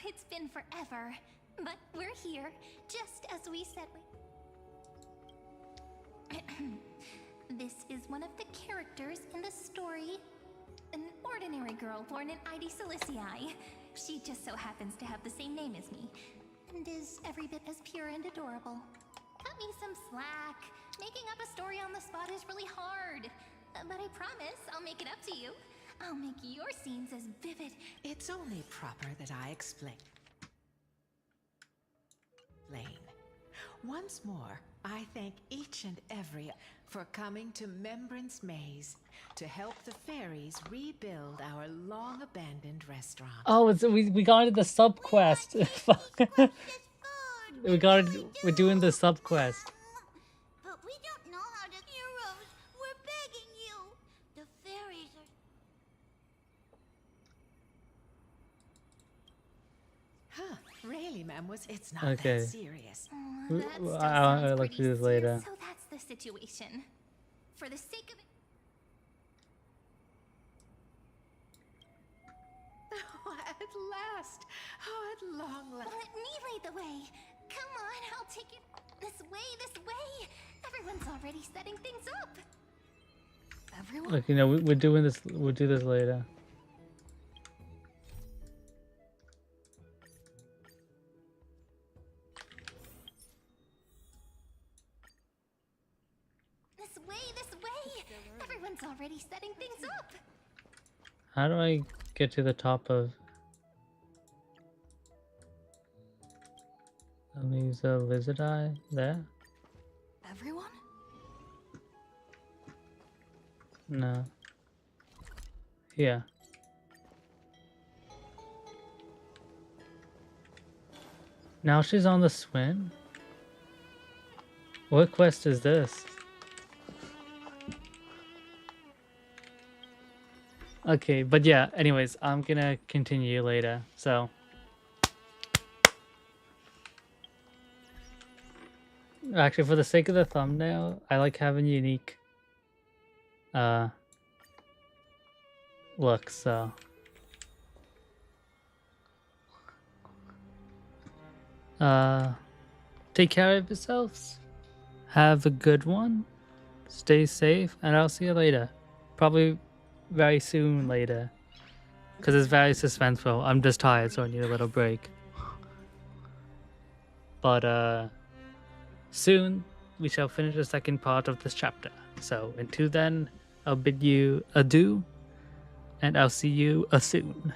[SPEAKER 3] It's been forever. But we're here, just as we said we... This is one of the characters in the story. An ordinary girl born in Ide Silicii. She just so happens to have the same name as me, and is every bit as pure and adorable. Cut me some slack. Making up a story on the spot is really hard. But I promise I'll make it up to you. I'll make your scenes as vivid.
[SPEAKER 7] It's only proper that I explain. Once more, I thank each and every for coming to Membrance Maze to help the fairies rebuild our long-abandoned restaurant.
[SPEAKER 2] Oh, we got the sub quest. We're doing the sub quest.
[SPEAKER 12] But we don't know how to... Heroes, we're begging you. The fairies are...
[SPEAKER 7] Huh, really, ma'am, it's not
[SPEAKER 2] Okay.
[SPEAKER 7] that serious.
[SPEAKER 2] I'll look through this later.
[SPEAKER 3] So that's the situation. For the sake of it...
[SPEAKER 7] Oh, at last! Oh, at long last!
[SPEAKER 3] Let me lead the way. Come on, I'll take it this way, this way. Everyone's already setting things up. Everyone?
[SPEAKER 2] Look, you know, we're doing this. We'll do this later.
[SPEAKER 3] This way, this way. Everyone's already setting things up.
[SPEAKER 2] How do I get to the top of? Let me use a lizard eye there.
[SPEAKER 3] Everyone?
[SPEAKER 2] No. Yeah. Now she's on the swim. What quest is this? Okay, but yeah, anyways, I'm gonna continue later, so. Actually, for the sake of the thumbnail, I like having unique looks, so. Take care of yourselves. Have a good one. Stay safe, and I'll see you later. Probably very soon later. Because it's very suspenseful. I'm just tired, so I need a little break. But, soon we shall finish the second part of this chapter. So until then, I'll bid you adieu, and I'll see you soon.